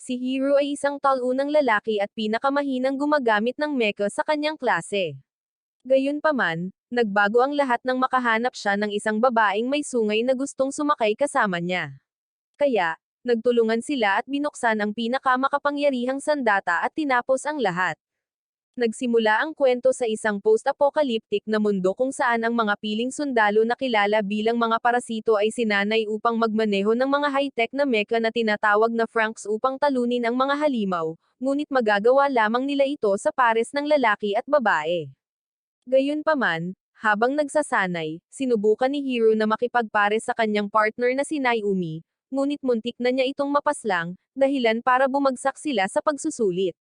Si Hiro ay isang talunang lalaki at pinakamahinang gumagamit ng mecha sa kanyang klase. Gayunpaman, nagbago ang lahat nang makahanap siya ng isang babaeng may sungay na gustong sumakay kasama niya. Kaya, nagtulungan sila at binuksan ang pinakamakapangyarihang sandata at tinapos ang lahat. Nagsimula ang kwento sa isang post-apocalyptic na mundo kung saan ang mga piling sundalo na kilala bilang mga parasito ay sinanay upang magmaneho ng mga high-tech na mecha na tinatawag na Franks upang talunin ang mga halimaw, ngunit magagawa lamang nila ito sa pares ng lalaki at babae. Gayunpaman, habang nagsasanay, sinubukan ni Hiro na makipagpares sa kanyang partner na si Naomi, ngunit muntik na niya itong mapaslang, dahilan para bumagsak sila sa pagsusulit.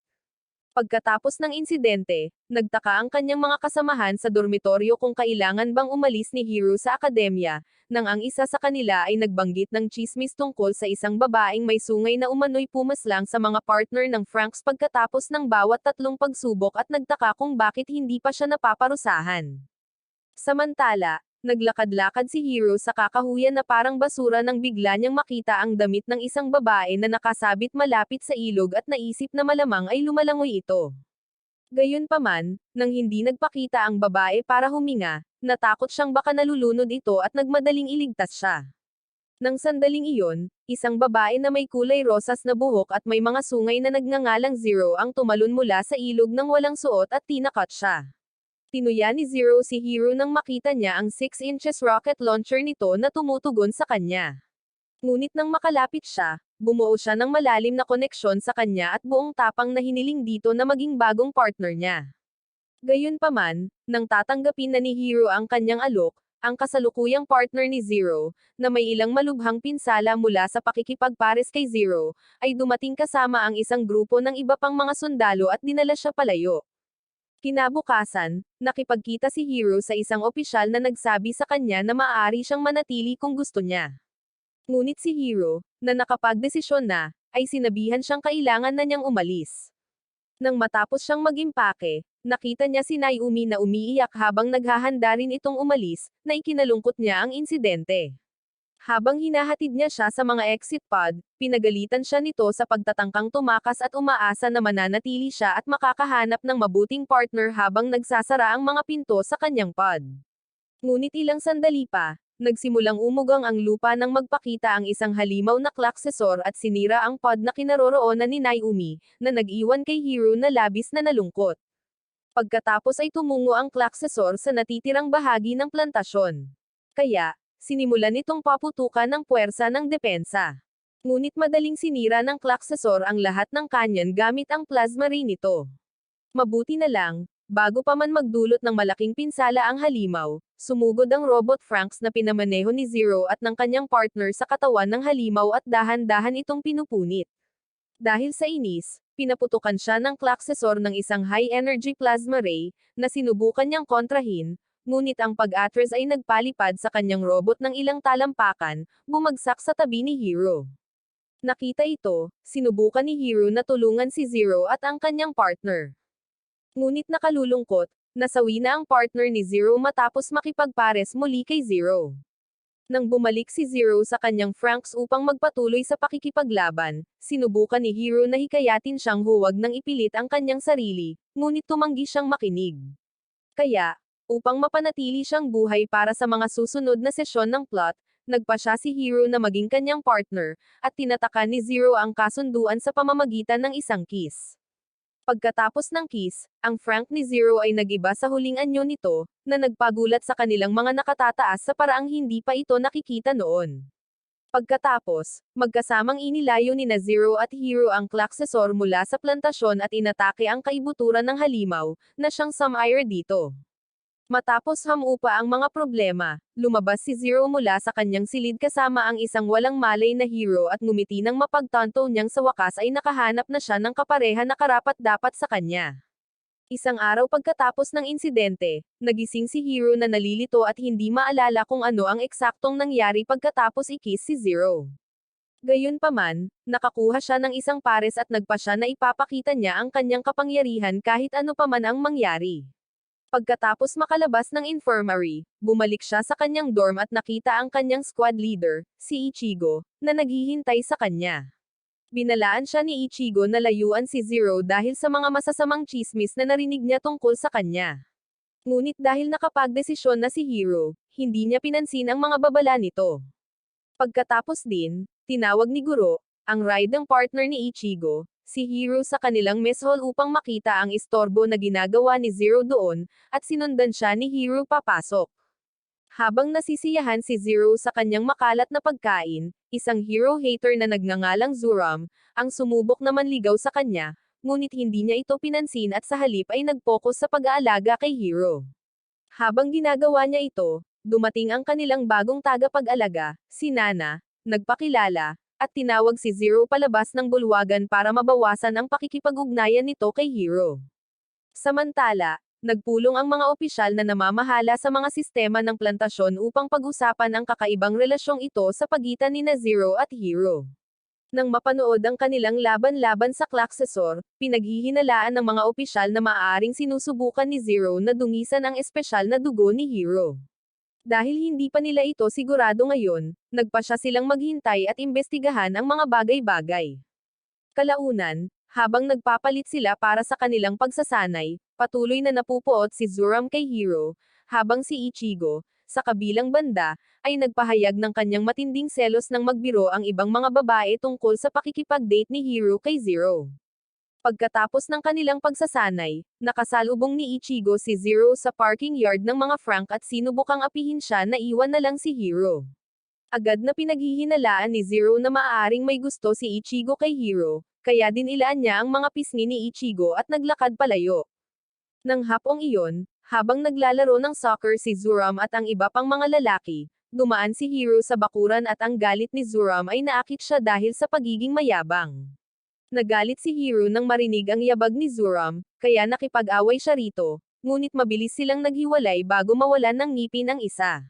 Pagkatapos ng insidente, nagtaka ang kanyang mga kasamahan sa dormitoryo kung kailangan bang umalis ni Hiro sa akademya, nang ang isa sa kanila ay nagbanggit ng tsismis tungkol sa isang babaeng may sungay na umano'y pumaslang sa mga partner ng Franks pagkatapos ng bawat 3 pagsubok at nagtaka kung bakit hindi pa siya napaparusahan. Samantala, naglakad-lakad si Hiro sa kakahuyan na parang basura nang bigla niyang makita ang damit ng isang babae na nakasabit malapit sa ilog at naisip na malamang ay lumalangoy ito. Gayunpaman, nang hindi nagpakita ang babae para huminga, natakot siyang baka nalulunod ito at nagmadaling iligtas siya. Nang sandaling iyon, isang babae na may kulay rosas na buhok at may mga sungay na nagngangalang Zero ang tumalon mula sa ilog nang walang suot at tinakot siya. Tinuya ni Zero si Hiro nang makita niya ang 6 inches rocket launcher nito na tumutugon sa kanya. Ngunit nang makalapit siya, bumuo siya ng malalim na koneksyon sa kanya at buong tapang na hiniling dito na maging bagong partner niya. Gayunpaman, nang tatanggapin na ni Hiro ang kanyang alok, ang kasalukuyang partner ni Zero, na may ilang malubhang pinsala mula sa pakikipagpares kay Zero, ay dumating kasama ang isang grupo ng iba pang mga sundalo at dinala siya palayo. Kinabukasan, nakipagkita si Hiro sa isang opisyal na nagsabi sa kanya na maaari siyang manatili kung gusto niya. Ngunit si Hiro, na nakapagdesisyon na, ay sinabihan siyang kailangan na niyang umalis. Nang matapos siyang mag-impake, nakita niya si Naomi na umiiyak habang naghahanda rin itong umalis, na ikinalungkot niya ang insidente. Habang hinahatid niya siya sa mga exit pod, pinagalitan siya nito sa pagtatangkang tumakas at umaasa na mananatili siya at makakahanap ng mabuting partner habang nagsasara ang mga pinto sa kanyang pod. Ngunit ilang sandali pa, nagsimulang umugang ang lupa nang magpakita ang isang halimaw na klaksesor at sinira ang pod na kinaroroonan ni Naomi, na nag-iwan kay Hiro na labis na nalungkot. Pagkatapos ay tumungo ang klaksesor sa natitirang bahagi ng plantasyon. Kaya, sinimulan nitong paputukan ng puwersa ng depensa. Ngunit madaling sinira ng klaksesor ang lahat ng kanyan gamit ang plasma ray nito. Mabuti na lang, bago pa man magdulot ng malaking pinsala ang halimaw, sumugod ang robot Franks na pinamaneho ni Zero at ng kanyang partner sa katawan ng halimaw at dahan-dahan itong pinupunit. Dahil sa inis, pinaputukan siya ng klaksesor ng isang high-energy plasma ray, na sinubukan niyang kontrahin, ngunit ang pag-atras ay nagpalipad sa kanyang robot ng ilang talampakan, bumagsak sa tabi ni Hiro. Nakita ito, sinubukan ni Hiro na tulungan si Zero at ang kanyang partner. Ngunit nakalulungkot, nasawi na ang partner ni Zero matapos makipagpares muli kay Zero. Nang bumalik si Zero sa kanyang Franks upang magpatuloy sa pakikipaglaban, sinubukan ni Hiro na hikayatin siyang huwag nang ipilit ang kanyang sarili, ngunit tumanggi siyang makinig. Kaya, upang mapanatili siyang buhay para sa mga susunod na sesyon ng plot, nagpa siya si Hiro na maging kanyang partner, at tinatakan ni Zero ang kasunduan sa pamamagitan ng isang kiss. Pagkatapos ng kiss, ang Frank ni Zero ay nagiba sa huling anyo nito, na nagpagulat sa kanilang mga nakatataas sa paraang hindi pa ito nakikita noon. Pagkatapos, magkasamang inilayo ni na Zero at Hiro ang klaksesor mula sa plantasyon at inatake ang kaibuturan ng halimaw, na siyang Samire dito. Matapos hamupa ang mga problema, lumabas si Zero mula sa kanyang silid kasama ang isang walang malay na Hiro at ngumiti nang mapagtanto niyang sa wakas ay nakahanap na siya ng kapareha na karapat-dapat sa kanya. Isang araw pagkatapos ng insidente, nagising si Hiro na nalilito at hindi maalala kung ano ang eksaktong nangyari pagkatapos i-kiss si Zero. Gayunpaman, nakakuha siya ng isang pares at nagpa siya na ipapakita niya ang kanyang kapangyarihan kahit ano pa man ang mangyari. Pagkatapos makalabas ng infirmary, bumalik siya sa kanyang dorm at nakita ang kanyang squad leader, si Ichigo, na naghihintay sa kanya. Binalaan siya ni Ichigo na layuan si Zero dahil sa mga masasamang chismis na narinig niya tungkol sa kanya. Ngunit dahil nakapagdesisyon na si Hiro, hindi niya pinansin ang mga babala nito. Pagkatapos din, tinawag ni Guro, ang riding partner ni Ichigo, si Hiro sa kanilang mess hall upang makita ang istorbo na ginagawa ni Zero doon, at sinundan siya ni Hiro papasok. Habang nasisiyahan si Zero sa kanyang makalat na pagkain, isang hero hater na nagngangalang Zuram, ang sumubok na manligaw sa kanya, ngunit hindi niya ito pinansin at sa halip ay nag-focus sa pag-aalaga kay Hero. Habang ginagawa niya ito, dumating ang kanilang bagong tagapag-alaga, si Nana, nagpakilala, at tinawag si Zero palabas ng bulwagan para mabawasan ang pakikipag-ugnayan nito kay Hero. Samantala, nagpulong ang mga opisyal na namamahala sa mga sistema ng plantasyon upang pag-usapan ang kakaibang relasyong ito sa pagitan ni Zero at Hero. Nang mapanood ang kanilang laban-laban sa Klaksesor, pinaghihinalaan ng mga opisyal na maaaring sinusubukan ni Zero na dungisan ang espesyal na dugo ni Hero. Dahil hindi pa nila ito sigurado ngayon, nagpasya silang maghintay at imbestigahan ang mga bagay-bagay. Kalaunan, habang nagpapalit sila para sa kanilang pagsasanay, patuloy na napupuot si Zuram kay Hiro, habang si Ichigo, sa kabilang banda, ay nagpahayag ng kanyang matinding selos nang magbiro ang ibang mga babae tungkol sa pakikipag-date ni Hiro kay Zero. Pagkatapos ng kanilang pagsasanay, nakasalubong ni Ichigo si Zero sa parking yard ng mga Frank at sinubukang apihin siya na iwan na lang si Hiro. Agad na pinaghihinalaan ni Zero na maaaring may gusto si Ichigo kay Hiro, kaya din ilaan niya ang mga pisngi ni Ichigo at naglakad palayo. Nang hapong iyon, habang naglalaro ng soccer si Zuram at ang iba pang mga lalaki, dumaan si Hiro sa bakuran at ang galit ni Zuram ay naakit siya dahil sa pagiging mayabang. Nagalit si Hiro nang marinig ang yabag ni Zuram, kaya nakipag-away siya rito, ngunit mabilis silang naghiwalay bago mawalan ng ngipin ang isa.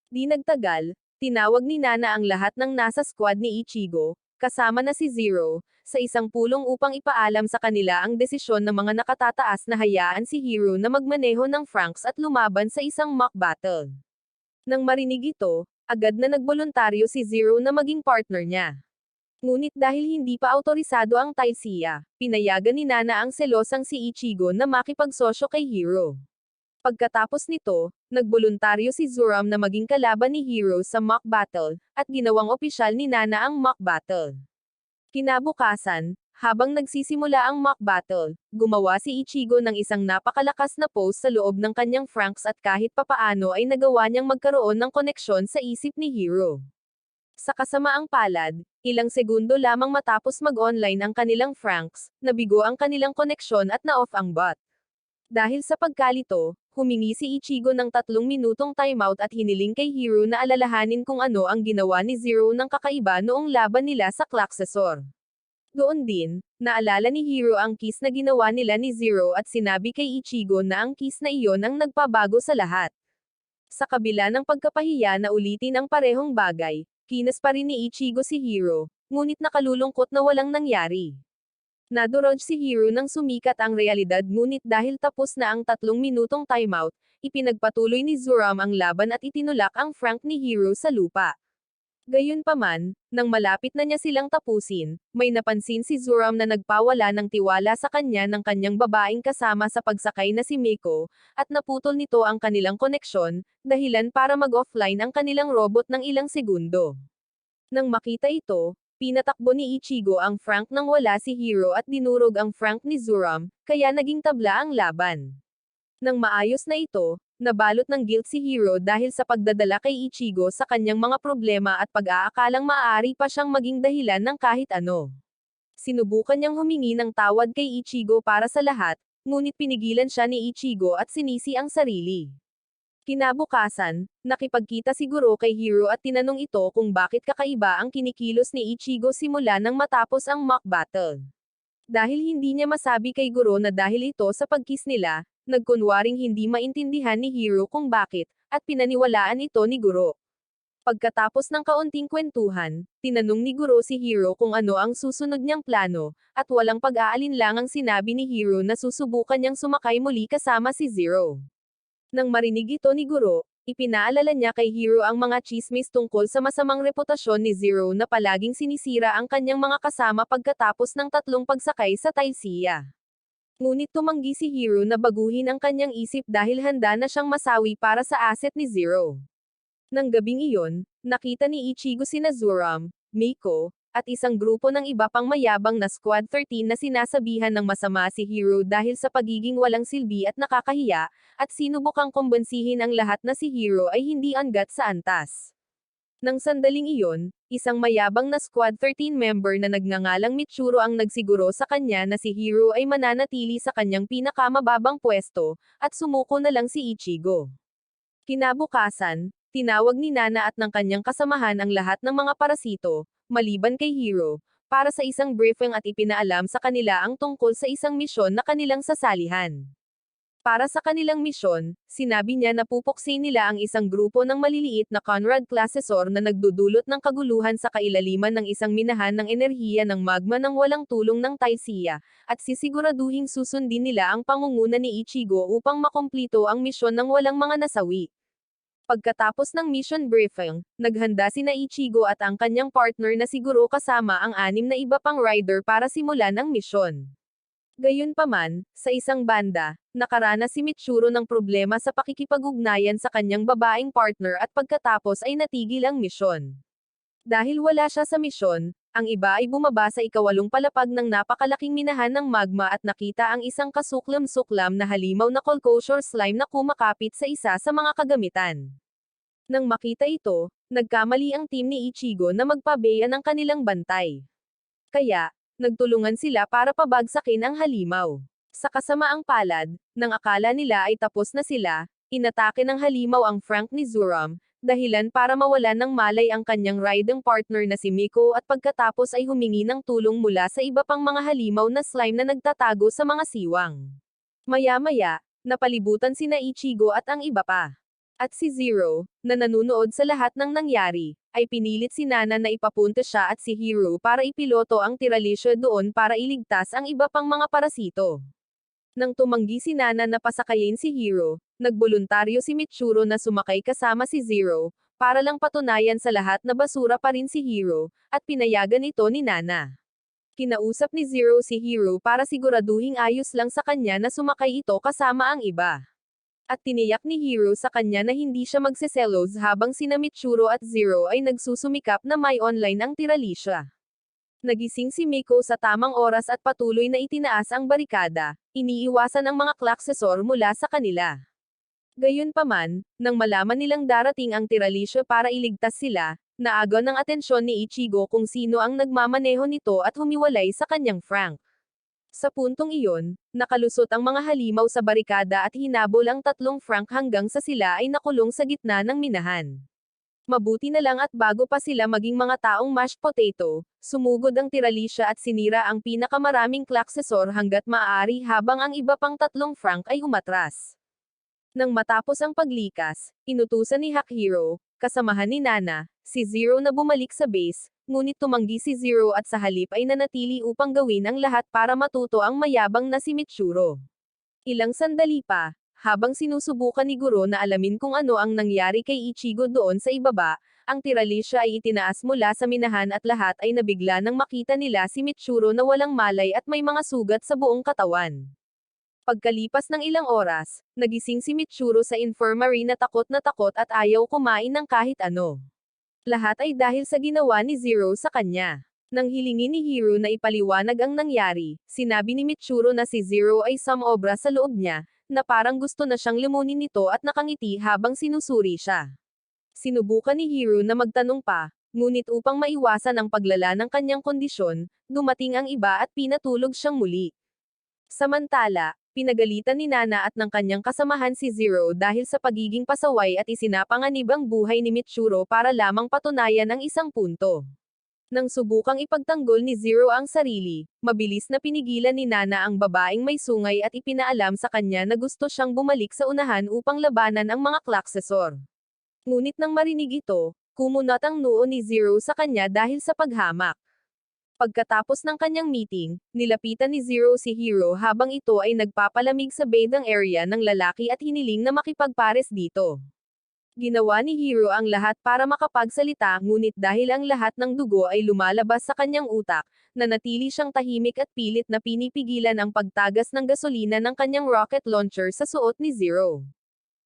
Di nagtagal, tinawag ni Nana ang lahat ng nasa squad ni Ichigo, kasama na si Zero, sa isang pulong upang ipaalam sa kanila ang desisyon ng mga nakatataas na hayaan si Hiro na magmaneho ng Franks at lumaban sa isang mock battle. Nang marinig ito, agad na nagboluntaryo si Zero na maging partner niya. Ngunit dahil hindi pa autorisado ang Taishiya, pinayagan ni Nana ang selosang si Ichigo na makipagsosyo kay Hiro. Pagkatapos nito, nagboluntaryo si Zuram na maging kalaban ni Hiro sa mock battle, at ginawang opisyal ni Nana ang mock battle. Kinabukasan, habang nagsisimula ang mock battle, gumawa si Ichigo ng isang napakalakas na pose sa loob ng kanyang Franks at kahit papaano ay nagawa niyang magkaroon ng koneksyon sa isip ni Hiro. Sa kasamaang palad, ilang segundo lamang matapos mag-online ang kanilang Franks, nabigo ang kanilang koneksyon at na-off ang bot. Dahil sa pagkalito, humingi si Ichigo ng 3 minutong timeout at hiniling kay Hiro na alalahanin kung ano ang ginawa ni Zero ng kakaiba noong laban nila sa Klaksesor. Doon din, naalala ni Hiro ang kiss na ginawa nila ni Zero at sinabi kay Ichigo na ang kiss na iyon ang nagpabago sa lahat. Sa kabila ng pagkapahiya na ulitin ang parehong bagay, kinas pa rin ni Ichigo si Hiro, ngunit nakalulungkot na walang nangyari. Nadurog si Hiro nang sumikat ang realidad ngunit dahil tapos na ang 3 minutong timeout, ipinagpatuloy ni Zuram ang laban at itinulak ang Frank ni Hiro sa lupa. Gayunpaman, nang malapit na niya silang tapusin, may napansin si Zuram na nagpawala ng tiwala sa kanya ng kanyang babaeng kasama sa pagsakay na si Miko, at naputol nito ang kanilang koneksyon, dahilan para mag-offline ang kanilang robot ng ilang segundo. Nang makita ito, pinatakbo ni Ichigo ang Frank nang wala si Hiro at dinurog ang Frank ni Zuram, kaya naging tabla ang laban. Nang maayos na ito, nabalot ng guilt si Hiro dahil sa pagdadala kay Ichigo sa kanyang mga problema at pag-aakalang maaari pa siyang maging dahilan ng kahit ano. Sinubukan niyang humingi ng tawad kay Ichigo para sa lahat, ngunit pinigilan siya ni Ichigo at sinisi ang sarili. Kinabukasan, nakipagkita si Guro kay Hiro at tinanong ito kung bakit kakaiba ang kinikilos ni Ichigo simula nang matapos ang mock battle. Dahil hindi niya masabi kay Guro na dahil ito sa pagkiss nila, nagkunwaring hindi maintindihan ni Hiro kung bakit, at pinaniwalaan ito ni Guro. Pagkatapos ng kaunting kwentuhan, tinanong ni Guro si Hiro kung ano ang susunod niyang plano, at walang pag-aalinlangang sinabi ni Hiro na susubukan niyang sumakay muli kasama si Zero. Nang marinig ito ni Guro, Ipinaalala niya kay Hiro ang mga tsismis tungkol sa masamang reputasyon ni Zero na palaging sinisira ang kanyang mga kasama pagkatapos ng 3 pagsakay sa Taishiya. Ngunit tumanggi si Hiro na baguhin ang kanyang isip dahil handa na siyang masawi para sa asset ni Zero. Nang gabing iyon, nakita ni Ichigo sina Zuram, Miko, at isang grupo ng iba pang mayabang na Squad 13 na sinasabihan ng masama si Hiro dahil sa pagiging walang silbi at nakakahiya, at sinubukang kumbensihin ang lahat na si Hiro ay hindi anggat sa antas. Nang sandaling iyon, isang mayabang na Squad 13 member na nagngangalang Michuro ang nagsiguro sa kanya na si Hiro ay mananatili sa kanyang pinakamababang pwesto, at sumuko na lang si Ichigo. Kinabukasan, tinawag ni Nana at ng kanyang kasamahan ang lahat ng mga parasito, maliban kay Hiro, para sa isang briefing at ipinaalam sa kanila ang tungkol sa isang misyon na kanilang sasalihan. Para sa kanilang misyon, sinabi niya na pupuksin nila ang isang grupo ng maliliit na Conrad Classesor na nagdudulot ng kaguluhan sa kailaliman ng isang minahan ng enerhiya ng magma ng walang tulong ng Taishiya, at sisiguraduhing susundin nila ang pangunguna ni Ichigo upang makumplito ang misyon ng walang mga nasawi. Pagkatapos ng mission briefing, naghanda sina Ichigo at ang kanyang partner na siguro kasama ang 6 na iba pang rider para simulan ang misyon. Gayunpaman, sa isang banda, nakaranas si Michuro ng problema sa pakikipag-ugnayan sa kanyang babaeng partner at pagkatapos ay natigil ang misyon. Dahil wala siya sa misyon, ang iba ay bumaba sa 8 palapag ng napakalaking minahan ng magma at nakita ang isang kasuklam-suklam na halimaw na Kolkoshor slime na kumakapit sa isa sa mga kagamitan. Nang makita ito, nagkamali ang team ni Ichigo na magpabeya ng kanilang bantay. Kaya, nagtulungan sila para pabagsakin ang halimaw. Sa kasamaang palad, nang akala nila ay tapos na sila, inatake ng halimaw ang Frank ni Zuram, dahilan para mawalan ng malay ang kanyang riding partner na si Miko at pagkatapos ay humingi ng tulong mula sa iba pang mga halimaw na slime na nagtatago sa mga siwang. Maya-maya, napalibutan sina Ichigo at ang iba pa. At si Zero, na nanunood sa lahat ng nangyari, ay pinilit si Nana na ipapunta siya at si Hiro para ipiloto ang tiralisyo doon para iligtas ang iba pang mga parasito. Nang tumanggi si Nana na pasakayin si Hiro, nagboluntaryo si Michuro na sumakay kasama si Zero, para lang patunayan sa lahat na basura pa rin si Hiro, at pinayagan ito ni Nana. Kinausap ni Zero si Hiro para siguraduhing ayos lang sa kanya na sumakay ito kasama ang iba. At tiniyak ni Hiro sa kanya na hindi siya magseselos habang sina Michuro at Zero ay nagsusumikap na may online ang tiralisya. Nagising si Miko sa tamang oras at patuloy na itinaas ang barikada, iniiwasan ang mga klaksesor mula sa kanila. Gayunpaman, nang malaman nilang darating ang tiralisyo para iligtas sila, naagaw ng atensyon ni Ichigo kung sino ang nagmamaneho nito at humiwalay sa kanyang Frank. Sa puntong iyon, nakalusot ang mga halimaw sa barikada at hinabol ang 3 Frank hanggang sa sila ay nakulong sa gitna ng minahan. Mabuti na lang at bago pa sila maging mga taong mashed potato, sumugod ang tiralisya at sinira ang pinakamaraming klaksesor hanggat maaari habang ang iba pang 3 Frank ay umatras. Nang matapos ang paglikas, inutusan ni Hakihiro, kasamahan ni Nana, si Zero na bumalik sa base, ngunit tumanggi si Zero at sa halip ay nanatili upang gawin ang lahat para matuto ang mayabang na si Michuro. Ilang sandali pa, habang sinusubukan ni Guro na alamin kung ano ang nangyari kay Ichigo doon sa ibaba, ang tiralisya ay itinaas mula sa minahan at lahat ay nabigla nang makita nila si Michuro na walang malay at may mga sugat sa buong katawan. Pagkalipas ng ilang oras, nagising si Michuro sa infirmary na takot at ayaw kumain ng kahit ano. Lahat ay dahil sa ginawa ni Zero sa kanya. Nang hilingin ni Hiro na ipaliwanag ang nangyari, sinabi ni Michuro na si Zero ay sumobra sa loob niya, na parang gusto na siyang limunin nito at nakangiti habang sinusuri siya. Sinubukan ni Hiro na magtanong pa, ngunit upang maiwasan ang paglala ng kanyang kondisyon, dumating ang iba at pinatulog siyang muli. Samantala, pinagalitan ni Nana at ng kanyang kasamahan si Zero dahil sa pagiging pasaway at isinapanganib ang buhay ni Michuro para lamang patunayan ang isang punto. Nang subukang ipagtanggol ni Zero ang sarili, mabilis na pinigilan ni Nana ang babaeng may sungay at ipinaalam sa kanya na gusto siyang bumalik sa unahan upang labanan ang mga klaksesor. Ngunit nang marinig ito, kumunat ang noo ni Zero sa kanya dahil sa paghamak. Pagkatapos ng kanyang meeting, nilapitan ni Zero si Hiro habang ito ay nagpapalamig sa bathing area ng lalaki at hiniling na makipagpares dito. Ginawa ni Hiro ang lahat para makapagsalita, ngunit dahil ang lahat ng dugo ay lumalabas sa kanyang utak, nanatili siyang tahimik at pilit na pinipigilan ang pagtagas ng gasolina ng kanyang rocket launcher sa suot ni Zero.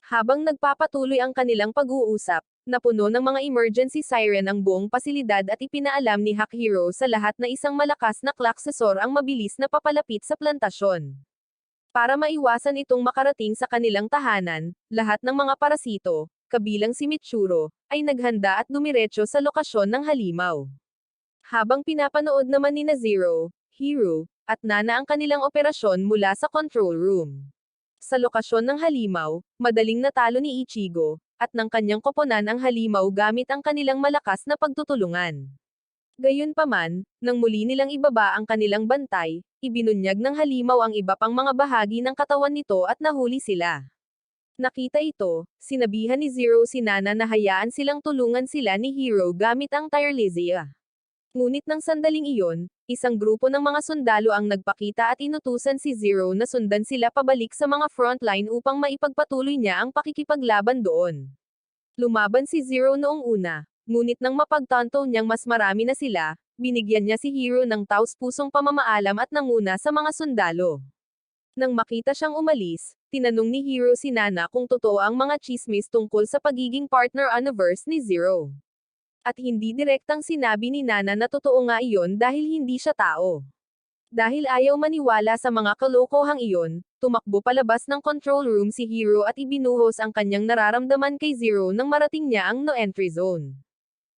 Habang nagpapatuloy ang kanilang pag-uusap, napuno ng mga emergency siren ang buong pasilidad at ipinaalam ni Hakihiro sa lahat na isang malakas na klaksesor ang mabilis na papalapit sa plantasyon. Para maiwasan itong makarating sa kanilang tahanan, lahat ng mga parasito, kabilang si Mitsuro, ay naghanda at dumiretso sa lokasyon ng halimaw. Habang pinapanood naman ni Zero, Hiro, at Nana ang kanilang operasyon mula sa control room. Sa lokasyon ng halimaw, madaling natalo ni Ichigo, at ng kanyang koponan ang halimaw gamit ang kanilang malakas na pagtutulungan. Gayunpaman, nang muli nilang ibaba ang kanilang bantay, ibinunyag ng halimaw ang iba pang mga bahagi ng katawan nito at nahuli sila. Nakita ito, sinabihan ni Zero si Nana na hayaan silang tulungan sila ni Hiro gamit ang Tirelizia. Ngunit nang sandaling iyon, isang grupo ng mga sundalo ang nagpakita at inutusan si Zero na sundan sila pabalik sa mga frontline upang maipagpatuloy niya ang pakikipaglaban doon. Lumaban si Zero noong una, ngunit nang mapagtanto niyang mas marami na sila, binigyan niya si Hiro ng taus-pusong pamamaalam at nanguna sa mga sundalo. Nang makita siyang umalis, tinanong ni Hiro si Nana kung totoo ang mga chismis tungkol sa pagiging partner universe ni Zero. At hindi direktang sinabi ni Nana na totoo nga iyon dahil hindi siya tao. Dahil ayaw maniwala sa mga kalokohang iyon, tumakbo palabas ng control room si Hiro at ibinuhos ang kanyang nararamdaman kay Zero nang marating niya ang no entry zone.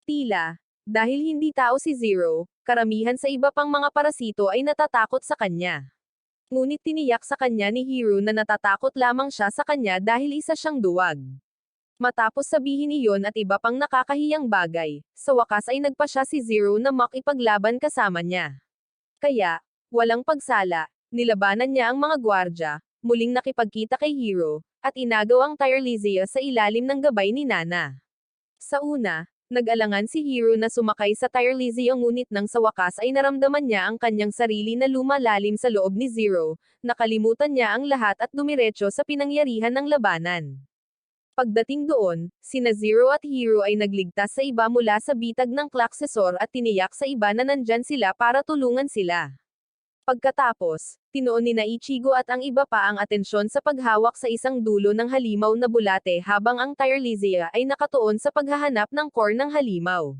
Tila, dahil hindi tao si Zero, karamihan sa iba pang mga parasito ay natatakot sa kanya. Ngunit tiniyak sa kanya ni Hiro na natatakot lamang siya sa kanya dahil isa siyang duwag. Matapos sabihin iyon at iba pang nakakahiyang bagay, sa wakas ay nagpa siya si Zero na makipaglaban kasama niya. Kaya, walang pagsala, nilabanan niya ang mga gwardya, muling nakipagkita kay Hiro, at inagaw ang Tirelizia sa ilalim ng gabay ni Nana. Sa una, nag-alangan si Hiro na sumakay sa Tirelizia ngunit nang sa wakas ay naramdaman niya ang kanyang sarili na lumalalim sa loob ni Zero, nakalimutan niya ang lahat at dumiretso sa pinangyarihan ng labanan. Pagdating doon, sina Zero at Hiro ay nagligtas sa iba mula sa bitag ng klaksesor at tiniyak sa iba na nandyan sila para tulungan sila. Pagkatapos, tinuon ni Ichigo at ang iba pa ang atensyon sa paghawak sa isang dulo ng halimaw na bulate habang ang Tirelizia ay nakatuon sa paghahanap ng core ng halimaw.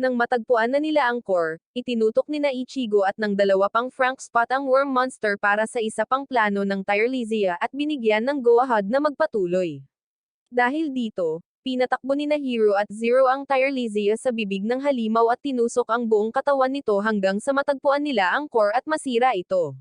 Nang matagpuan na nila ang core, itinutok ni Ichigo at ng dalawa pang Frank Spot ang worm monster para sa isa pang plano ng Tirelizia at binigyan ng go-ahead na magpatuloy. Dahil dito, pinatakbo ni Hiro at Zero ang Tirelizia sa bibig ng halimaw at tinusok ang buong katawan nito hanggang sa matagpuan nila ang core at masira ito.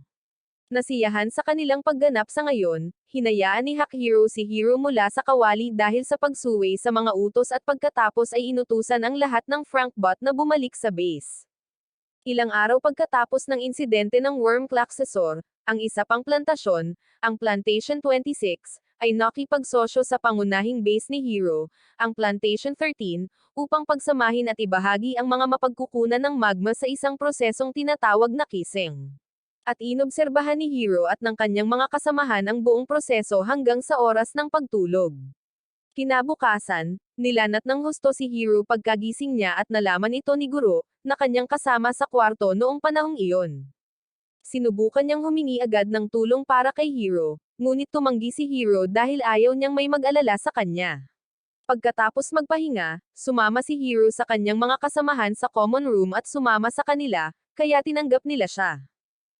Nasiyahan sa kanilang pagganap sa ngayon, hinayaan ni Hakihiro si Hiro mula sa kawali dahil sa pagsuway sa mga utos at pagkatapos ay inutusan ang lahat ng Frankbot na bumalik sa base. Ilang araw pagkatapos ng insidente ng Worm Klaksesor, ang isa pang plantasyon, ang Plantation 26, ay nakipagsosyo sa pangunahing base ni Hiro, ang Plantation 13, upang pagsamahin at ibahagi ang mga mapagkukunan ng magma sa isang prosesong tinatawag na kissing. At inobserbahan ni Hiro at ng kanyang mga kasamahan ang buong proseso hanggang sa oras ng pagtulog. Kinabukasan, nilanat ng husto si Hiro pagkagising niya at nalaman ito ni Guro, na kanyang kasama sa kwarto noong panahong iyon. Sinubukan niyang humingi agad ng tulong para kay Hiro, ngunit tumanggi si Hiro dahil ayaw niyang may mag-alala sa kanya. Pagkatapos magpahinga, sumama si Hiro sa kanyang mga kasamahan sa common room at sumama sa kanila, kaya tinanggap nila siya.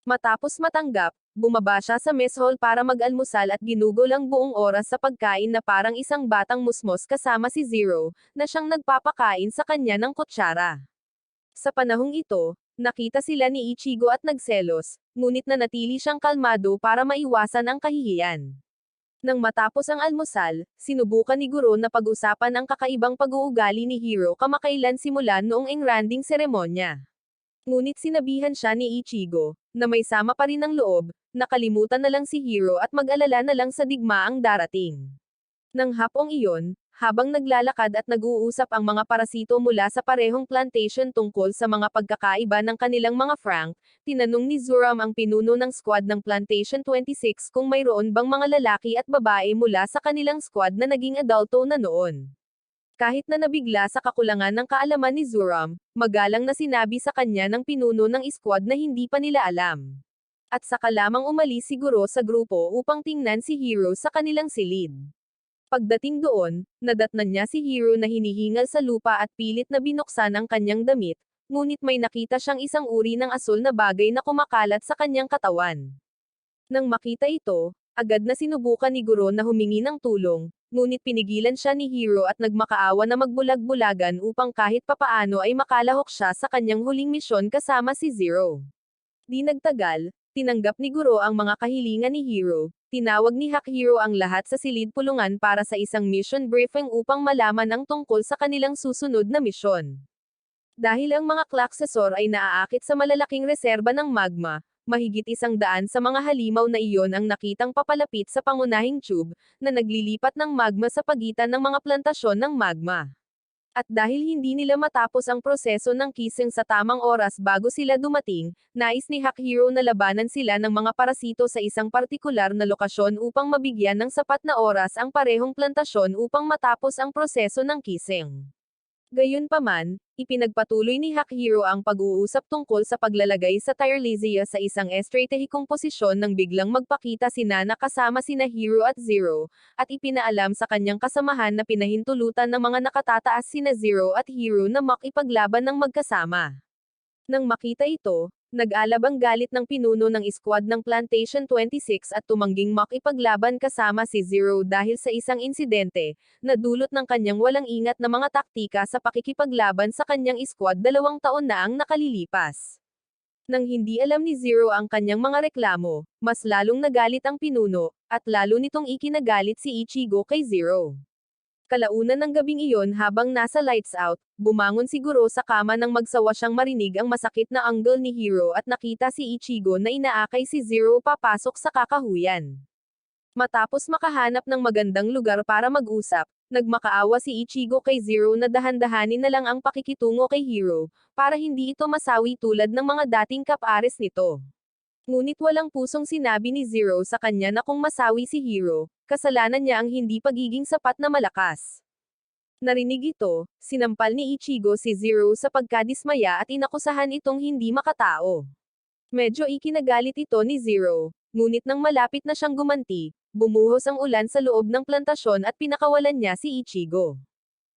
Matapos matanggap, bumaba siya sa mess hall para mag-almusal at ginugol ang buong oras sa pagkain na parang isang batang musmos kasama si Zero, na siyang nagpapakain sa kanya ng kutsara. Sa panahong ito, nakita sila ni Ichigo at nagselos, ngunit nanatili siyang kalmado para maiwasan ang kahihiyan. Nang matapos ang almusal, sinubukan ni Guro na pag-usapan ang kakaibang pag-uugali ni Hiro kamakailan simula noong engranding seremonya. Ngunit sinabihan siya ni Ichigo, na may sama pa rin ang loob, nakalimutan na lang si Hiro at mag-alala na lang sa digmaang darating. Nang hapong iyon, habang naglalakad at nag-uusap ang mga parasito mula sa parehong plantation tungkol sa mga pagkakaiba ng kanilang mga Frank, tinanong ni Zuram ang pinuno ng squad ng Plantation 26 kung mayroon bang mga lalaki at babae mula sa kanilang squad na naging adulto na noon. Kahit na nabigla sa kakulangan ng kaalaman ni Zuram, magalang na sinabi sa kanya ng pinuno ng squad na hindi pa nila alam. At saka lamang umalis siguro sa grupo upang tingnan si Hiro sa kanilang silid. Pagdating doon, nadatnan niya si Hiro na hinihingal sa lupa at pilit na binuksan ang kanyang damit, ngunit may nakita siyang isang uri ng asul na bagay na kumakalat sa kanyang katawan. Nang makita ito, agad na sinubukan ni Guro na humingi ng tulong, ngunit pinigilan siya ni Hiro at nagmakaawa na magbulag-bulagan upang kahit papaano ay makalahok siya sa kanyang huling misyon kasama si Zero. Di nagtagal, tinanggap ni Guro ang mga kahilingan ni Hiro, tinawag ni Hiro ang lahat sa silid pulungan para sa isang mission briefing upang malaman ang tungkol sa kanilang susunod na misyon. Dahil ang mga Klaksesor ay naaakit sa malalaking reserba ng magma, mahigit 100 sa mga halimaw na iyon ang nakitang papalapit sa pangunahing tube, na naglilipat ng magma sa pagitan ng mga plantasyon ng magma. At dahil hindi nila matapos ang proseso ng kising sa tamang oras bago sila dumating, nais ni Hiro na labanan sila ng mga parasito sa isang partikular na lokasyon upang mabigyan ng sapat na oras ang parehong plantasyon upang matapos ang proseso ng kising. Gayunpaman, ipinagpatuloy ni Hiro ang pag-uusap tungkol sa paglalagay sa Tirelizia sa isang estratehikong posisyon nang biglang magpakita si Nana kasama sina Hiro at Zero, at ipinaalam sa kanyang kasamahan na pinahintulutan ng mga nakatataas sina Zero at Hiro na makipaglaban ng magkasama. Nang makita ito, nag-alab ang galit ng pinuno ng squad ng Plantation 26 at tumangging makipaglaban kasama si Zero dahil sa isang insidente, na dulot ng kanyang walang ingat na mga taktika sa pakikipaglaban sa kanyang squad 2 taon na ang nakalilipas. Nang hindi alam ni Zero ang kanyang mga reklamo, mas lalong nagalit ang pinuno, at lalo nitong ikinagalit si Ichigo kay Zero. Kalaunan ng gabing iyon habang nasa lights out, bumangon siguro sa kama nang magsawa siyang marinig ang masakit na angle ni Hiro at nakita si Ichigo na inaakay si Zero papasok sa kakahuyan. Matapos makahanap ng magandang lugar para mag-usap, nagmakaawa si Ichigo kay Zero na dahan-dahanin na lang ang pakikitungo kay Hiro, para hindi ito masawi tulad ng mga dating kapares nito. Ngunit walang pusong sinabi ni Zero sa kanya na kung masawi si Hiro, kasalanan niya ang hindi pagiging sapat na malakas. Narinig ito, sinampal ni Ichigo si Zero sa pagkadismaya at inakusahan itong hindi makatao. Medyo ikinagalit ito ni Zero, ngunit nang malapit na siyang gumanti, bumuhos ang ulan sa loob ng plantasyon at pinakawalan niya si Ichigo.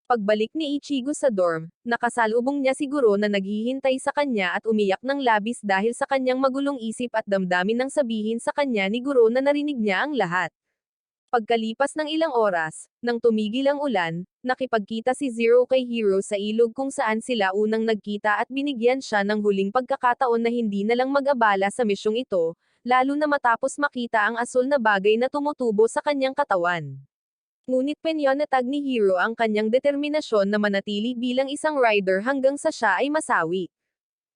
Pagbalik ni Ichigo sa dorm, nakasalubong niya si Guro na naghihintay sa kanya at umiyak ng labis dahil sa kanyang magulong isip at damdamin nang sabihin sa kanya ni Guro na narinig niya ang lahat. Pagkalipas ng ilang oras, nang tumigil ang ulan, nakipagkita si Zero kay Hiro sa ilog kung saan sila unang nagkita at binigyan siya ng huling pagkakataon na hindi na lang mag-abala sa misyong ito, lalo na matapos makita ang asul na bagay na tumutubo sa kanyang katawan. Ngunit penyonatag ni Hiro ang kanyang determinasyon na manatili bilang isang rider hanggang sa siya ay masawi.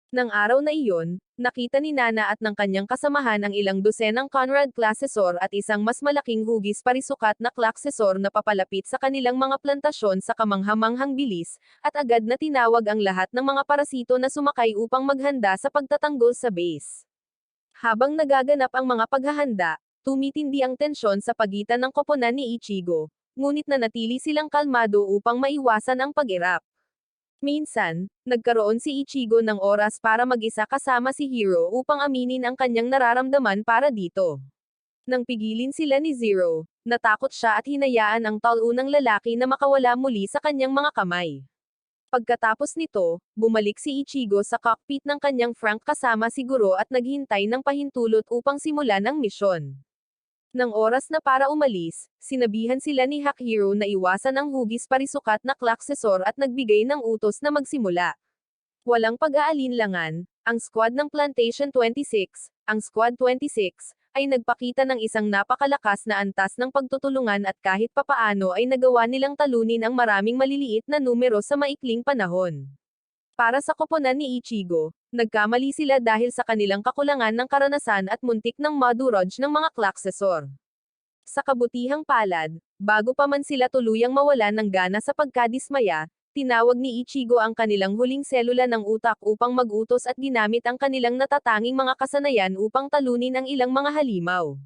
Nang araw na iyon, nakita ni Nana at ng kanyang kasamahan ang ilang dosenang Conrad Klaksesor at isang mas malaking hugis parisukat na Klaksesor na papalapit sa kanilang mga plantasyon sa kamanghamanghang bilis, at agad na tinawag ang lahat ng mga parasito na sumakay upang maghanda sa pagtatanggol sa base. Habang nagaganap ang mga paghahanda, tumitindi ang tensyon sa pagitan ng koponan ni Ichigo, ngunit nanatili silang kalmado upang maiwasan ang pag-irap. Minsan, nagkaroon si Ichigo ng oras para mag-isa kasama si Hiro upang aminin ang kanyang nararamdaman para dito. Nang pigilin sila ni Zero, natakot siya at hinayaan ang talunang lalaki na makawala muli sa kanyang mga kamay. Pagkatapos nito, bumalik si Ichigo sa cockpit ng kanyang Frank kasama si Guro at naghintay ng pahintulot upang simulan ang misyon. Nang oras na para umalis, sinabihan sila ni Hiro na iwasan ang hugis parisukat na Klaksesor at nagbigay ng utos na magsimula. Walang pag-aalinlangan, ang squad ng Plantation 26, ang Squad 26, ay nagpakita ng isang napakalakas na antas ng pagtutulungan at kahit papaano ay nagawa nilang talunin ang maraming maliliit na numero sa maikling panahon. Para sa koponan ni Ichigo, nagkamali sila dahil sa kanilang kakulangan ng karanasan at muntik ng madurage ng mga Klaksesor. Sa kabutihang palad, bago pa man sila tuluyang mawalan ng gana sa pagkadismaya, tinawag ni Ichigo ang kanilang huling selula ng utak upang mag-utos at ginamit ang kanilang natatanging mga kasanayan upang talunin ang ilang mga halimaw.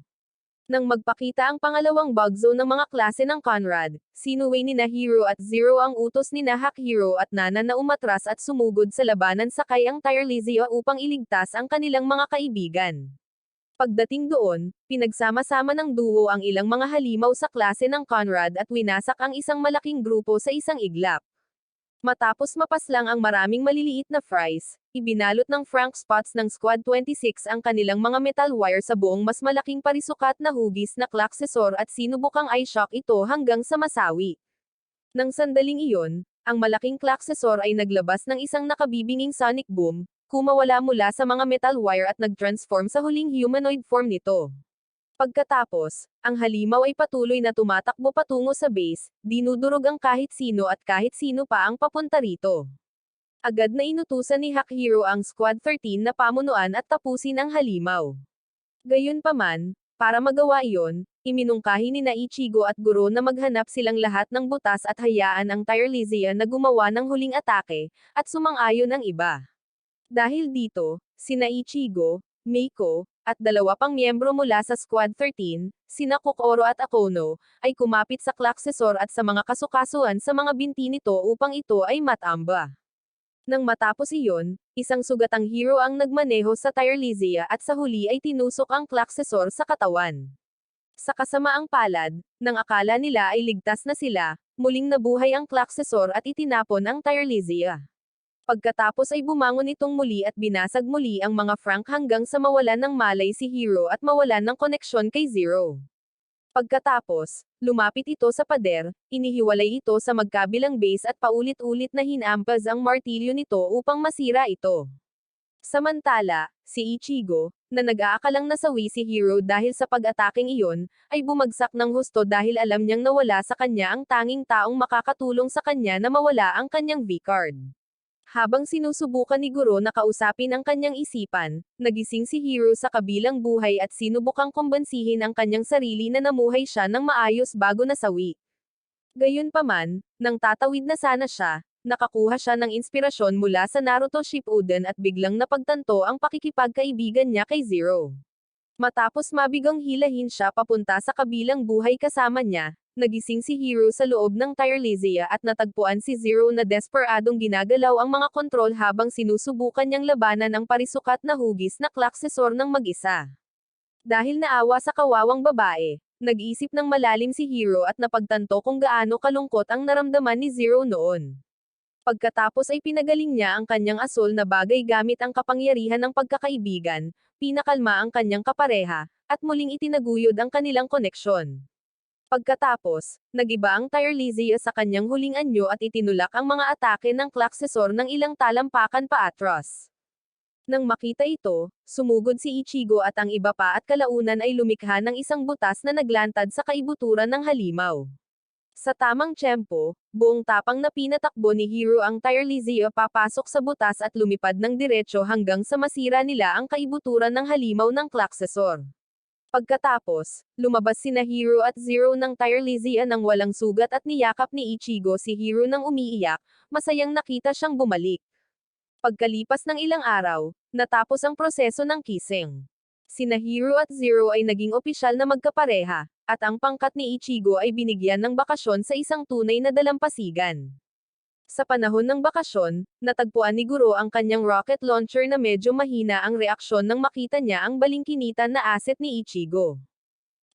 Nang magpakita ang pangalawang bug zone ng mga klase ng Conrad, sinuway ni na Hero at Zero ang utos ni na Hack Hero at Nana na umatras at sumugod sa labanan sakay ang Tirelizia upang iligtas ang kanilang mga kaibigan. Pagdating doon, pinagsama-sama ng duo ang ilang mga halimaw sa klase ng Conrad at winasak ang isang malaking grupo sa isang iglap. Matapos mapaslang ang maraming maliliit na fries, ibinalot ng Frank Spots ng Squad 26 ang kanilang mga metal wire sa buong mas malaking parisukat na hugis na klaksesor at sinubukang i-shock ito hanggang sa masawi. Nang sandaling iyon, ang malaking klaksesor ay naglabas ng isang nakabibinging sonic boom, kumawala mula sa mga metal wire at nag-transform sa huling humanoid form nito. Pagkatapos, ang halimaw ay patuloy na tumatakbo patungo sa base, dinudurog ang kahit sino at kahit sino pa ang papunta rito. Agad na inutusan ni Hack Hero ang Squad 13 na pamunuan at tapusin ang halimaw. Gayunpaman, para magawa iyon, iminungkahi ni na Ichigo at Guro na maghanap silang lahat ng butas at hayaan ang Tirelizia na gumawa ng huling atake, at sumang-ayon ang iba. Dahil dito, sina Ichigo, Meiko, at dalawa pang miyembro mula sa Squad 13, sina Kokoro at Akono, ay kumapit sa klaksesor at sa mga kasukasuan sa mga binti nito upang ito ay matamba. Nang matapos iyon, isang sugatang hero ang nagmaneho sa Tirelizia at sa huli ay tinusok ang klaksesor sa katawan. Sa kasamaang palad, nang akala nila ay ligtas na sila, muling nabuhay ang klaksesor at itinapon ang Tirelizia. Pagkatapos ay bumangon itong muli at binasag muli ang mga Frank hanggang sa mawalan ng malay si Hero at mawalan ng koneksyon kay Zero. Pagkatapos, lumapit ito sa pader, inihiwalay ito sa magkabilang base at paulit-ulit na hinampas ang martilyo nito upang masira ito. Samantala, si Ichigo, na nag-aakalang nasawi si Hero dahil sa pag-ataking iyon, ay bumagsak ng husto dahil alam niyang nawala sa kanya ang tanging taong makakatulong sa kanya na mawala ang kanyang V-card. Habang sinusubukan ni Guro na kausapin ang kanyang isipan, nagising si Hero sa kabilang buhay at sinubukang kumbansihin ang kanyang sarili na namuhay siya ng maayos bago nasawi. Gayunpaman, nang tatawid na sana siya, nakakuha siya ng inspirasyon mula sa Naruto Shippuden at biglang napagtanto ang pakikipagkaibigan niya kay Zero. Matapos mabigang hilahin siya papunta sa kabilang buhay kasama niya, nagising si Hero sa loob ng Tirelizia at natagpuan si Zero na desperadong ginagalaw ang mga kontrol habang sinusubukan niyang labanan ang parisukat na hugis na klaksesor ng mag-isa. Dahil naawa sa kawawang babae, nag-isip ng malalim si Hero at napagtanto kung gaano kalungkot ang naramdaman ni Zero noon. Pagkatapos ay pinagaling niya ang kanyang asol na bagay gamit ang kapangyarihan ng pagkakaibigan, pinakalma ang kanyang kapareha, at muling itinaguyod ang kanilang koneksyon. Pagkatapos, nagiba ang Tirelizia sa kanyang huling anyo at itinulak ang mga atake ng klaksesor ng ilang talampakan paatras. Nang makita ito, sumugod si Ichigo at ang iba pa at kalaunan ay lumikha ng isang butas na naglantad sa kaibuturan ng halimaw. Sa tamang tiyempo, buong tapang na pinatakbo ni Hero ang Tirelizia papasok sa butas at lumipad ng diretso hanggang sa masira nila ang kaibuturan ng halimaw ng klaksesor. Pagkatapos, lumabas sina Hero at Zero ng Tirelizia nang walang sugat at niyakap ni Ichigo si Hero nang umiiyak, masayang nakita siyang bumalik. Pagkalipas ng ilang araw, natapos ang proseso ng kissing. Sina Hero at Zero ay naging opisyal na magkapareha, at ang pangkat ni Ichigo ay binigyan ng bakasyon sa isang tunay na dalampasigan. Sa panahon ng bakasyon, natagpuan ni Guro ang kanyang rocket launcher na medyo mahina ang reaksyon nang makita niya ang balingkinitan na asset ni Ichigo.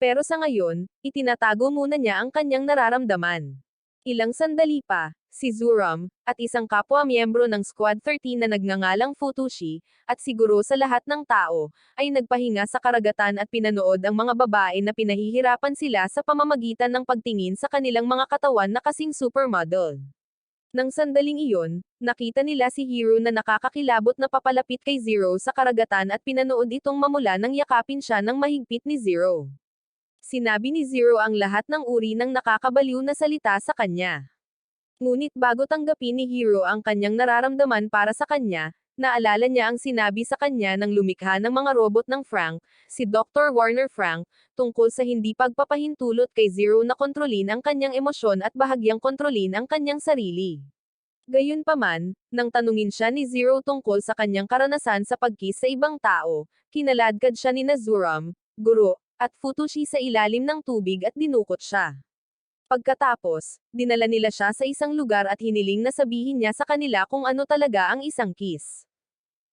Pero sa ngayon, itinatago muna niya ang kanyang nararamdaman. Ilang sandali pa, si Zuram, at isang kapwa-miyembro ng Squad 13 na nagngangalang Futushi, at siguro sa lahat ng tao, ay nagpahinga sa karagatan at pinanood ang mga babae na pinahihirapan sila sa pamamagitan ng pagtingin sa kanilang mga katawan na kasing supermodel. Nang sandaling iyon, nakita nila si Hero na nakakakilabot na papalapit kay Zero sa karagatan at pinanood itong mamula nang yakapin siya ng mahigpit ni Zero. Sinabi ni Zero ang lahat ng uri ng nakakabaliw na salita sa kanya. Ngunit bago tanggapin ni Hero ang kanyang nararamdaman para sa kanya, naalala niya ang sinabi sa kanya ng lumikha ng mga robot ng Frank, si Dr. Warner Frank, tungkol sa hindi pagpapahintulot kay Zero na kontrolin ang kanyang emosyon at bahagyang kontrolin ang kanyang sarili. Gayunpaman, nang tanungin siya ni Zero tungkol sa kanyang karanasan sa pagkiss sa ibang tao, kinaladkad siya ni Zuram, Guro, at Futoshi sa ilalim ng tubig at dinukot siya. Pagkatapos, dinala nila siya sa isang lugar at hiniling na sabihin niya sa kanila kung ano talaga ang isang kiss.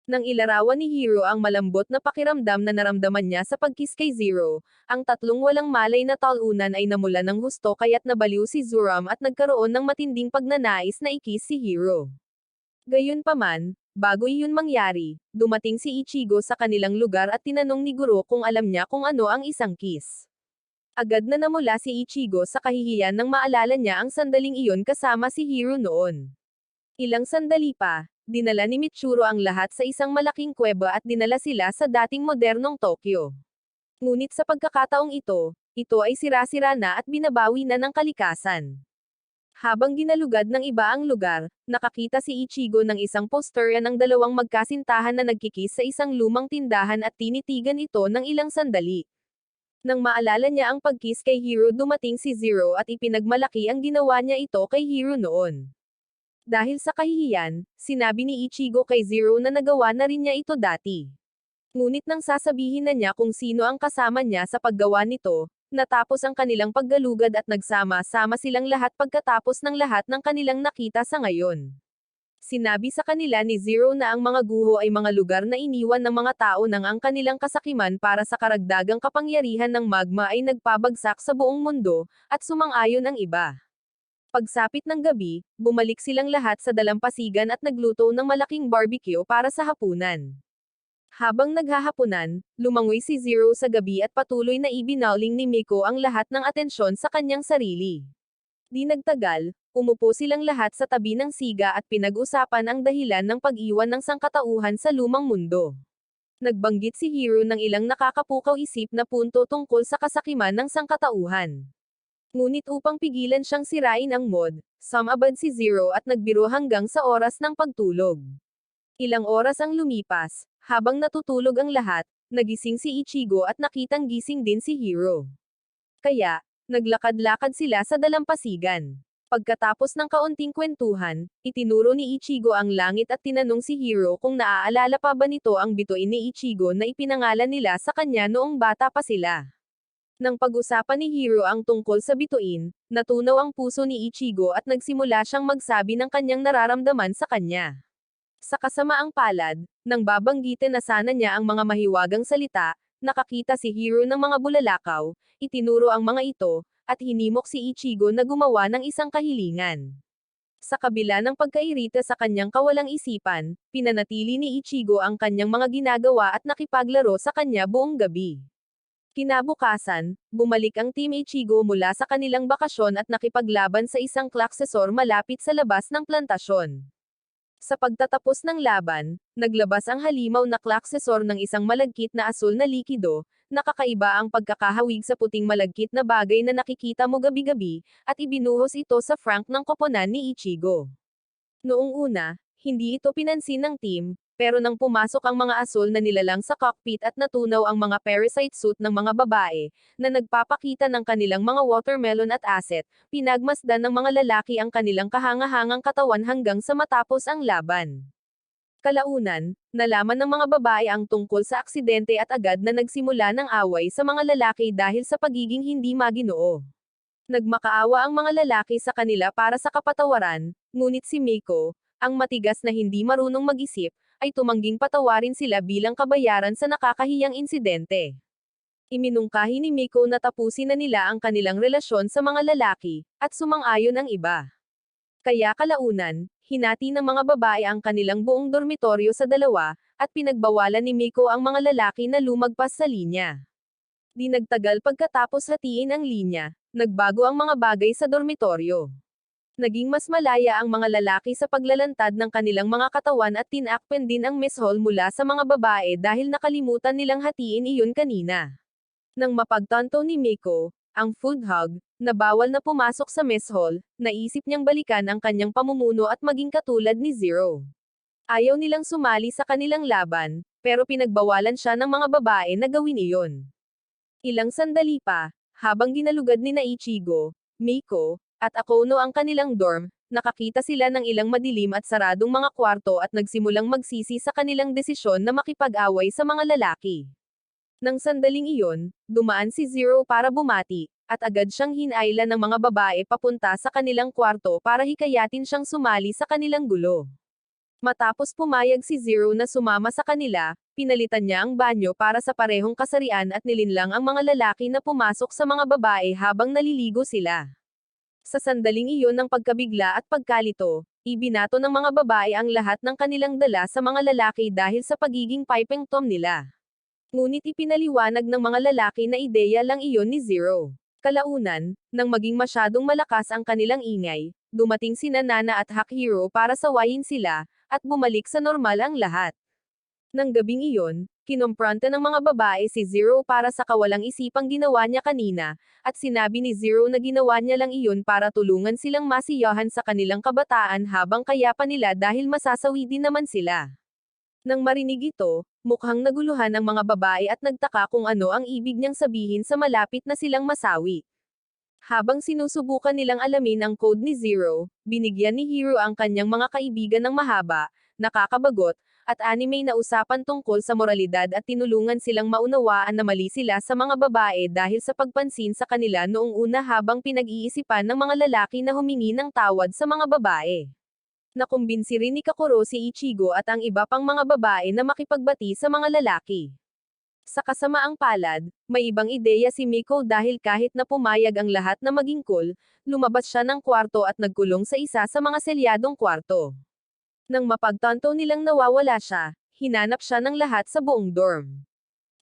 Nang ilarawan ni Hiro ang malambot na pakiramdam na naramdaman niya sa pagkiss kay Zero, ang tatlong walang malay na talunan ay namula ng husto kaya't nabaliw si Zuram at nagkaroon ng matinding pagnanais na i-kiss si Hiro. Gayunpaman, bago iyon mangyari, dumating si Ichigo sa kanilang lugar at tinanong ni Guro kung alam niya kung ano ang isang kiss. Agad na namula si Ichigo sa kahihiyan nang maalala niya ang sandaling iyon kasama si Hiro noon. Ilang sandali pa, dinala ni Michiro ang lahat sa isang malaking kuweba at dinala sila sa dating modernong Tokyo. Ngunit sa pagkakataong ito ay sira-sira na at binabawi na ng kalikasan. Habang ginalugad ng iba ang lugar, nakakita si Ichigo ng isang posterya ng dalawang magkasintahan na nagkikis sa isang lumang tindahan at tinitigan ito ng ilang sandali. Nang maalala niya ang pagkiss kay Hiro dumating si Zero at ipinagmalaki ang ginawa niya ito kay Hiro noon. Dahil sa kahihiyan, sinabi ni Ichigo kay Zero na nagawa na rin niya ito dati. Ngunit nang sasabihin na niya kung sino ang kasama niya sa paggawa nito, natapos ang kanilang paggalugad at nagsama-sama silang lahat pagkatapos ng lahat ng kanilang nakita sa ngayon. Sinabi sa kanila ni Zero na ang mga guho ay mga lugar na iniwan ng mga tao nang ang kanilang kasakiman para sa karagdagang kapangyarihan ng magma ay nagpabagsak sa buong mundo, at sumang-ayon ang iba. Pagsapit ng gabi, bumalik silang lahat sa dalampasigan at nagluto ng malaking barbecue para sa hapunan. Habang naghahapunan, lumangoy si Zero sa gabi at patuloy na ibinauling ni Miko ang lahat ng atensyon sa kanyang sarili. Di nagtagal, umupo silang lahat sa tabi ng siga at pinag-usapan ang dahilan ng pag-iwan ng sangkatauhan sa lumang mundo. Nagbanggit si Hiro ng ilang nakakapukaw-isip na punto tungkol sa kasakiman ng sangkatauhan. Ngunit upang pigilan siyang sirain ang mod, sumabad si Zero at nagbiro hanggang sa oras ng pagtulog. Ilang oras ang lumipas, habang natutulog ang lahat, nagising si Ichigo at nakitang gising din si Hiro. Kaya, naglakad-lakad sila sa dalampasigan. Pagkatapos ng kaunting kwentuhan, itinuro ni Ichigo ang langit at tinanong si Hiro kung naaalala pa ba nito ang bituin ni Ichigo na ipinangalan nila sa kanya noong bata pa sila. Nang pag-usapan ni Hiro ang tungkol sa bituin, natunaw ang puso ni Ichigo at nagsimula siyang magsabi ng kanyang nararamdaman sa kanya. Sa kasamaang palad, nang babanggitin na sana niya ang mga mahiwagang salita, nakakita si Hiro ng mga bulalakaw, itinuro ang mga ito, at hinimok si Ichigo na gumawa ng isang kahilingan. Sa kabila ng pagkairita sa kanyang kawalang isipan, pinanatili ni Ichigo ang kanyang mga ginagawa at nakipaglaro sa kanya buong gabi. Kinabukasan, bumalik ang Team Ichigo mula sa kanilang bakasyon at nakipaglaban sa isang klaksesor malapit sa labas ng plantasyon. Sa pagtatapos ng laban, naglabas ang halimaw na klaksesor ng isang malagkit na asul na likido, nakakaiba ang pagkakahawig sa puting malagkit na bagay na nakikita mo gabi-gabi, at ibinuhos ito sa frank ng koponan ni Ichigo. Noong una, hindi ito pinansin ng team, pero nang pumasok ang mga asul na nilalang sa cockpit at natunaw ang mga parasite suit ng mga babae, na nagpapakita ng kanilang mga watermelon at asset, pinagmasdan ng mga lalaki ang kanilang kahangahangang katawan hanggang sa matapos ang laban. Kalaunan, nalaman ng mga babae ang tungkol sa aksidente at agad na nagsimula ng away sa mga lalaki dahil sa pagiging hindi maginoo. Nagmakaawa ang mga lalaki sa kanila para sa kapatawaran, ngunit si Miko, ang matigas na hindi marunong mag-isip, ay tumangging patawarin sila bilang kabayaran sa nakakahiyang insidente. Iminungkahi ni Miko na tapusin na nila ang kanilang relasyon sa mga lalaki, at sumang-ayon ang iba. Kaya kalaunan, hinati ng mga babae ang kanilang buong dormitoryo sa dalawa, at pinagbawalan ni Miko ang mga lalaki na lumagpas sa linya. Di nagtagal pagkatapos hatiin ang linya, nagbago ang mga bagay sa dormitoryo. Naging mas malaya ang mga lalaki sa paglalantad ng kanilang mga katawan at tinakpen din ang mess hall mula sa mga babae dahil nakalimutan nilang hatiin iyon kanina. Nang mapagtanto ni Miko, ang food hog, na bawal na pumasok sa mess hall, naisip niyang balikan ang kanyang pamumuno at maging katulad ni Zero. Ayaw nilang sumali sa kanilang laban, pero pinagbawalan siya ng mga babae na gawin iyon. Ilang sandali pa, habang ginalugad ni Ichigo, Miko, at Akono ang kanilang dorm, nakakita sila ng ilang madilim at saradong mga kwarto at nagsimulang magsisi sa kanilang desisyon na makipag-away sa mga lalaki. Nang sandaling iyon, dumaan si Zero para bumati, at agad siyang hinailan ng mga babae papunta sa kanilang kwarto para hikayatin siyang sumali sa kanilang gulo. Matapos pumayag si Zero na sumama sa kanila, pinalitan niya ang banyo para sa parehong kasarian at nilinlang ang mga lalaki na pumasok sa mga babae habang naliligo sila. Sa sandaling iyon ng pagkabigla at pagkalito, ibinato ng mga babae ang lahat ng kanilang dala sa mga lalaki dahil sa pagiging pipeng tom nila. Ngunit ipinaliwanag ng mga lalaki na ideya lang iyon ni Zero. Kalaunan, nang maging masyadong malakas ang kanilang ingay, dumating sina Nana at Hack Hero para sawayin sila, at bumalik sa normal ang lahat. Nang gabing iyon, kinompronta ng mga babae si Zero para sa kawalang isipang ginawa niya kanina, at sinabi ni Zero na ginawa niya lang iyon para tulungan silang masiyahan sa kanilang kabataan habang kaya pa nila dahil masasawi din naman sila. Nang marinig ito, mukhang naguluhan ang mga babae at nagtaka kung ano ang ibig niyang sabihin sa malapit na silang masawi. Habang sinusubukan nilang alamin ang code ni Zero, binigyan ni Hero ang kanyang mga kaibigan ng mahaba, nakakabagot, at anime na usapan tungkol sa moralidad at tinulungan silang maunawaan na mali sila sa mga babae dahil sa pagpansin sa kanila noong una habang pinag-iisipan ng mga lalaki na humingi ng tawad sa mga babae. Nakumbinsi rin ni Kakuro si Ichigo at ang iba pang mga babae na makipagbati sa mga lalaki. Sa kasamaang palad, may ibang ideya si Miko dahil kahit na pumayag ang lahat na maging cool, lumabas siya ng kwarto at nagkulong sa isa sa mga selyadong kwarto. Nang mapagtanto nilang nawawala siya, hinanap siya ng lahat sa buong dorm.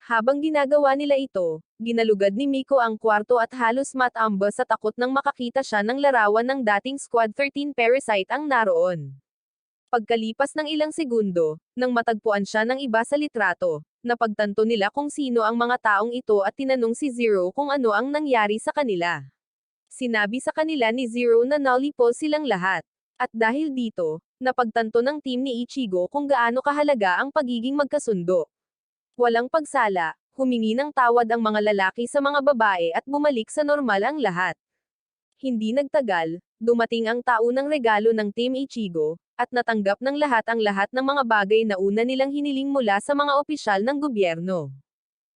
Habang ginagawa nila ito, ginalugad ni Miko ang kwarto at halos matamba sa takot nang makakita siya ng larawan ng dating Squad 13 parasite ang naroon. Pagkalipas ng ilang segundo, nang matagpuan siya ng iba sa litrato, napagtanto nila kung sino ang mga taong ito at tinanong si Zero kung ano ang nangyari sa kanila. Sinabi sa kanila ni Zero na nalipol silang lahat. At dahil dito, napagtanto ng team ni Ichigo kung gaano kahalaga ang pagiging magkasundo. Walang pagsala, humingi ng tawad ang mga lalaki sa mga babae at bumalik sa normal ang lahat. Hindi nagtagal, dumating ang taunang regalo ng Team Ichigo, at natanggap ng lahat ang lahat ng mga bagay na una nilang hiniling mula sa mga opisyal ng gobyerno.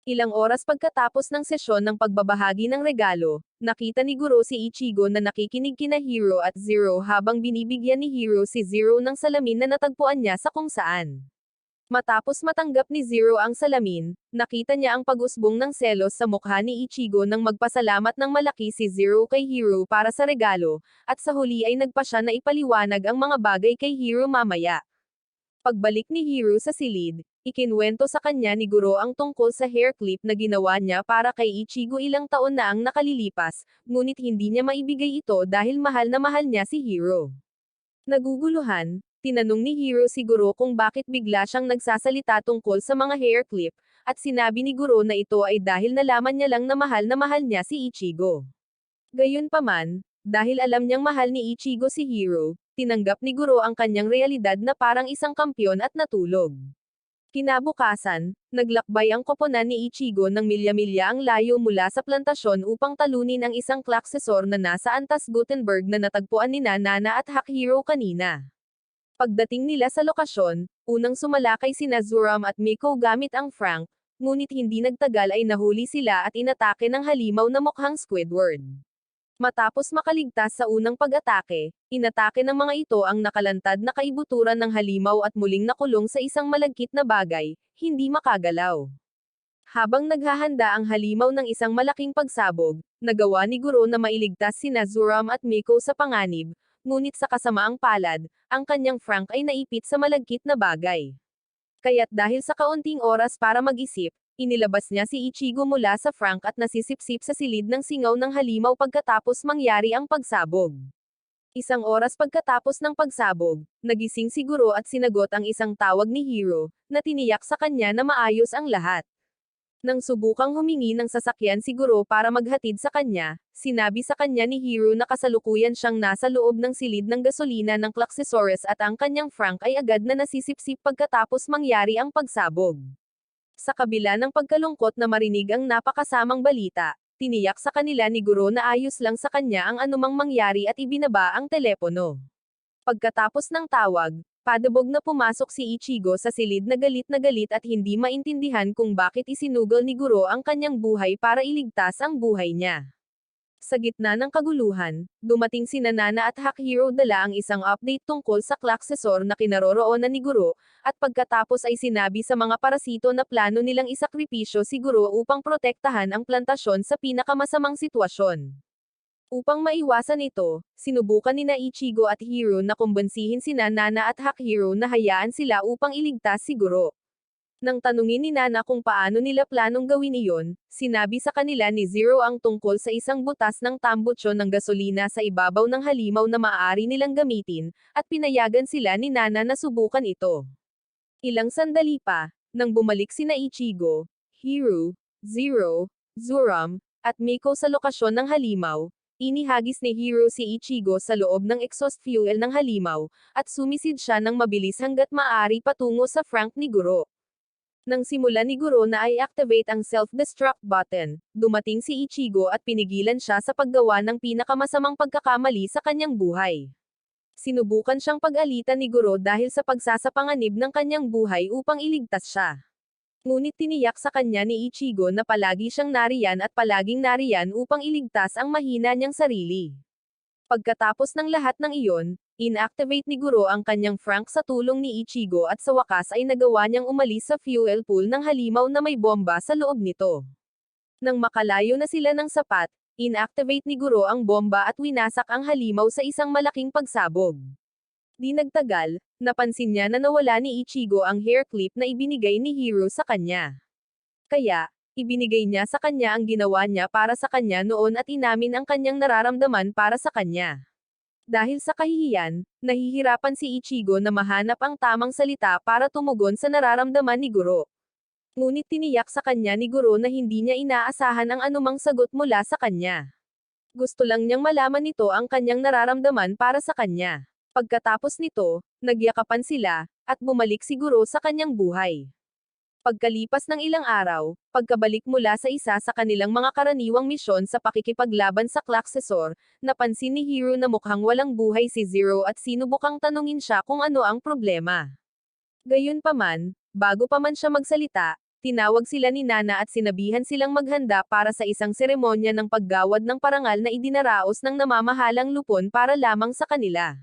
Ilang oras pagkatapos ng sesyon ng pagbabahagi ng regalo, nakita ni Guro si Ichigo na nakikinig kina Hero at Zero habang binibigyan ni Hero si Zero ng salamin na natagpuan niya sa kung saan. Matapos matanggap ni Zero ang salamin, nakita niya ang pag-usbong ng selos sa mukha ni Ichigo nang magpasalamat ng malaki si Zero kay Hero para sa regalo, at sa huli ay nagpa siya na ipaliwanag ang mga bagay kay Hero mamaya. Pagbalik ni Hero sa silid, ikinwento sa kanya ni Guro ang tungkol sa hair clip na ginawa niya para kay Ichigo ilang taon na ang nakalilipas, ngunit hindi niya maibigay ito dahil mahal na mahal niya si Hero. Naguguluhan, tinanong ni Hero si Guro kung bakit bigla siyang nagsasalita tungkol sa mga hair clip, at sinabi ni Guro na ito ay dahil nalaman niya lang na mahal niya si Ichigo. Gayunpaman, dahil alam niyang mahal ni Ichigo si Hero, tinanggap ni Guro ang kanyang realidad na parang isang kampyon at natulog. Kinabukasan, naglakbay ang koponan ni Ichigo ng milya-milya ang layo mula sa plantasyon upang talunin ang isang klaksesor na nasa Antas Gutenberg na natagpuan ni Nana at Hack Hero kanina. Pagdating nila sa lokasyon, unang sumalakay sina Zuram at Miko gamit ang Frank, ngunit hindi nagtagal ay nahuli sila at inatake ng halimaw na mukhang Squidward. Matapos makaligtas sa unang pag-atake, inatake ng mga ito ang nakalantad na kaibuturan ng halimaw at muling nakulong sa isang malagkit na bagay, hindi makagalaw. Habang naghahanda ang halimaw ng isang malaking pagsabog, nagawa ni Guro na mailigtas sina Zuram at Miko sa panganib, ngunit sa kasamaang palad, ang kanyang Frank ay naipit sa malagkit na bagay. Kaya't dahil sa kaunting oras para mag-isip, inilabas niya si Ichigo mula sa Frank at nasisipsip sa silid ng singaw ng halimaw pagkatapos mangyari ang pagsabog. Isang oras pagkatapos ng pagsabog, nagising si Guro at sinagot ang isang tawag ni Hero, na tiniyak sa kanya na maayos ang lahat. Nang subukang humingi ng sasakyan si Guro para maghatid sa kanya, sinabi sa kanya ni Hero na kasalukuyan siyang nasa loob ng silid ng gasolina ng Klaxosaurus at ang kanyang Frank ay agad na nasisipsip pagkatapos mangyari ang pagsabog. Sa kabila ng pagkalungkot na marinig ang napakasamang balita, tiniyak sa kanila ni Guro na ayos lang sa kanya ang anumang mangyari at ibinaba ang telepono. Pagkatapos ng tawag, Padabog na pumasok si Ichigo sa silid na galit at hindi maintindihan kung bakit isinugol ni Guro ang kanyang buhay para iligtas ang buhay niya. Sa gitna ng kaguluhan, dumating sina Nana at Hakihiro dala ang isang update tungkol sa Klaksesor na kinaroroonan ni Guro, at pagkatapos ay sinabi sa mga parasito na plano nilang isakripisyo si Guro upang protektahan ang plantasyon sa pinakamasamang sitwasyon. Upang maiwasan ito, sinubukan nina Ichigo at Hiro na kumbensihin sina Nana at Hakihiro na hayaan sila upang iligtas si Guro. Nang tanungin ni Nana kung paano nila planong gawin iyon, sinabi sa kanila ni Zero ang tungkol sa isang butas ng tambutso ng gasolina sa ibabaw ng halimaw na maaari nilang gamitin, at pinayagan sila ni Nana na subukan ito. Ilang sandali pa, nang bumalik sina Ichigo, Hiro, Zero, Zuram, at Miko sa lokasyon ng halimaw, inihagis ni Hiro si Ichigo sa loob ng exhaust fuel ng halimaw, at sumisid siya ng mabilis hanggat maaari patungo sa Frank ni Guro. Nang simulan ni Guro na i-activate ang self-destruct button, dumating si Ichigo at pinigilan siya sa paggawa ng pinakamasamang pagkakamali sa kanyang buhay. Sinubukan siyang pag-alitan ni Guro dahil sa pagsasapanganib ng kanyang buhay upang iligtas siya. Ngunit tiniyak sa kanya ni Ichigo na palagi siyang nariyan at palaging nariyan upang iligtas ang mahina niyang sarili. Pagkatapos ng lahat ng iyon, inactivate ni Guro ang kanyang Frank sa tulong ni Ichigo at sa wakas ay nagawa niyang umalis sa fuel pool ng halimaw na may bomba sa loob nito. Nang makalayo na sila ng sapat, inactivate ni Guro ang bomba at winasak ang halimaw sa isang malaking pagsabog. Di nagtagal, napansin niya na nawala ni Ichigo ang hair clip na ibinigay ni Hiro sa kanya. Kaya, ibinigay niya sa kanya ang ginawa niya para sa kanya noon at inamin ang kanyang nararamdaman para sa kanya. Dahil sa kahihiyan, nahihirapan si Ichigo na mahanap ang tamang salita para tumugon sa nararamdaman ni Guro. Ngunit tiniyak sa kanya ni Guro na hindi niya inaasahan ang anumang sagot mula sa kanya. Gusto lang niyang malaman nito ang kanyang nararamdaman para sa kanya. Pagkatapos nito, nagyakapan sila, at bumalik si Guro sa kanyang buhay. Pagkalipas ng ilang araw, pagkabalik mula sa isa sa kanilang mga karaniwang misyon sa pakikipaglaban sa Klaksesor, napansin ni Hiro na mukhang walang buhay si Zero at sinubukang tanungin siya kung ano ang problema. Gayunpaman, bago pa man siya magsalita, tinawag sila ni Nana at sinabihan silang maghanda para sa isang seremonya ng paggawad ng parangal na idinaraos ng namamahalang lupon para lamang sa kanila.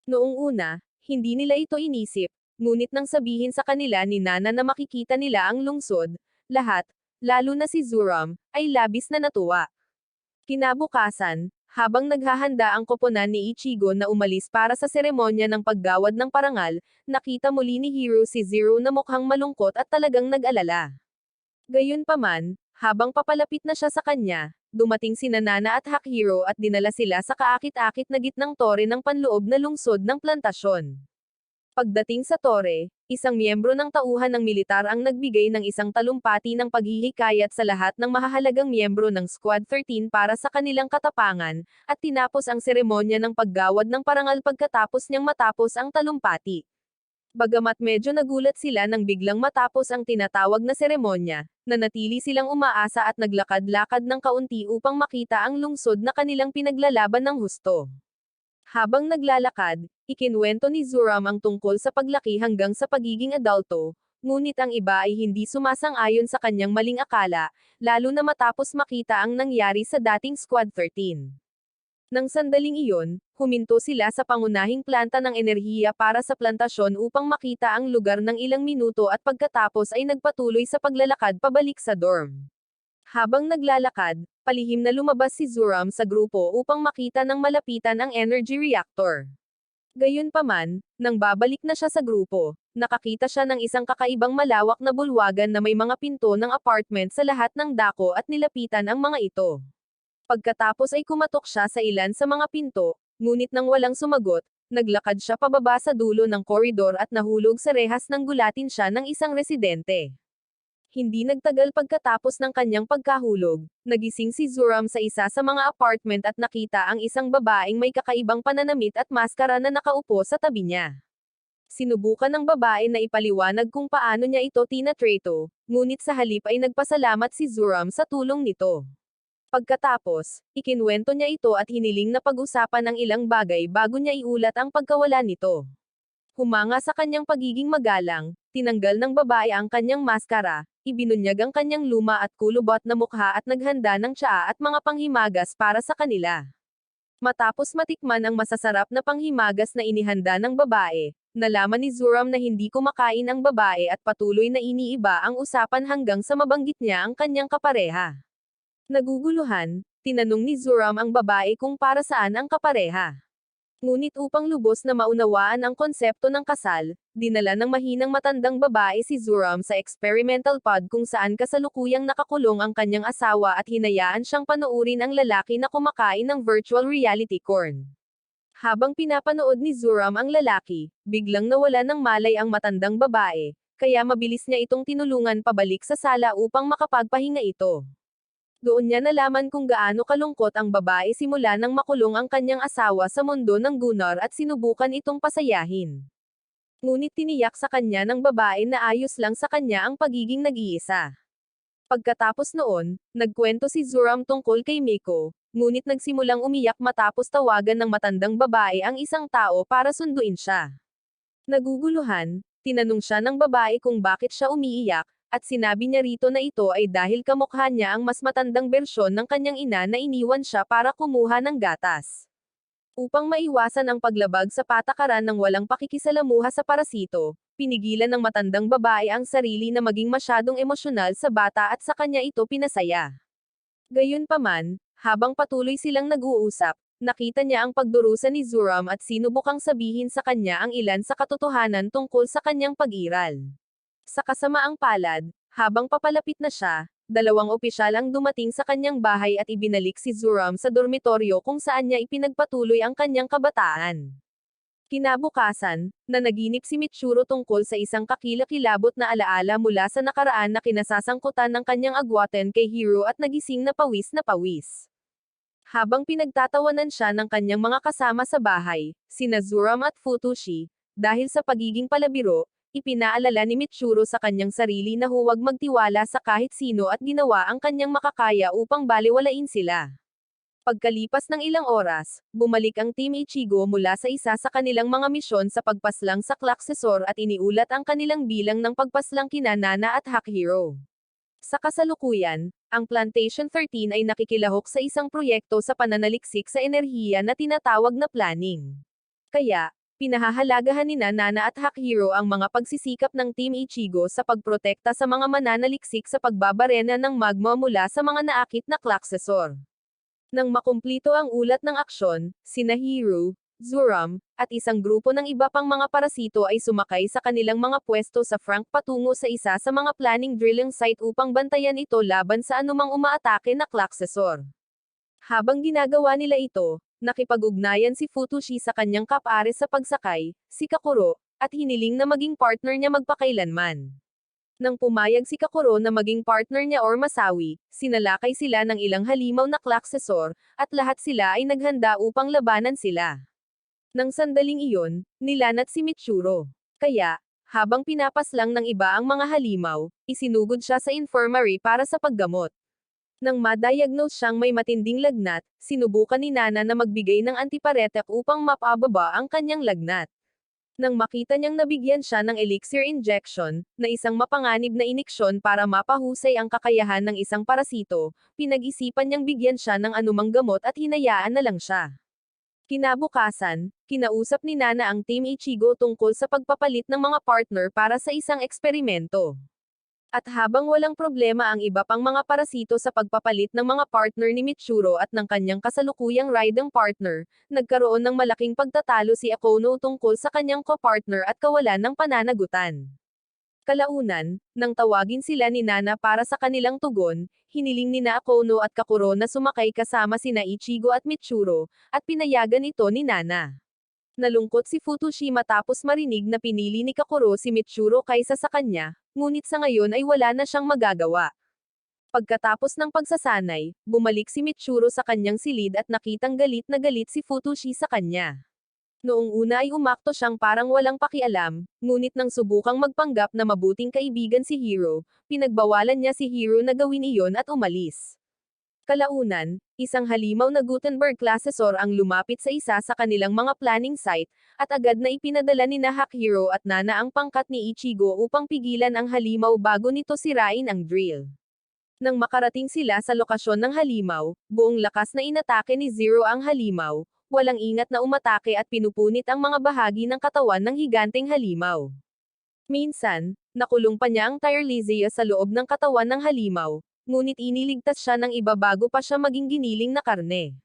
Noong una, hindi nila ito inisip, ngunit nang sabihin sa kanila ni Nana na makikita nila ang lungsod, lahat, lalo na si Zuram, ay labis na natuwa. Kinabukasan, habang naghahanda ang koponan ni Ichigo na umalis para sa seremonya ng paggawad ng parangal, nakita muli ni Hiro si Zero na mukhang malungkot at talagang nag-alala. Gayunpaman, habang papalapit na siya sa kanya, dumating sina Nana at Hakihiro at dinala sila sa kaakit-akit na gitnang tore ng panloob na lungsod ng plantasyon. Pagdating sa tore, isang miyembro ng tauhan ng militar ang nagbigay ng isang talumpati ng paghihikayat sa lahat ng mahahalagang miyembro ng Squad 13 para sa kanilang katapangan, at tinapos ang seremonya ng paggawad ng parangal pagkatapos niyang matapos ang talumpati. Bagamat medyo nagulat sila nang biglang matapos ang tinatawag na seremonya, nanatili silang umaasa at naglakad-lakad ng kaunti upang makita ang lungsod na kanilang pinaglalaban ng husto. Habang naglalakad, ikinuwento ni Zuram ang tungkol sa paglaki hanggang sa pagiging adulto, ngunit ang iba ay hindi sumasang-ayon sa kanyang maling akala, lalo na matapos makita ang nangyari sa dating Squad 13. Nang sandaling iyon, huminto sila sa pangunahing planta ng enerhiya para sa plantasyon upang makita ang lugar ng ilang minuto at pagkatapos ay nagpatuloy sa paglalakad pabalik sa dorm. Habang naglalakad, palihim na lumabas si Zuram sa grupo upang makita ng malapitan ang energy reactor. Gayunpaman, nang babalik na siya sa grupo, nakakita siya ng isang kakaibang malawak na bulwagan na may mga pinto ng apartment sa lahat ng dako at nilapitan ang mga ito. Pagkatapos ay kumatok siya sa ilan sa mga pinto, ngunit nang walang sumagot, naglakad siya pababa sa dulo ng koridor at nahulog sa rehas nang gulatin siya ng isang residente. Hindi nagtagal pagkatapos ng kanyang pagkahulog, nagising si Zuram sa isa sa mga apartment at nakita ang isang babaeng may kakaibang pananamit at maskara na nakaupo sa tabi niya. Sinubukan ng babae na ipaliwanag kung paano niya ito tinatreto, ngunit sa halip ay nagpasalamat si Zuram sa tulong nito. Pagkatapos, ikinuwento niya ito at hiniling na pag-usapan ang ilang bagay bago niya iulat ang pagkawala nito. Humanga sa kanyang pagiging magalang, tinanggal ng babae ang kanyang maskara, ibinunyag ang kanyang luma at kulubot na mukha at naghanda ng tsaa at mga panghimagas para sa kanila. Matapos matikman ang masasarap na panghimagas na inihanda ng babae, nalaman ni Zuram na hindi kumakain ang babae at patuloy na iniiba ang usapan hanggang sa mabanggit niya ang kanyang kapareha. Naguguluhan, tinanong ni Zuram ang babae kung para saan ang kapareha. Ngunit upang lubos na maunawaan ang konsepto ng kasal, dinala ng mahinang matandang babae si Zuram sa experimental pod kung saan kasalukuyang nakakulong ang kanyang asawa at hinayaan siyang panoorin ang lalaki na kumakain ng virtual reality corn. Habang pinapanood ni Zuram ang lalaki, biglang nawala ng malay ang matandang babae, kaya mabilis niya itong tinulungan pabalik sa sala upang makapagpahinga ito. Doon niya nalaman kung gaano kalungkot ang babae simula nang makulong ang kanyang asawa sa mundo ng Gunnar at sinubukan itong pasayahin. Ngunit tiniyak sa kanya ng babae na ayos lang sa kanya ang pagiging nag-iisa. Pagkatapos noon, nagkwento si Zuram tungkol kay Miko, ngunit nagsimulang umiyak matapos tawagan ng matandang babae ang isang tao para sunduin siya. Naguguluhan, tinanong siya ng babae kung bakit siya umiiyak, at sinabi niya rito na ito ay dahil kamukha niya ang mas matandang bersyon ng kanyang ina na iniwan siya para kumuha ng gatas. Upang maiwasan ang paglabag sa patakaran ng walang pakikisalamuha sa parasito, pinigilan ng matandang babae ang sarili na maging masyadong emosyonal sa bata at sa kanya ito pinasaya. Gayunpaman, habang patuloy silang nag-uusap, nakita niya ang pagdurusa ni Zuram at sinubukang sabihin sa kanya ang ilan sa katotohanan tungkol sa kanyang pag-iral. Sa kasamaang palad, habang papalapit na siya, dalawang opisyal ang dumating sa kanyang bahay at ibinalik si Zuram sa dormitoryo kung saan niya ipinagpatuloy ang kanyang kabataan. Kinabukasan, nanaginip si Mitsuru tungkol sa isang kakilakilabot na alaala mula sa nakaraan na kinasasangkutan ng kanyang agwaten kay Hiro at nagising na pawis na pawis. Habang pinagtatawanan siya ng kanyang mga kasama sa bahay, sina Zuram at Futoshi, dahil sa pagiging palabiro, ipinaalala ni Mitsuru sa kanyang sarili na huwag magtiwala sa kahit sino at ginawa ang kanyang makakaya upang balewalain sila. Pagkalipas ng ilang oras, bumalik ang Team Ichigo mula sa isa sa kanilang mga misyon sa pagpaslang sa Klaksesor at iniulat ang kanilang bilang ng pagpaslang kina Nana at Hakihiro. Sa kasalukuyan, ang Plantation 13 ay nakikilahok sa isang proyekto sa pananaliksik sa enerhiya na tinatawag na planning. Kaya, pinahahalagahan ni Nana at Hakihiro ang mga pagsisikap ng Team Ichigo sa pagprotekta sa mga mananaliksik sa pagbabarena ng magma mula sa mga naakit na Klaksesor. Nang makumplito ang ulat ng aksyon, sina Hiro, Zuram, at isang grupo ng iba pang mga parasito ay sumakay sa kanilang mga pwesto sa Frank patungo sa isa sa mga planning drilling site upang bantayan ito laban sa anumang umaatake na Klaksesor. Habang ginagawa nila ito, nakipag-ugnayan si Futoshi sa kanyang kapare sa pagsakay, si Kakuro, at hiniling na maging partner niya magpakailanman. Nang pumayag si Kakuro na maging partner niya or masawi, sinalakay sila ng ilang halimaw na Klaksesor, at lahat sila ay naghanda upang labanan sila. Nang sandaling iyon, nilanat si Mitsuru. Kaya, habang pinapaslang ng iba ang mga halimaw, isinugod siya sa infirmary para sa paggamot. Nang ma-diagnose siyang may matinding lagnat, sinubukan ni Nana na magbigay ng antiparetic upang mapababa ang kanyang lagnat. Nang makita niyang nabigyan siya ng elixir injection, na isang mapanganib na iniksyon para mapahusay ang kakayahan ng isang parasito, pinag-isipan niyang bigyan siya ng anumang gamot at hinayaan na lang siya. Kinabukasan, kinausap ni Nana ang Team Ichigo tungkol sa pagpapalit ng mga partner para sa isang eksperimento. At habang walang problema ang iba pang mga parasito sa pagpapalit ng mga partner ni Mitsuru at ng kanyang kasalukuyang riding partner, nagkaroon ng malaking pagtatalo si Akono tungkol sa kanyang co-partner at kawalan ng pananagutan. Kalaunan, nang tawagin sila ni Nana para sa kanilang tugon, hiniling ni Akono at Kakuro na sumakay kasama sina Ichigo at Mitsuru, at pinayagan ito ni Nana. Nalungkot si Futoshi matapos marinig na pinili ni Kakuro si Mitsuru kaysa sa kanya, ngunit sa ngayon ay wala na siyang magagawa. Pagkatapos ng pagsasanay, bumalik si Mitsuru sa kanyang silid at nakitang galit na galit si Futoshi sa kanya. Noong una ay umakto siyang parang walang pakialam, ngunit nang subukang magpanggap na mabuting kaibigan si Hiro, pinagbawalan niya si Hiro na gawin iyon at umalis. Kalaunan, isang halimaw na Gutenberg classessor ang lumapit sa isa sa kanilang mga planning site, at agad na ipinadala ni Hakihiro at Nana ang pangkat ni Ichigo upang pigilan ang halimaw bago nito sirain ang drill. Nang makarating sila sa lokasyon ng halimaw, buong lakas na inatake ni Zero ang halimaw, walang ingat na umatake at pinupunit ang mga bahagi ng katawan ng higanteng halimaw. Minsan, nakulong pa niya ang Tyrellizia sa loob ng katawan ng halimaw, ngunit iniligtas siya ng iba bago pa siya maging giniling na karne.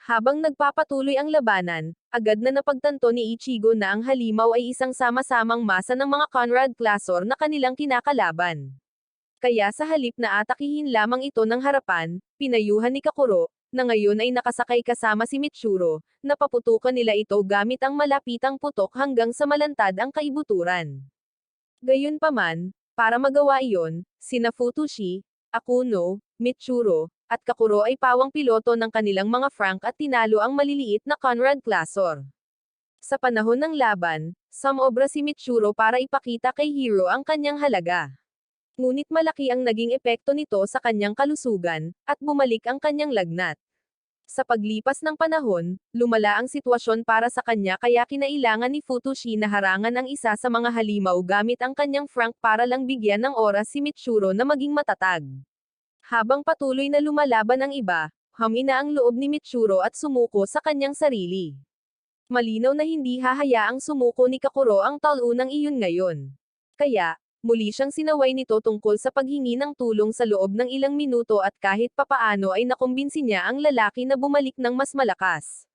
Habang nagpapatuloy ang labanan, agad na napagtanto ni Ichigo na ang halimaw ay isang sama-samang masa ng mga Conrad Classor na kanilang kinakalaban. Kaya sa halip na atakihin lamang ito ng harapan, pinayuhan ni Kakuro, na ngayon ay nakasakay kasama si Mitsuru, na paputukan nila ito gamit ang malapitang putok hanggang sa malantad ang kaibuturan. Gayunpaman, para magawa iyon, sina Futoshi, Akuno, Mitsuru, at Kakuro ay pawang piloto ng kanilang mga Frank at tinalo ang maliliit na Conrad Classor. Sa panahon ng laban, sumobra si Mitsuru para ipakita kay Hiro ang kanyang halaga. Ngunit malaki ang naging epekto nito sa kanyang kalusugan, at bumalik ang kanyang lagnat. Sa paglipas ng panahon, lumala ang sitwasyon para sa kanya kaya kinailangan ni Futoshi na harangan ang isa sa mga halimaw gamit ang kanyang Frank para lang bigyan ng oras si Mitsuru na maging matatag. Habang patuloy na lumalaban ang iba, humina ang loob ni Mitsuru at sumuko sa kanyang sarili. Malinaw na hindi hahayaang sumuko ni Kakuro ang talunang iyon ngayon. Kaya, muli siyang sinaway nito tungkol sa paghingi ng tulong sa loob ng ilang minuto at kahit papaano ay nakumbinsi niya ang lalaki na bumalik ng mas malakas.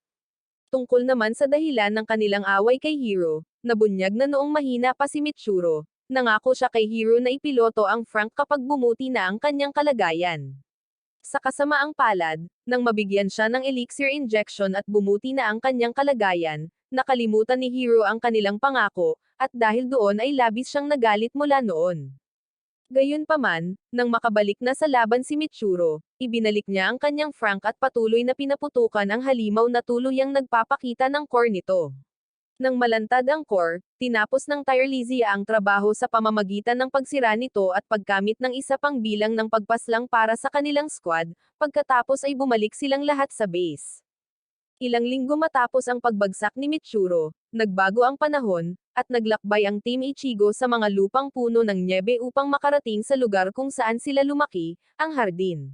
Tungkol naman sa dahilan ng kanilang away kay Hiro, nabunyag na noong mahina pa si Mitsuru, nangako siya kay Hiro na ipiloto ang Frank kapag bumuti na ang kanyang kalagayan. Sa kasamaang palad, nang mabigyan siya ng elixir injection at bumuti na ang kanyang kalagayan, nakalimutan ni Hiro ang kanilang pangako, at dahil doon ay labis siyang nagalit mula noon. Gayunpaman, nang makabalik na sa laban si Mitsuru, ibinalik niya ang kanyang Frank at patuloy na pinaputukan ang halimaw na tuluyang nagpapakita ng core nito. Nang malantad ang core, tinapos ng Tyrellizia ang trabaho sa pamamagitan ng pagsira nito at pagkamit ng isa pang bilang ng pagpaslang para sa kanilang squad, pagkatapos ay bumalik silang lahat sa base. Ilang linggo matapos ang pagbagsak ni Mitsuru, nagbago ang panahon, at naglakbay ang Team Ichigo sa mga lupang puno ng nyebe upang makarating sa lugar kung saan sila lumaki, ang hardin.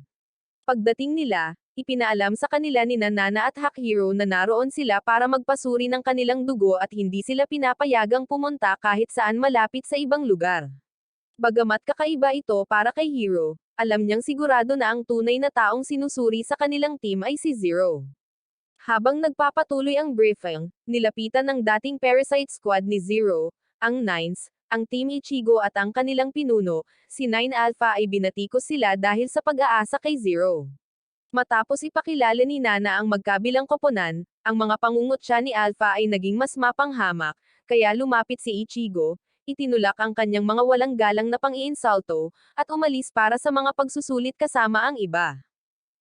Pagdating nila, ipinaalam sa kanila ni Nana at Hakihiro na naroon sila para magpasuri ng kanilang dugo at hindi sila pinapayagang pumunta kahit saan malapit sa ibang lugar. Bagamat kakaiba ito para kay Hiro, alam niyang sigurado na ang tunay na taong sinusuri sa kanilang team ay si Zero. Habang nagpapatuloy ang briefing, nilapitan ng dating Parasite Squad ni Zero, ang Nines, ang Team Ichigo at ang kanilang pinuno, si Nine Alpha ay binatikos sila dahil sa pag-aasa kay Zero. Matapos ipakilala ni Nana ang magkabilang koponan, ang mga pangungutya ni Alpha ay naging mas mapanghamak, kaya lumapit si Ichigo, itinulak ang kanyang mga walang galang na pang-iinsulto, at umalis para sa mga pagsusulit kasama ang iba.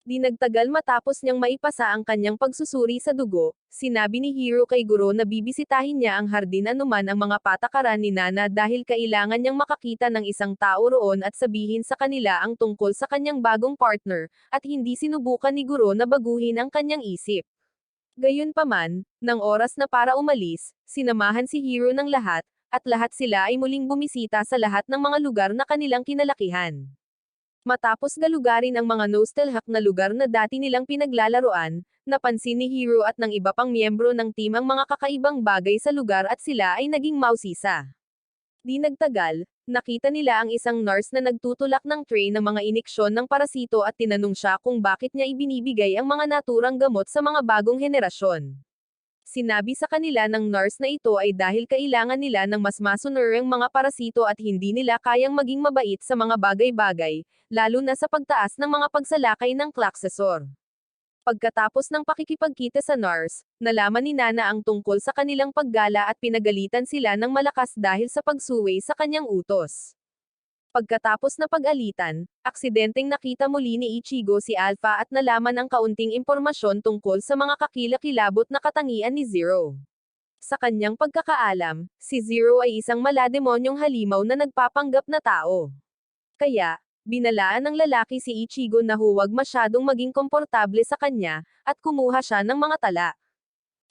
Di nagtagal matapos niyang maipasa ang kanyang pagsusuri sa dugo, sinabi ni Hiro kay Guro na bibisitahin niya ang hardin anuman ang mga patakaran ni Nana dahil kailangan niyang makakita ng isang tao roon at sabihin sa kanila ang tungkol sa kanyang bagong partner, at hindi sinubukan ni Guro na baguhin ang kanyang isip. Gayunpaman, nang oras na para umalis, sinamahan si Hiro ng lahat, at lahat sila ay muling bumisita sa lahat ng mga lugar na kanilang kinalakihan. Matapos galugarin ang mga nostalgic na lugar na dati nilang pinaglalaroan, napansin ni Hiro at ng iba pang miyembro ng team ang mga kakaibang bagay sa lugar at sila ay naging mausisa. Di nagtagal, nakita nila ang isang nurse na nagtutulak ng tray ng mga iniksyon ng parasito at tinanong siya kung bakit niya ibinibigay ang mga naturang gamot sa mga bagong henerasyon. Sinabi sa kanila ng nurse na ito ay dahil kailangan nila ng mas masunurang mga parasito at hindi nila kayang maging mabait sa mga bagay-bagay, lalo na sa pagtaas ng mga pagsalakay ng klaksesor. Pagkatapos ng pakikipagkita sa nurse, nalaman ni Nana ang tungkol sa kanilang paggala at pinagalitan sila ng malakas dahil sa pagsuway sa kanyang utos. Pagkatapos na pag-alitan, aksidenteng nakita muli ni Ichigo si Alpha at nalaman ang kaunting impormasyon tungkol sa mga kakilakilabot na katangian ni Zero. Sa kanyang pagkakaalam, si Zero ay isang malademonyong halimaw na nagpapanggap na tao. Kaya, Binalaan ng lalaki si Ichigo na huwag masyadong maging komportable sa kanya, at kumuha siya ng mga tala.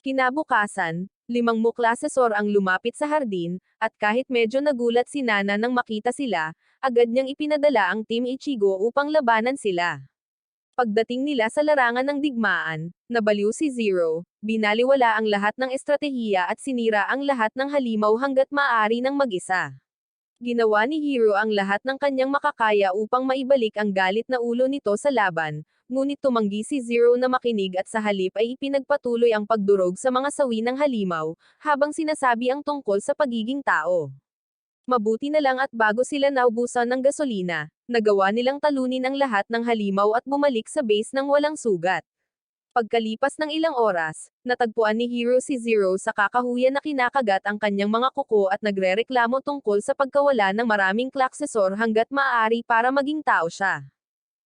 Kinabukasan, 5 klasesor ang lumapit sa hardin, at kahit medyo nagulat si Nana nang makita sila, agad niyang ipinadala ang Team Ichigo upang labanan sila. Pagdating nila sa larangan ng digmaan, nabaliw si Zero, binaliwala ang lahat ng estratehiya at sinira ang lahat ng halimaw hanggat maaari ng mag-isa. Ginawa ni Hero ang lahat ng kanyang makakaya upang maibalik ang galit na ulo nito sa laban, ngunit tumanggi si Zero na makinig at sa halip ay ipinagpatuloy ang pagdurog sa mga sawi ng halimaw, habang sinasabi ang tungkol sa pagiging tao. Mabuti na lang at bago sila naubusan ng gasolina, nagawa nilang talunin ang lahat ng halimaw at bumalik sa base ng walang sugat. Pagkalipas ng ilang oras, natagpuan ni Hero si Zero sa kakahuyan na kinakagat ang kanyang mga kuko at nagrereklamo tungkol sa pagkawala ng maraming klaksesor hanggat maaari para maging tao siya.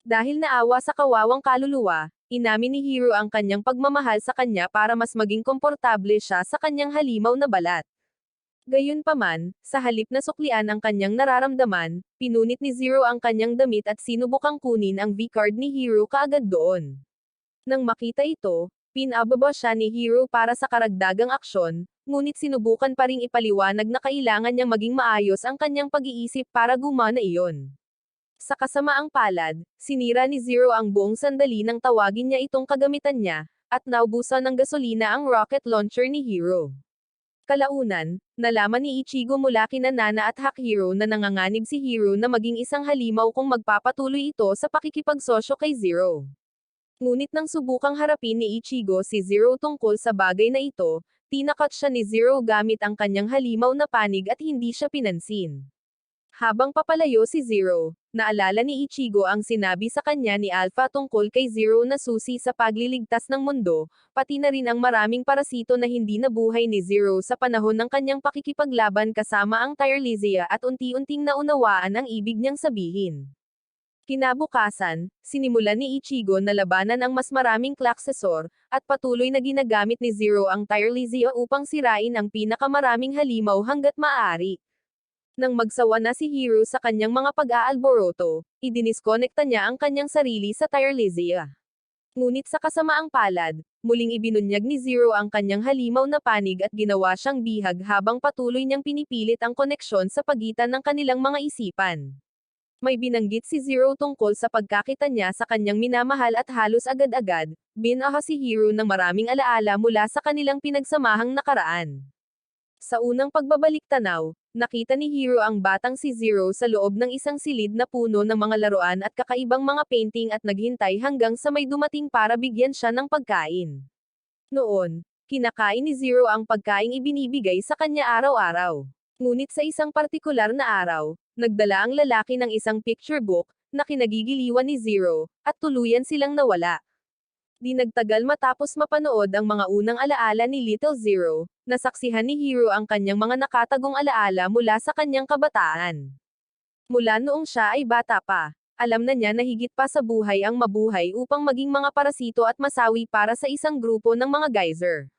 Dahil naawa sa kawawang kaluluwa, inamin ni Hero ang kanyang pagmamahal sa kanya para mas maging komportable siya sa kanyang halimaw na balat. Gayunpaman, sa halip na suklian ang kanyang nararamdaman, pinunit ni Zero ang kanyang damit at sinubukang kunin ang V-card ni Hero kaagad doon. Nang makita ito, pinababa siya ni Hero para sa karagdagang aksyon, ngunit sinubukan pa ring ipaliwanag na kailangan niyang maging maayos ang kanyang pag-iisip para gumana iyon. Sa kasamaang palad, sinira ni Zero ang buong sandali nang tawagin niya itong kagamitan niya, at naubusan ng gasolina ang rocket launcher ni Hero. Kalaunan, nalaman ni Ichigo mula kina Nana at Hak-Hero na nanganganib si Hero na maging isang halimaw kung magpapatuloy ito sa pakikipagsosyo kay Zero. Ngunit nang subukang harapin ni Ichigo si Zero tungkol sa bagay na ito, tinakot siya ni Zero gamit ang kanyang halimaw na panig at hindi siya pinansin. Habang papalayo si Zero, naalala ni Ichigo ang sinabi sa kanya ni Alpha tungkol kay Zero na susi sa pagliligtas ng mundo, pati na rin ang maraming parasito na hindi nabuhay ni Zero sa panahon ng kanyang pakikipaglaban kasama ang Tyrellisia at unti-unting naunawaan ang ibig niyang sabihin. Kinabukasan, sinimulan ni Ichigo na labanan ang mas maraming klaksesor, at patuloy na ginagamit ni Zero ang Tyrellisia upang sirain ang pinakamaraming halimaw hanggat maaari. Nang magsawa na si Hero sa kanyang mga pag-aalboroto, idiniskonekta niya ang kanyang sarili sa Tyrellisia. Ngunit sa kasamaang palad, muling ibinunyag ni Zero ang kanyang halimaw na panig at ginawa siyang bihag habang patuloy niyang pinipilit ang koneksyon sa pagitan ng kanilang mga isipan. May binanggit si Zero tungkol sa pagkakita niya sa kanyang minamahal at halos agad-agad, binaha si Hero ng maraming alaala mula sa kanilang pinagsamahang nakaraan. Sa unang pagbabalik-tanaw, nakita ni Hero ang batang si Zero sa loob ng isang silid na puno ng mga laruan at kakaibang mga painting at naghintay hanggang sa may dumating para bigyan siya ng pagkain. Noon, kinakain ni Zero ang pagkaing ibinibigay sa kanya araw-araw. Ngunit sa isang partikular na araw, nagdala ang lalaki ng isang picture book, na kinagigiliwan ni Zero, at tuluyan silang nawala. Di nagtagal matapos mapanood ang mga unang alaala ni Little Zero, nasaksihan ni Hero ang kanyang mga nakatagong alaala mula sa kanyang kabataan. Mula noong siya ay bata pa, alam na niya na higit pa sa buhay ang mabuhay upang maging mga parasito at masawi para sa isang grupo ng mga geyser.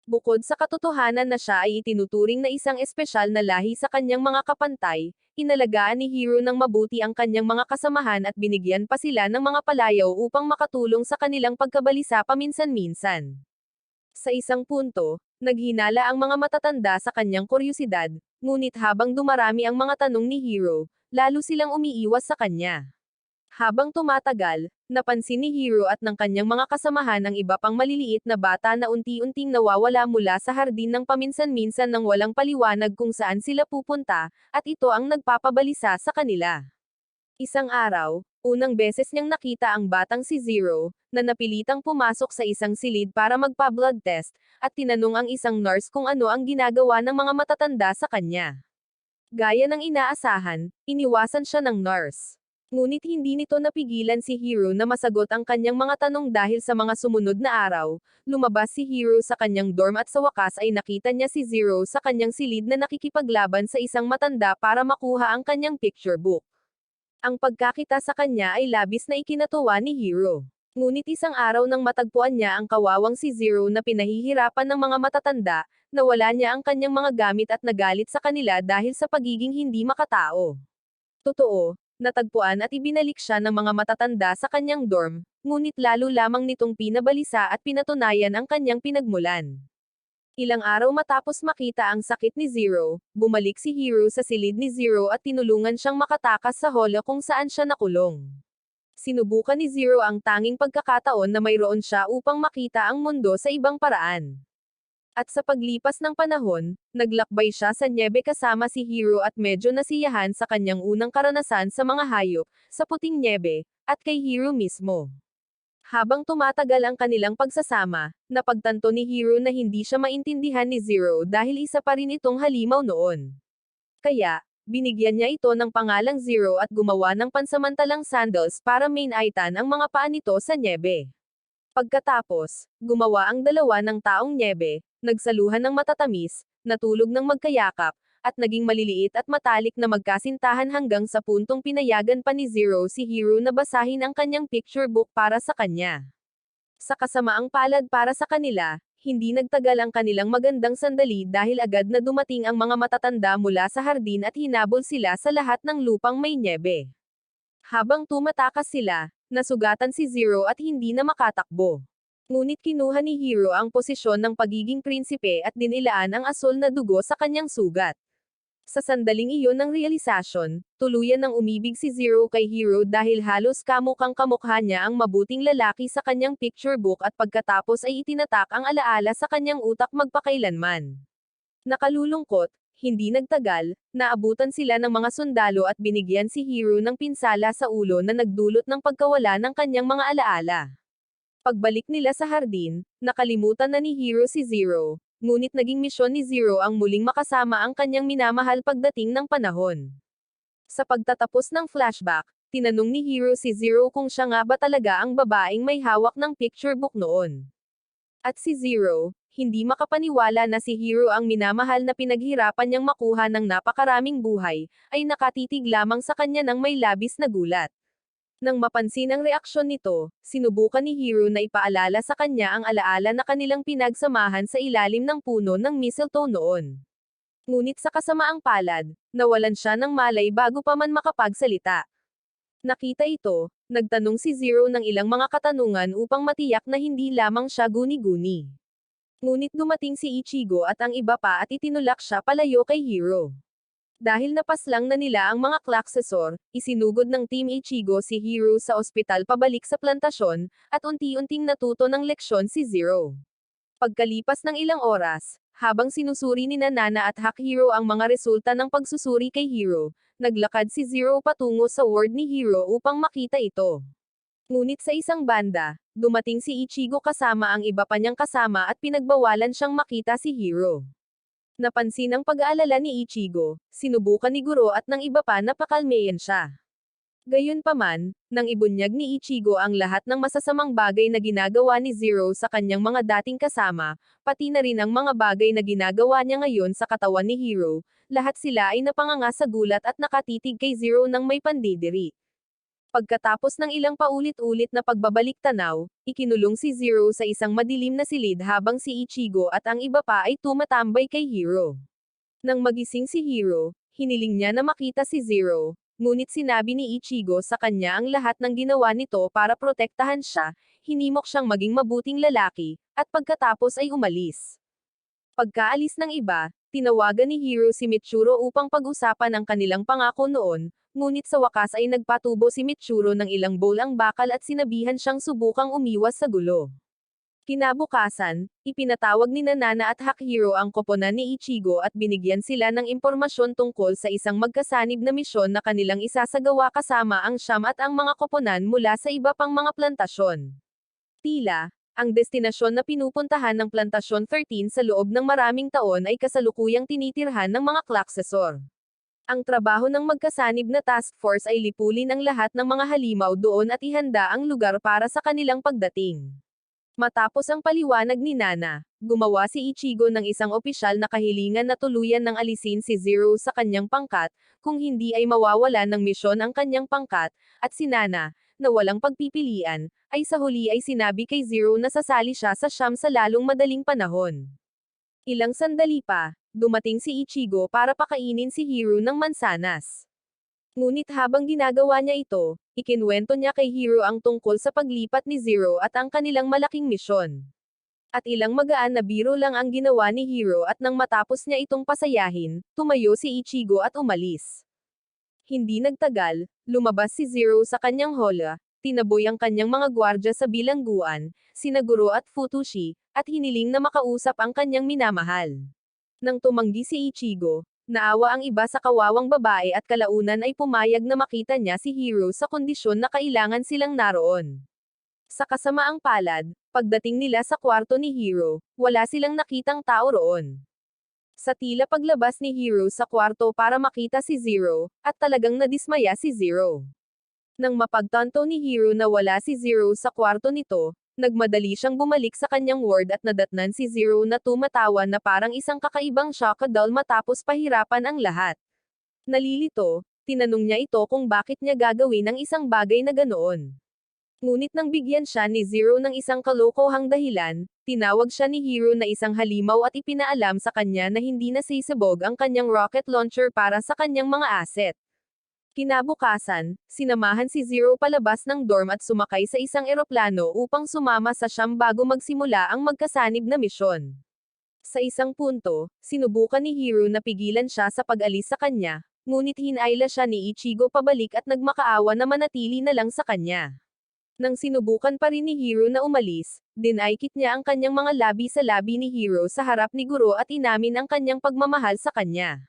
Bukod sa katotohanan na siya ay itinuturing na isang espesyal na lahi sa kanyang mga kapantay, inalagaan ni Hero ng mabuti ang kanyang mga kasamahan at binigyan pa sila ng mga palayaw upang makatulong sa kanilang pagkabalisa paminsan-minsan. Sa isang punto, naghinala ang mga matatanda sa kanyang kuryosidad, ngunit habang dumarami ang mga tanong ni Hero, lalo silang umiiwas sa kanya. Habang tumatagal, napansin ni Hero at ng kanyang mga kasamahan ang iba pang maliliit na bata na unti-unting nawawala mula sa hardin ng paminsan-minsan nang walang paliwanag kung saan sila pupunta, at ito ang nagpapabalisa sa kanila. Isang araw, unang beses niyang nakita ang batang si Zero, na napilitang pumasok sa isang silid para magpa-blood test, at tinanong ang isang nurse kung ano ang ginagawa ng mga matatanda sa kanya. Gaya ng inaasahan, iniwasan siya ng nurse. Ngunit hindi nito napigilan si Hero na masagot ang kanyang mga tanong dahil sa mga sumunod na araw, lumabas si Hero sa kanyang dorm at sa wakas ay nakita niya si Zero sa kanyang silid na nakikipaglaban sa isang matanda para makuha ang kanyang picture book. Ang pagkakita sa kanya ay labis na ikinatuwa ni Hero. Ngunit isang araw nang matagpuan niya ang kawawang si Zero na pinahihirapan ng mga matatanda, nawala niya ang kanyang mga gamit at nagalit sa kanila dahil sa pagiging hindi makatao. Totoo, Natagpuan at ibinalik siya ng mga matatanda sa kanyang dorm, ngunit lalo lamang nitong pinabalisa at pinatunayan ang kanyang pinagmulan. Ilang araw matapos makita ang sakit ni Zero, bumalik si Hiro sa silid ni Zero at tinulungan siyang makatakas sa holo kung saan siya nakulong. Sinubukan ni Zero ang tanging pagkakataon na mayroon siya upang makita ang mundo sa ibang paraan. At sa paglipas ng panahon, naglakbay siya sa nyebe kasama si Hiro at medyo nasiyahan sa kanyang unang karanasan sa mga hayop, sa puting nyebe, at kay Hiro mismo. Habang tumatagal ang kanilang pagsasama, napagtanto ni Hiro na hindi siya maintindihan ni Zero dahil isa pa rin itong halimaw noon. Kaya, binigyan niya ito ng pangalang Zero at gumawa ng pansamantalang sandals para mainaitan ang mga paa nito sa nyebe. Pagkatapos, gumawa ang dalawa ng taong nyebe, nagsaluhan ng matatamis, natulog ng magkayakap, at naging maliliit at matalik na magkasintahan hanggang sa puntong pinayagan pa ni Zero si Hiro na basahin ang kanyang picture book para sa kanya. Sa kasamaang palad para sa kanila, hindi nagtagal ang kanilang magandang sandali dahil agad na dumating ang mga matatanda mula sa hardin at hinabol sila sa lahat ng lupang may nyebe. Habang tumatakas sila, nasugatan si Zero at hindi na makatakbo. Ngunit kinuha ni Hiro ang posisyon ng pagiging prinsipe at dinilaan ang asol na dugo sa kanyang sugat. Sa sandaling iyon ng realisasyon, tuluyan ng umibig si Zero kay Hiro dahil halos kamukhang kamukha niya ang mabuting lalaki sa kanyang picture book at pagkatapos ay itinatak ang alaala sa kanyang utak magpakailanman. Nakalulungkot, hindi nagtagal, naabutan sila ng mga sundalo at binigyan si Hiro ng pinsala sa ulo na nagdulot ng pagkawala ng kanyang mga alaala. Pagbalik nila sa hardin, nakalimutan na ni Hiro si Zero, ngunit naging misyon ni Zero ang muling makasama ang kanyang minamahal pagdating ng panahon. Sa pagtatapos ng flashback, tinanong ni Hiro si Zero kung siya nga ba talaga ang babaeng may hawak ng picture book noon. At si Zero, hindi makapaniwala na si Hiro ang minamahal na pinaghirapan niyang makuha ng napakaraming buhay, ay nakatitig lamang sa kanya ng may labis na gulat. Nang mapansin ang reaksyon nito, sinubukan ni Hiro na ipaalala sa kanya ang alaala na kanilang pinagsamahan sa ilalim ng puno ng mistletoe noon. Ngunit sa kasamaang palad, nawalan siya ng malay bago pa man makapagsalita. Nakita ito, nagtanong si Zero ng ilang mga katanungan upang matiyak na hindi lamang siya guni-guni. Ngunit dumating si Ichigo at ang iba pa at itinulak siya palayo kay Hiro. Dahil napaslang na nila ang mga klaksesor, isinugod ng Team Ichigo si Hiro sa ospital pabalik sa plantasyon, at unti-unting natuto ng leksyon si Zero. Pagkalipas ng ilang oras, habang sinusuri ni Nana at Hiro ang mga resulta ng pagsusuri kay Hiro, naglakad si Zero patungo sa ward ni Hiro upang makita ito. Ngunit sa isang banda, dumating si Ichigo kasama ang iba pa niyang kasama at pinagbawalan siyang makita si Hiro. Napansin ang pag-aalala ni Ichigo, sinubukan ni Guro at ng iba pa na pakalmeyan siya. Gayunpaman, nang ibunyag ni Ichigo ang lahat ng masasamang bagay na ginagawa ni Zero sa kanyang mga dating kasama, pati na rin ang mga bagay na ginagawa niya ngayon sa katawan ni Hiro, lahat sila ay napanganga sa gulat at nakatitig kay Zero ng may pandidiri. Pagkatapos ng ilang paulit-ulit na pagbabalik tanaw, ikinulong si Zero sa isang madilim na silid habang si Ichigo at ang iba pa ay tumatambay kay Hiro. Nang magising si Hiro, hiniling niya na makita si Zero, ngunit sinabi ni Ichigo sa kanya ang lahat ng ginawa nito para protektahan siya, hinimok siyang maging mabuting lalaki, at pagkatapos ay umalis. Pagkaalis ng iba, tinawagan ni Hiro si Michiro upang pag-usapan ang kanilang pangako noon, ngunit sa wakas ay nagpatubo si Michiro ng ilang bowl ang bakal at sinabihan siyang subukang umiwas sa gulo. Kinabukasan, ipinatawag ni Nana at Hiro ang koponan ni Ichigo at binigyan sila ng impormasyon tungkol sa isang magkasanib na misyon na kanilang isasagawa kasama ang siyam at ang mga koponan mula sa iba pang mga plantasyon. Tila, ang destinasyon na pinupuntahan ng Plantasyon 13 sa loob ng maraming taon ay kasalukuyang tinitirhan ng mga klaksesor. Ang trabaho ng magkasanib na task force ay lipulin ang lahat ng mga halimaw doon at ihanda ang lugar para sa kanilang pagdating. Matapos ang paliwanag ni Nana, gumawa si Ichigo ng isang opisyal na kahilingan na tuluyan ng alisin si Zero sa kanyang pangkat, kung hindi ay mawawala ng misyon ang kanyang pangkat, at si Nana, na walang pagpipilian, ay sa huli ay sinabi kay Zero na sasali siya sa siyam sa lalong madaling panahon. Ilang sandali pa, dumating si Ichigo para pakainin si Hiro ng mansanas. Ngunit habang ginagawa niya ito, ikinwento niya kay Hiro ang tungkol sa paglipat ni Zero at ang kanilang malaking misyon. At ilang magaan na biro lang ang ginawa ni Hiro at nang matapos niya itong pasayahin, tumayo si Ichigo at umalis. Hindi nagtagal, lumabas si Zero sa kanyang hola, tinaboy ang kanyang mga gwardya sa bilangguan, sina Guro at Futoshi, at hiniling na makausap ang kanyang minamahal. Nang tumanggi si Ichigo, naawa ang iba sa kawawang babae at kalaunan ay pumayag na makita niya si Hiro sa kondisyon na kailangan silang naroon. Sa kasamaang palad, pagdating nila sa kwarto ni Hiro, wala silang nakitang tao roon. Sa tila paglabas ni Hiro sa kwarto para makita si Zero, at talagang nadismaya si Zero. Nang mapagtanto ni Hiro na wala si Zero sa kwarto nito, nagmadali siyang bumalik sa kanyang ward at nadatnan si Zero na tumatawa na parang isang kakaibang shockadol matapos pahirapan ang lahat. Nalilito, tinanong niya ito kung bakit niya gagawin ang isang bagay na ganoon. Ngunit nang bigyan siya ni Zero ng isang kalokohang dahilan, tinawag siya ni Hiro na isang halimaw at ipinaalam sa kanya na hindi nasisibog ang kanyang rocket launcher para sa kanyang mga asset. Kinabukasan, sinamahan si Zero palabas ng dorm at sumakay sa isang eroplano upang sumama sa siyam bago magsimula ang magkasanib na misyon. Sa isang punto, sinubukan ni Hiro na pigilan siya sa pag-alis sa kanya, ngunit hinayla siya ni Ichigo pabalik at nagmakaawa na manatili na lang sa kanya. Nang sinubukan pa rin ni Hiro na umalis, dinaikit niya ang kanyang mga labi sa labi ni Hiro sa harap ni Guro at inamin ang kanyang pagmamahal sa kanya.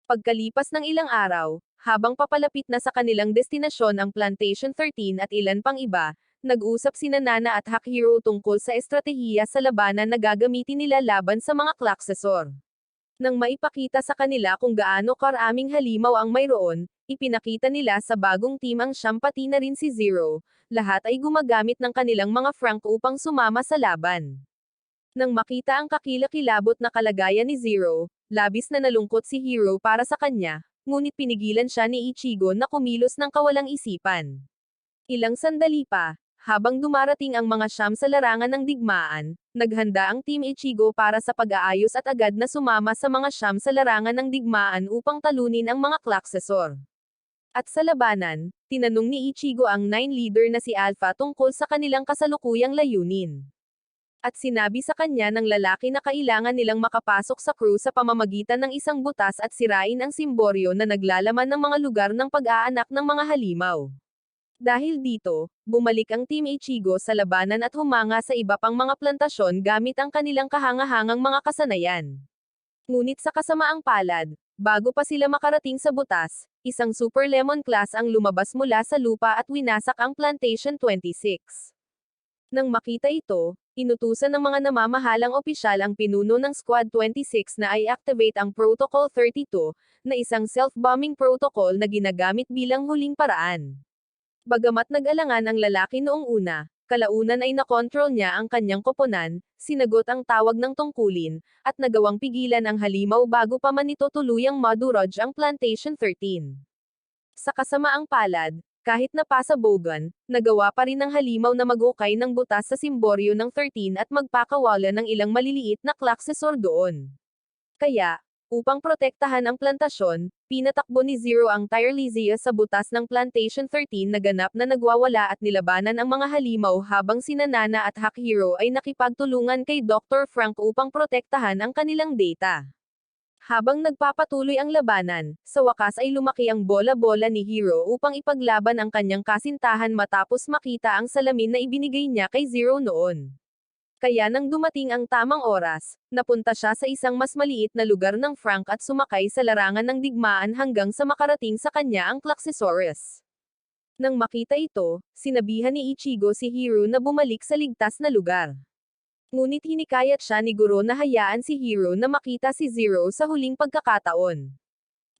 Pagkalipas ng ilang araw, habang papalapit na sa kanilang destinasyon ang Plantation 13 at ilan pang iba, nag-usap sina Nana at Hakihiro tungkol sa estratehiya sa labanan na gagamitin nila laban sa mga Klaksesor. Nang maipakita sa kanila kung gaano karaming halimaw ang mayroon, ipinakita nila sa bagong team ang siyam pati na rin si Zero, lahat ay gumagamit ng kanilang mga frank upang sumama sa laban. Nang makita ang kakilakilabot na kalagayan ni Zero, labis na nalungkot si Hiro para sa kanya, ngunit pinigilan siya ni Ichigo na kumilos ng kawalang isipan. Ilang sandali pa, habang dumarating ang mga siyam sa larangan ng digmaan, naghanda ang Team Ichigo para sa pag-aayos at agad na sumama sa mga siyam sa larangan ng digmaan upang talunin ang mga Klaksesor. At sa labanan, tinanong ni Ichigo ang 9 leader na si Alpha tungkol sa kanilang kasalukuyang layunin. At sinabi sa kanya ng lalaki na kailangan nilang makapasok sa crew sa pamamagitan ng isang butas at sirain ang simboryo na naglalaman ng mga lugar ng pag-aanak ng mga halimaw. Dahil dito, bumalik ang Team Ichigo sa labanan at humanga sa iba pang mga plantasyon gamit ang kanilang kahangahangang mga kasanayan. Ngunit sa kasamaang palad, bago pa sila makarating sa butas, isang Super Lemon class ang lumabas mula sa lupa at winasak ang Plantation 26. Nang makita ito, inutusan ng mga namamahalang opisyal ang pinuno ng Squad 26 na i-activate ang Protocol 32, na isang self-bombing protocol na ginagamit bilang huling paraan. Bagamat nag-alangan ang lalaki noong una, kalaunan ay nakontrol niya ang kanyang koponan, sinagot ang tawag ng tungkulin, at nagawang pigilan ang halimaw bago pa man ito tuluyang madurog ang Plantation 13. Sa kasamaang palad, kahit napasabogan, nagawa pa rin ng halimaw na mag-ukay ng butas sa simboryo ng 13 at magpakawala ng ilang maliliit na Klaksesor doon. Kaya, upang protektahan ang plantasyon, pinatakbo ni Zero ang Tirelizia sa butas ng Plantation 13 na ganap na nagwawala at nilabanan ang mga halimaw habang sina Nana at Hakihiro ay nakipagtulungan kay Dr. Frank upang protektahan ang kanilang data. Habang nagpapatuloy ang labanan, sa wakas ay lumaki ang bola-bola ni Hiro upang ipaglaban ang kanyang kasintahan matapos makita ang salamin na ibinigay niya kay Zero noon. Kaya nang dumating ang tamang oras, napunta siya sa isang mas maliit na lugar ng Frank at sumakay sa larangan ng digmaan hanggang sa makarating sa kanya ang Klaxosaurus. Nang makita ito, sinabihan ni Ichigo si Hiro na bumalik sa ligtas na lugar. Ngunit hinikayat siya ni Guro na hayaan si Hiro na makita si Zero sa huling pagkakataon.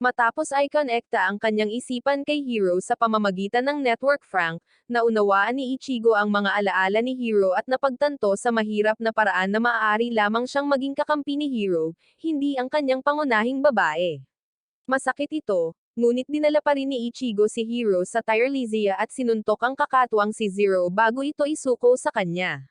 Matapos ay konekta ang kanyang isipan kay Hiro sa pamamagitan ng Network Frank, naunawaan ni Ichigo ang mga alaala ni Hiro at napagtanto sa mahirap na paraan na maaari lamang siyang maging kakampi ni Hiro, hindi ang kanyang pangunahing babae. Masakit ito, ngunit dinala pa rin ni Ichigo si Hiro sa Tirelizia at sinuntok ang kakatwang si Zero bago ito isuko sa kanya.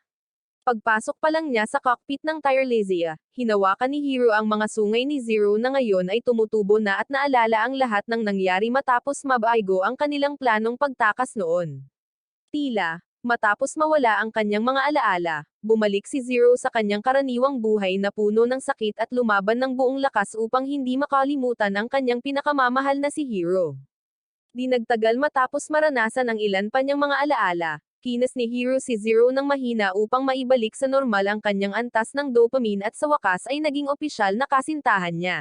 Pagpasok pa lang niya sa cockpit ng Tirelizia, hinawakan ni Hiro ang mga sungay ni Zero na ngayon ay tumutubo na at naalala ang lahat ng nangyari matapos mabaygo ang kanilang planong pagtakas noon. Tila, matapos mawala ang kanyang mga alaala, bumalik si Zero sa kanyang karaniwang buhay na puno ng sakit at lumaban ng buong lakas upang hindi makalimutan ang kanyang pinakamamahal na si Hiro. Di nagtagal matapos maranasan ang ilan pa niyang mga alaala, kinas ni Hiro si Zero ng mahina upang maibalik sa normal ang kanyang antas ng dopamine at sa wakas ay naging opisyal na kasintahan niya.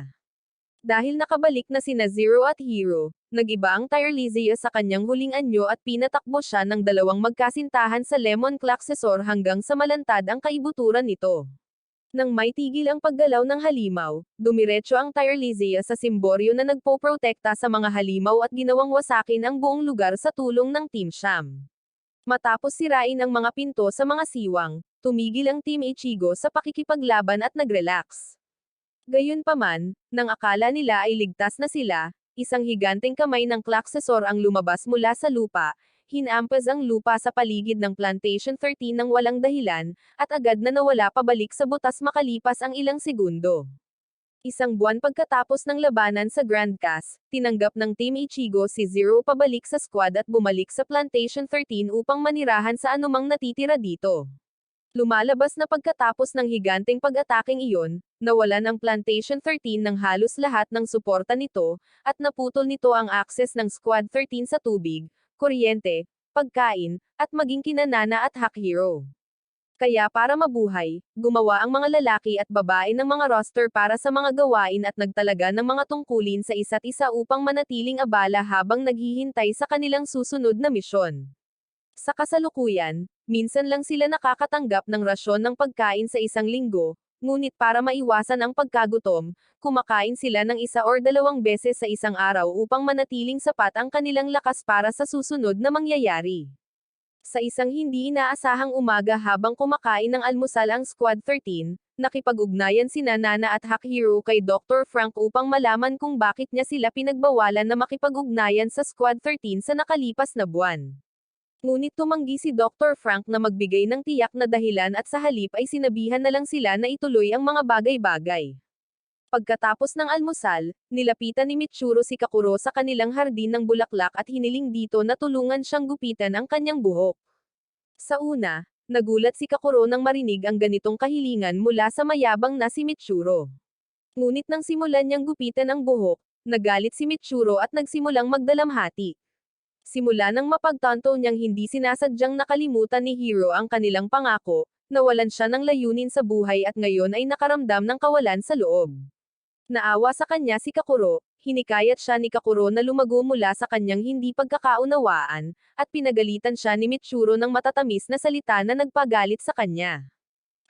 Dahil nakabalik na sina Zero at Hiro, nag-iba ang Tirelizia sa kanyang huling anyo at pinatakbo siya ng dalawang magkasintahan sa Lemon Claxesor hanggang sa malantad ang kaibuturan nito. Nang may tigil ang paggalaw ng halimaw, dumiretso ang Tirelizia sa simboryo na nagpoprotekta sa mga halimaw at ginawang wasakin ang buong lugar sa tulong ng Team Sham. Matapos sirain ang mga pinto sa mga siwang, tumigil ang Team Ichigo sa pakikipaglaban at nag-relax. Gayunpaman, nang akala nila ay ligtas na sila, isang higanteng kamay ng Claxesor ang lumabas mula sa lupa, hinampas ang lupa sa paligid ng Plantation 13 nang walang dahilan, at agad na nawala pabalik sa butas makalipas ang ilang segundo. Isang buwan pagkatapos ng labanan sa Grand Cas, tinanggap ng Team Ichigo si Zero pabalik sa squad at bumalik sa Plantation 13 upang manirahan sa anumang natitira dito. Lumalabas na pagkatapos ng higanteng pag-ataking iyon, nawalan ang Plantation 13 ng halos lahat ng suporta nito, at naputol nito ang akses ng Squad 13 sa tubig, kuryente, pagkain, at maging kina Nana at Hakihiro. Kaya para mabuhay, gumawa ang mga lalaki at babae ng mga roster para sa mga gawain at nagtalaga ng mga tungkulin sa isa't isa upang manatiling abala habang naghihintay sa kanilang susunod na misyon. Sa kasalukuyan, minsan lang sila nakakatanggap ng rasyon ng pagkain sa isang linggo, ngunit para maiwasan ang pagkagutom, kumakain sila ng isa or dalawang beses sa isang araw upang manatiling sapat ang kanilang lakas para sa susunod na mangyayari. Sa isang hindi inaasahang umaga habang kumakain ng almusal ang Squad 13, nakipag-ugnayan sina Nana at Hakihiro kay Dr. Frank upang malaman kung bakit niya sila pinagbawalan na makipag-ugnayan sa Squad 13 sa nakalipas na buwan. Ngunit tumanggi si Dr. Frank na magbigay ng tiyak na dahilan at sa halip ay sinabihan na lang sila na ituloy ang mga bagay-bagay. Pagkatapos ng almusal, nilapitan ni Michiro si Kakuro sa kanilang hardin ng bulaklak at hiniling dito na tulungan siyang gupitan ang kanyang buhok. Sa una, nagulat si Kakuro nang marinig ang ganitong kahilingan mula sa mayabang na si Michiro. Ngunit nang simulan niyang gupitan ang buhok, nagalit si Michiro at nagsimulang magdalamhati. Simula nang mapagtanto niyang hindi sinasadyang nakalimutan ni Hiro ang kanilang pangako, nawalan siya ng layunin sa buhay at ngayon ay nakaramdam ng kawalan sa loob. Naawa sa kanya si Kakuro, hinikayat siya ni Kakuro na lumago mula sa kanyang hindi pagkakaunawaan, at pinagalitan siya ni Michiro ng matatamis na salita na nagpagalit sa kanya.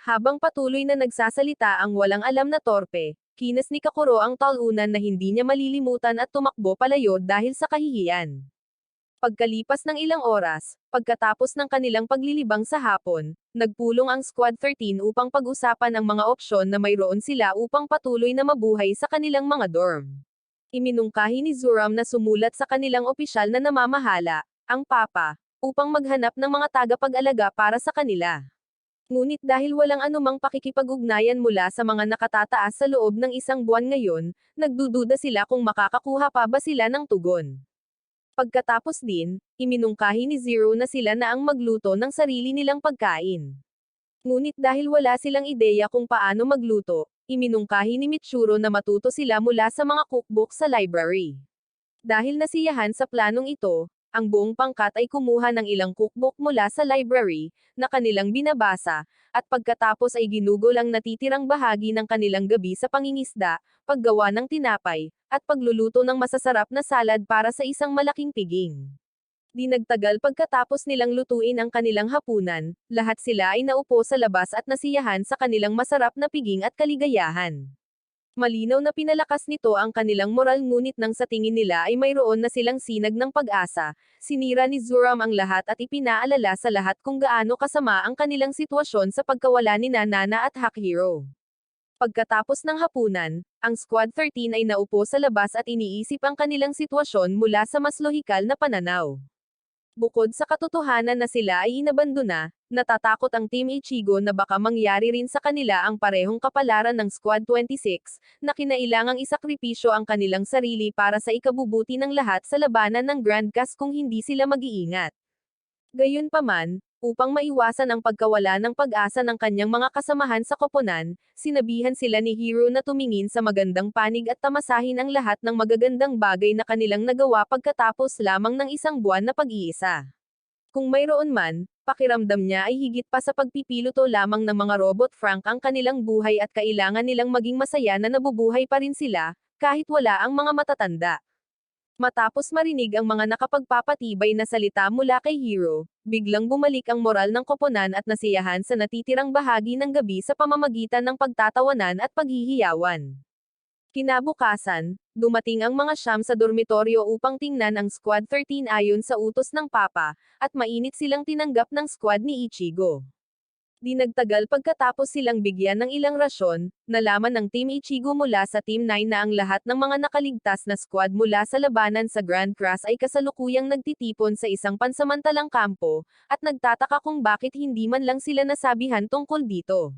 Habang patuloy na nagsasalita ang walang alam na torpe, kinas ni Kakuro ang talunan na hindi niya malilimutan at tumakbo palayo dahil sa kahihiyan. Pagkalipas ng ilang oras, pagkatapos ng kanilang paglilibang sa hapon, nagpulong ang Squad 13 upang pag-usapan ang mga opsyon na mayroon sila upang patuloy na mabuhay sa kanilang mga dorm. Iminungkahi ni Zuram na sumulat sa kanilang opisyal na namamahala, ang Papa, upang maghanap ng mga tagapag-alaga para sa kanila. Ngunit dahil walang anumang pakikipag-ugnayan mula sa mga nakatataas sa loob ng isang buwan ngayon, nagdududa sila kung makakakuha pa ba sila ng tugon. Pagkatapos din, iminungkahi ni Zero na sila na ang magluto ng sarili nilang pagkain. Ngunit dahil wala silang ideya kung paano magluto, iminungkahi ni Michiro na matuto sila mula sa mga cookbook sa library. Dahil nasiyahan sa planong ito, ang buong pangkat ay kumuha ng ilang cookbook mula sa library, na kanilang binabasa, at pagkatapos ay ginugol ang natitirang bahagi ng kanilang gabi sa pangingisda, paggawa ng tinapay, at pagluluto ng masasarap na salad para sa isang malaking piging. Di nagtagal pagkatapos nilang lutuin ang kanilang hapunan, lahat sila ay naupo sa labas at nasiyahan sa kanilang masarap na piging at kaligayahan. Malinaw na pinalakas nito ang kanilang moral ngunit nang sa tingin nila ay mayroon na silang sinag ng pag-asa, sinira ni Zuram ang lahat at ipinaalala sa lahat kung gaano kasama ang kanilang sitwasyon sa pagkawala ni Nana at Hakihiro. Pagkatapos ng hapunan, ang Squad 13 ay naupo sa labas at iniisip ang kanilang sitwasyon mula sa mas lohikal na pananaw. Bukod sa katotohanan na sila ay inabandona, natatakot ang Team Ichigo na baka mangyari rin sa kanila ang parehong kapalaran ng Squad 26, na kinailangang isakripisyo ang kanilang sarili para sa ikabubuti ng lahat sa labanan ng Grand Cast kung hindi sila mag-iingat. Gayunpaman, upang maiwasan ang pagkawala ng pag-asa ng kanyang mga kasamahan sa koponan, sinabihan sila ni Hiro na tumingin sa magandang panig at tamasahin ang lahat ng magagandang bagay na kanilang nagawa pagkatapos lamang ng isang buwan na pag-iisa. Kung mayroon man, pakiramdam niya ay higit pa sa pagpipiluto lamang ng mga robot Frank ang kanilang buhay at kailangan nilang maging masaya na nabubuhay pa rin sila, kahit wala ang mga matatanda. Matapos marinig ang mga nakapagpapatibay na salita mula kay Hiro, biglang bumalik ang moral ng koponan at nasiyahan sa natitirang bahagi ng gabi sa pamamagitan ng pagtatawanan at paghihiyawan. Kinabukasan, dumating ang mga siyam sa dormitoryo upang tingnan ang Squad 13 ayon sa utos ng Papa, at mainit silang tinanggap ng squad ni Ichigo. Di nagtagal pagkatapos silang bigyan ng ilang rasyon, nalaman ng Team Ichigo mula sa Team 9 na ang lahat ng mga nakaligtas na squad mula sa labanan sa Grand Cross ay kasalukuyang nagtitipon sa isang pansamantalang kampo, at nagtataka kung bakit hindi man lang sila nasabihan tungkol dito.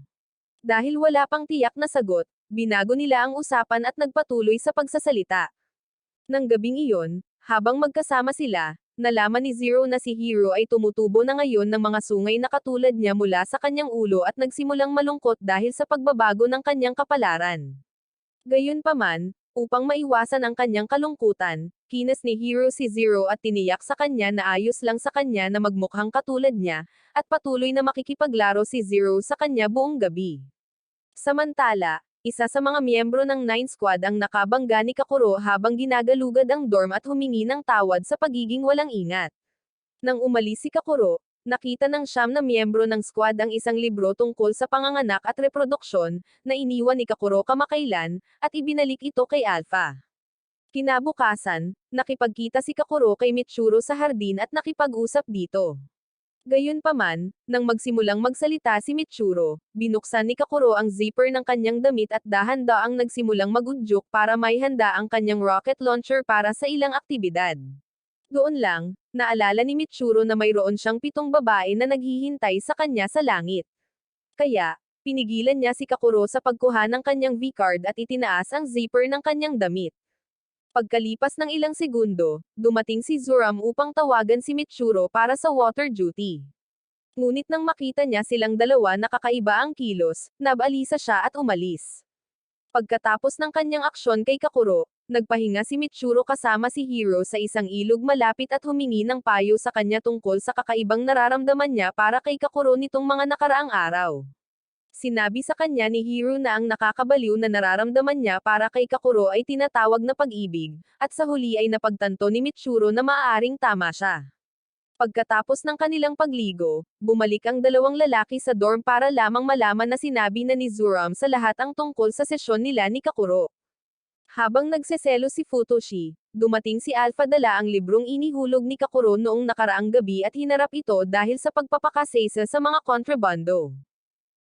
Dahil wala pang tiyak na sagot, binago nila ang usapan at nagpatuloy sa pagsasalita. Nang gabing iyon, habang magkasama sila, nalaman ni Zero na si Hiro ay tumutubo na ngayon ng mga sungay na katulad niya mula sa kanyang ulo at nagsimulang malungkot dahil sa pagbabago ng kanyang kapalaran. Gayunpaman, upang maiwasan ang kanyang kalungkutan, kinas ni Hiro si Zero at tiniyak sa kanya na ayos lang sa kanya na magmukhang katulad niya, at patuloy na makikipaglaro si Zero sa kanya buong gabi. Samantala, isa sa mga miyembro ng 9 Squad ang nakabangga ni Kakuro habang ginagalugad ang dorm at humingi ng tawad sa pagiging walang ingat. Nang umalis si Kakuro, nakita ng siyam na miyembro ng squad ang isang libro tungkol sa panganganak at reproduksyon, na iniwan ni Kakuro kamakailan, at ibinalik ito kay Alpha. Kinabukasan, nakipagkita si Kakuro kay Mitsuru sa hardin at nakipag-usap dito. Gayunpaman, nang magsimulang magsalita si Mitsuru, binuksan ni Kakuro ang zipper ng kanyang damit at dahan-daang nagsimulang magudyok para maihanda ang kanyang rocket launcher para sa ilang aktibidad. Doon lang, naalala ni Mitsuru na mayroon siyang 7 babae na naghihintay sa kanya sa langit. Kaya, pinigilan niya si Kakuro sa pagkuha ng kanyang V-card at itinaas ang zipper ng kanyang damit. Pagkalipas ng ilang segundo, dumating si Zuram upang tawagan si Mitsuru para sa water duty. Ngunit nang makita niya silang dalawa na kakaiba ang kilos, nabalisa siya at umalis. Pagkatapos ng kanyang aksyon kay Kakuro, nagpahinga si Mitsuru kasama si Hiro sa isang ilog malapit at humingi ng payo sa kanya tungkol sa kakaibang nararamdaman niya para kay Kakuro nitong mga nakaraang araw. Sinabi sa kanya ni Hiro na ang nakakabaliw na nararamdaman niya para kay Kakuro ay tinatawag na pag-ibig, at sa huli ay napagtanto ni Mitsuru na maaaring tama siya. Pagkatapos ng kanilang pagligo, bumalik ang dalawang lalaki sa dorm para lamang malaman na sinabi na ni Zuram sa lahat ang tungkol sa sesyon nila ni Kakuro. Habang nagseselo si Futoshi, dumating si Alpha dala ang librong inihulog ni Kakuro noong nakaraang gabi at hinarap ito dahil sa pagpapakasesa sa mga kontrabando.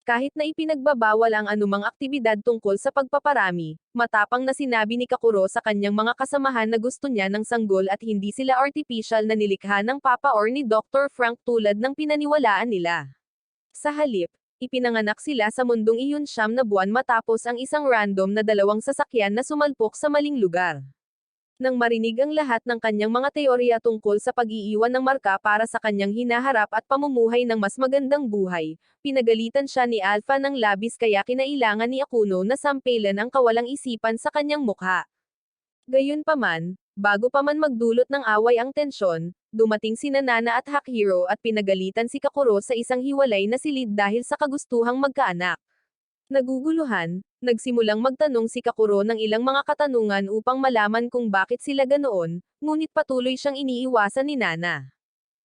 Kahit na ipinagbabawal ang anumang aktibidad tungkol sa pagpaparami, matapang na sinabi ni Kakuro sa kanyang mga kasamahan na gusto niya ng sanggol at hindi sila artificial na nilikha ng Papa or ni Dr. Frank tulad ng pinaniwalaan nila. Sa halip, ipinanganak sila sa mundong iyon 9 na buwan matapos ang isang random na 2 sasakyan na sumalpok sa maling lugar. Nang marinig ang lahat ng kanyang mga teorya tungkol sa pag-iiwan ng marka para sa kanyang hinaharap at pamumuhay ng mas magandang buhay, pinagalitan siya ni Alpha ng labis kaya kinailangan ni Akuno na sampelan ang kawalang isipan sa kanyang mukha. Gayunpaman, bago pa man magdulot ng away ang tensyon, dumating sina Nana at Hakihiro at pinagalitan si Kakuro sa isang hiwalay na silid dahil sa kagustuhang magkaanak. Naguguluhan, nagsimulang magtanong si Kakuro ng ilang mga katanungan upang malaman kung bakit sila ganoon, ngunit patuloy siyang iniiwasan ni Nana.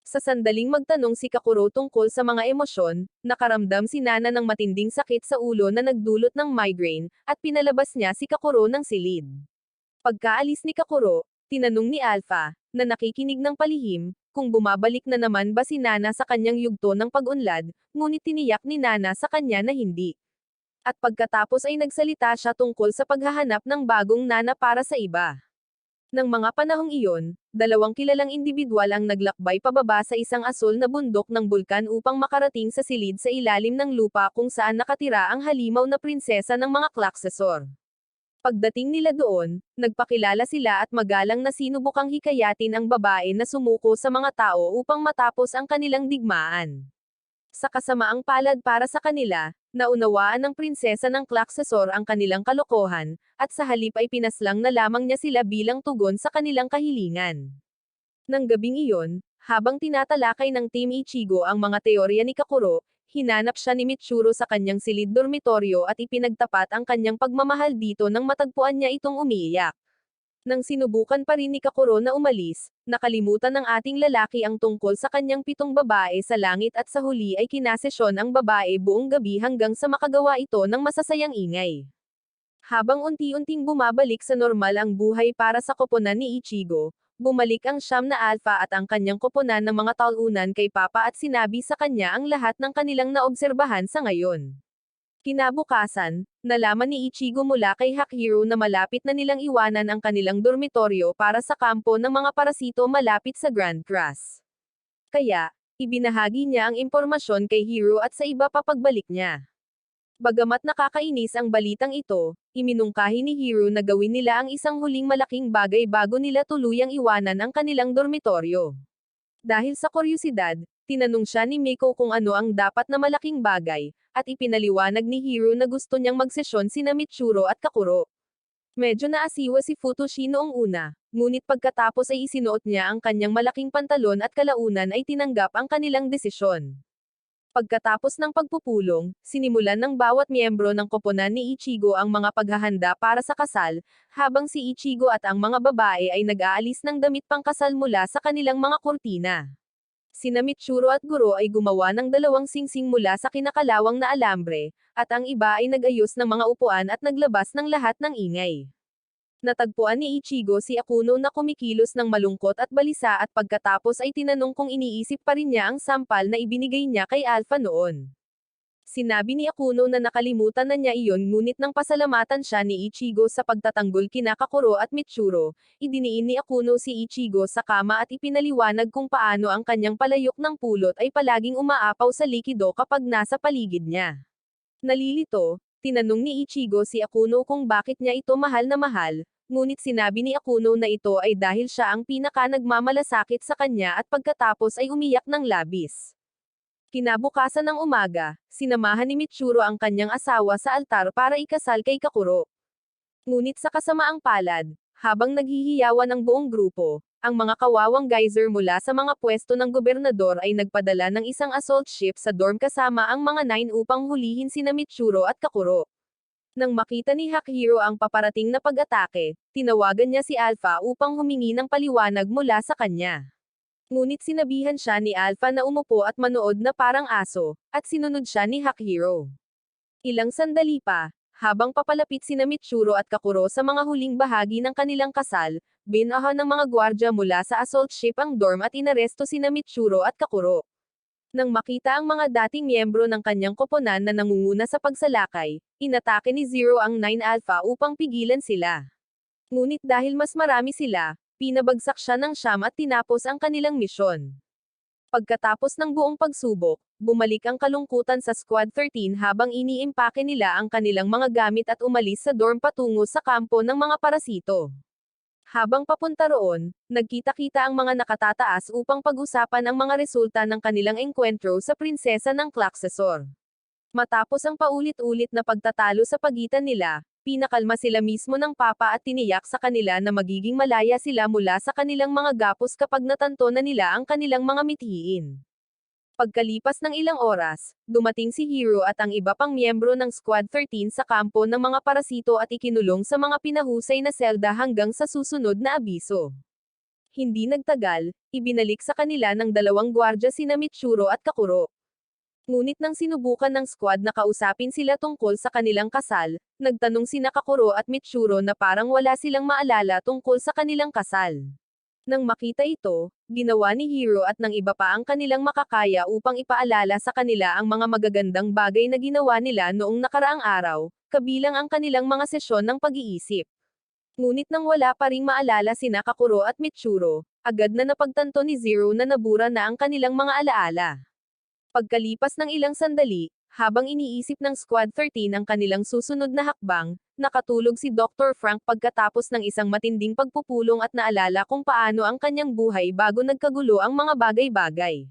Sa sandaling magtanong si Kakuro tungkol sa mga emosyon, nakaramdam si Nana ng matinding sakit sa ulo na nagdulot ng migraine, at pinalabas niya si Kakuro ng silid. Pagkaalis ni Kakuro, tinanong ni Alpha, na nakikinig ng palihim, kung bumabalik na naman ba si Nana sa kanyang yugto ng pag-unlad, ngunit tiniyak ni Nana sa kanya na hindi. At pagkatapos ay nagsalita siya tungkol sa paghahanap ng bagong nana para sa iba. Nang mga panahong iyon, dalawang kilalang indibidwal ang naglakbay pababa sa isang asul na bundok ng bulkan upang makarating sa silid sa ilalim ng lupa kung saan nakatira ang halimaw na prinsesa ng mga Klaksesor. Pagdating nila doon, nagpakilala sila at magalang na sinubukang hikayatin ang babae na sumuko sa mga tao upang matapos ang kanilang digmaan. Sa kasamaang palad para sa kanila, naunawaan ng prinsesa ng Klaksesor ang kanilang kalokohan, at sa halip ay pinaslang na lamang niya sila bilang tugon sa kanilang kahilingan. Nang gabing iyon, habang tinatalakay ng Team Ichigo ang mga teorya ni Kakuro, hinanap siya ni Mitsuru sa kanyang silid dormitoryo at ipinagtapat ang kanyang pagmamahal dito nang matagpuan niya itong umiiyak. Nang sinubukan pa rin ni Kakuro na umalis, nakalimutan ng ating lalaki ang tungkol sa kanyang 7 babae sa langit at sa huli ay kinasesyon ang babae buong gabi hanggang sa makagawa ito ng masasayang ingay. Habang unti-unting bumabalik sa normal ang buhay para sa koponan ni Ichigo, bumalik ang siyam na alpha at ang kanyang koponan ng mga talunan kay Papa at sinabi sa kanya ang lahat ng kanilang naobserbahan sa ngayon. Kinabukasan, nalaman ni Ichigo mula kay Hakhiro na malapit na nilang iwanan ang kanilang dormitoryo para sa kampo ng mga parasito malapit sa Grand Cross. Kaya, ibinahagi niya ang impormasyon kay Hiro at sa iba pa pagbalik niya. Bagamat nakakainis ang balitang ito, iminungkahi ni Hiro na gawin nila ang isang huling malaking bagay bago nila tuluyang iwanan ang kanilang dormitoryo. Dahil sa kuryosidad, tinanong siya ni Miko kung ano ang dapat na malaking bagay, at ipinaliwanag ni Hiro na gusto niyang magsesyon sina Mitsuru at Kakuro. Medyo naasiwa si Futoshi noong una, ngunit pagkatapos ay isinuot niya ang kanyang malaking pantalon at kalaunan ay tinanggap ang kanilang desisyon. Pagkatapos ng pagpupulong, sinimulan ng bawat miyembro ng koponan ni Ichigo ang mga paghahanda para sa kasal, habang si Ichigo at ang mga babae ay nag-aalis ng damit pangkasal mula sa kanilang mga kurtina. Sina Mitsuru at Guro ay gumawa ng 2 singsing mula sa kinakalawang na alambre, at ang iba ay nag-ayos ng mga upuan at naglabas ng lahat ng ingay. Natagpuan ni Ichigo si Akuno na kumikilos ng malungkot at balisa at pagkatapos ay tinanong kung iniisip pa rin niya ang sampal na ibinigay niya kay Alpha noon. Sinabi ni Akuno na nakalimutan na niya iyon ngunit nang pasalamatan siya ni Ichigo sa pagtatanggol kina Kakuro at Mitsuru, idiniin ni Akuno si Ichigo sa kama at ipinaliwanag kung paano ang kanyang palayok ng pulot ay palaging umaapaw sa likido kapag nasa paligid niya. Nalilito, tinanong ni Ichigo si Akuno kung bakit niya ito mahal na mahal, ngunit sinabi ni Akuno na ito ay dahil siya ang pinaka-nagmamalasakit sa kanya at pagkatapos ay umiyak ng labis. Kinabukasan ng umaga, sinamahan ni Mitsuru ang kanyang asawa sa altar para ikasal kay Kakuro. Ngunit sa kasamaang palad, habang naghihiyawan ang buong grupo, ang mga kawawang geyser mula sa mga pwesto ng gobernador ay nagpadala ng isang assault ship sa dorm kasama ang mga 9 upang hulihin sina Mitsuru at Kakuro. Nang makita ni Hakhiro ang paparating na pag-atake, tinawagan niya si Alpha upang humingi ng paliwanag mula sa kanya. Ngunit sinabihan siya ni Alpha na umupo at manood na parang aso, at sinunod siya ni Hakhiro. Ilang sandali pa, habang papalapit sina Mitsuru at Kakuro sa mga huling bahagi ng kanilang kasal, binahan ng mga gwardya mula sa assault ship ang dorm at inaresto sina Mitsuru at Kakuro. Nang makita ang mga dating miyembro ng kanyang koponan na nangunguna sa pagsalakay, inatake ni Zero ang 9 Alpha upang pigilan sila. Ngunit dahil mas marami sila, pinabagsak siya ng siyam at tinapos ang kanilang misyon. Pagkatapos ng buong pagsubok, bumalik ang kalungkutan sa Squad 13 habang iniimpake nila ang kanilang mga gamit at umalis sa dorm patungo sa kampo ng mga parasito. Habang papunta roon, nagkita-kita ang mga nakatataas upang pag-usapan ang mga resulta ng kanilang engkwentro sa prinsesa ng Klaksesor. Matapos ang paulit-ulit na pagtatalo sa pagitan nila, pinakalma sila mismo ng Papa at tiniyak sa kanila na magiging malaya sila mula sa kanilang mga gapos kapag natanto na nila ang kanilang mga mithiin. Pagkalipas ng ilang oras, dumating si Hiro at ang iba pang miyembro ng Squad 13 sa kampo ng mga parasito at ikinulong sa mga pinahusay na selda hanggang sa susunod na abiso. Hindi nagtagal, ibinalik sa kanila ng 2 gwardya sina Mitsuru at Kakuro. Ngunit nang sinubukan ng squad na kausapin sila tungkol sa kanilang kasal, nagtanong sina Kakuro at Mitsuru na parang wala silang maalala tungkol sa kanilang kasal. Nang makita ito, ginawa ni Hiro at ng iba pa ang kanilang makakaya upang ipaalala sa kanila ang mga magagandang bagay na ginawa nila noong nakaraang araw, kabilang ang kanilang mga sesyon ng pag-iisip. Ngunit nang wala pa ring maalala sina Kakuro at Mitsuru, agad na napagtanto ni Zero na nabura na ang kanilang mga alaala. Pagkalipas ng ilang sandali, habang iniisip ng Squad 13 ang kanilang susunod na hakbang, nakatulog si Dr. Frank pagkatapos ng isang matinding pagpupulong at naalala kung paano ang kanyang buhay bago nagkagulo ang mga bagay-bagay.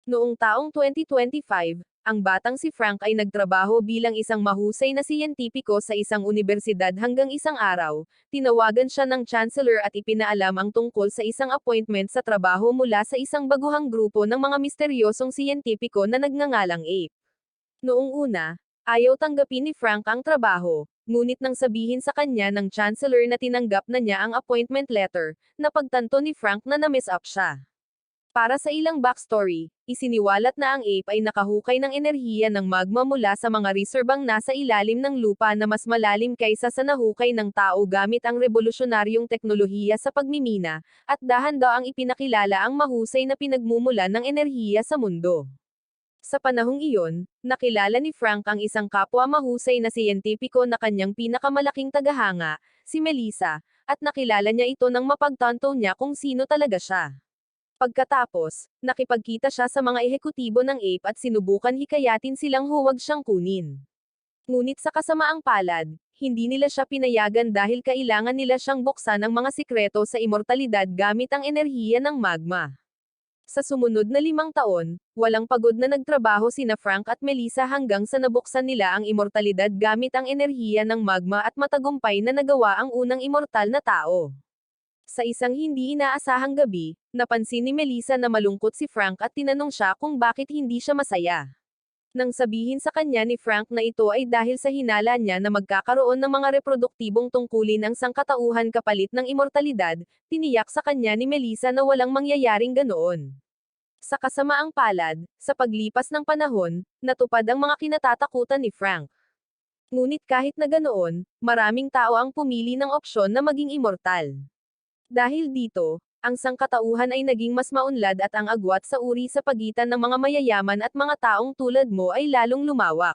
Noong taong 2025, ang batang si Frank ay nagtrabaho bilang isang mahusay na siyentipiko sa isang unibersidad hanggang isang araw, tinawagan siya ng chancellor at ipinaalam ang tungkol sa isang appointment sa trabaho mula sa isang baguhang grupo ng mga misteryosong siyentipiko na nagngangalang Ape. Noong una, ayaw tanggapin ni Frank ang trabaho, ngunit nang sabihin sa kanya ng chancellor na tinanggap na niya ang appointment letter, napagtanto ni Frank na na-mess up siya. Para sa ilang backstory, isiniwalat na ang Ape ay nakahukay ng enerhiya ng magma mula sa mga reserbang nasa ilalim ng lupa na mas malalim kaysa sa nahukay ng tao gamit ang revolusyonaryong teknolohiya sa pagmimina, at dahan daw ang ipinakilala ang mahusay na pinagmumulan ng enerhiya sa mundo. Sa panahong iyon, nakilala ni Frank ang isang kapwa mahusay na siyentipiko na kanyang pinakamalaking tagahanga, si Melissa, at nakilala niya ito nang mapagtanto niya kung sino talaga siya. Pagkatapos, nakipagkita siya sa mga ehekutibo ng Ape at sinubukan hikayatin silang huwag siyang kunin. Ngunit sa kasamaang palad, hindi nila siya pinayagan dahil kailangan nila siyang buksan ang mga sikreto sa immortalidad gamit ang enerhiya ng magma. Sa sumunod na 5 taon, walang pagod na nagtrabaho sina Frank at Melissa hanggang sa nabuksan nila ang immortalidad gamit ang enerhiya ng magma at matagumpay na nagawa ang unang immortal na tao. Sa isang hindi inaasahang gabi, napansin ni Melissa na malungkot si Frank at tinanong siya kung bakit hindi siya masaya. Nang sabihin sa kanya ni Frank na ito ay dahil sa hinala niya na magkakaroon ng mga reproduktibong tungkulin ang sangkatauhan kapalit ng immortalidad, tiniyak sa kanya ni Melissa na walang mangyayaring ganoon. Sa kasamaang palad, sa paglipas ng panahon, natupad ang mga kinatatakutan ni Frank. Ngunit kahit na ganoon, maraming tao ang pumili ng opsyon na maging immortal. Dahil dito, ang sangkatauhan ay naging mas maunlad at ang agwat sa uri sa pagitan ng mga mayayaman at mga taong tulad mo ay lalong lumawak.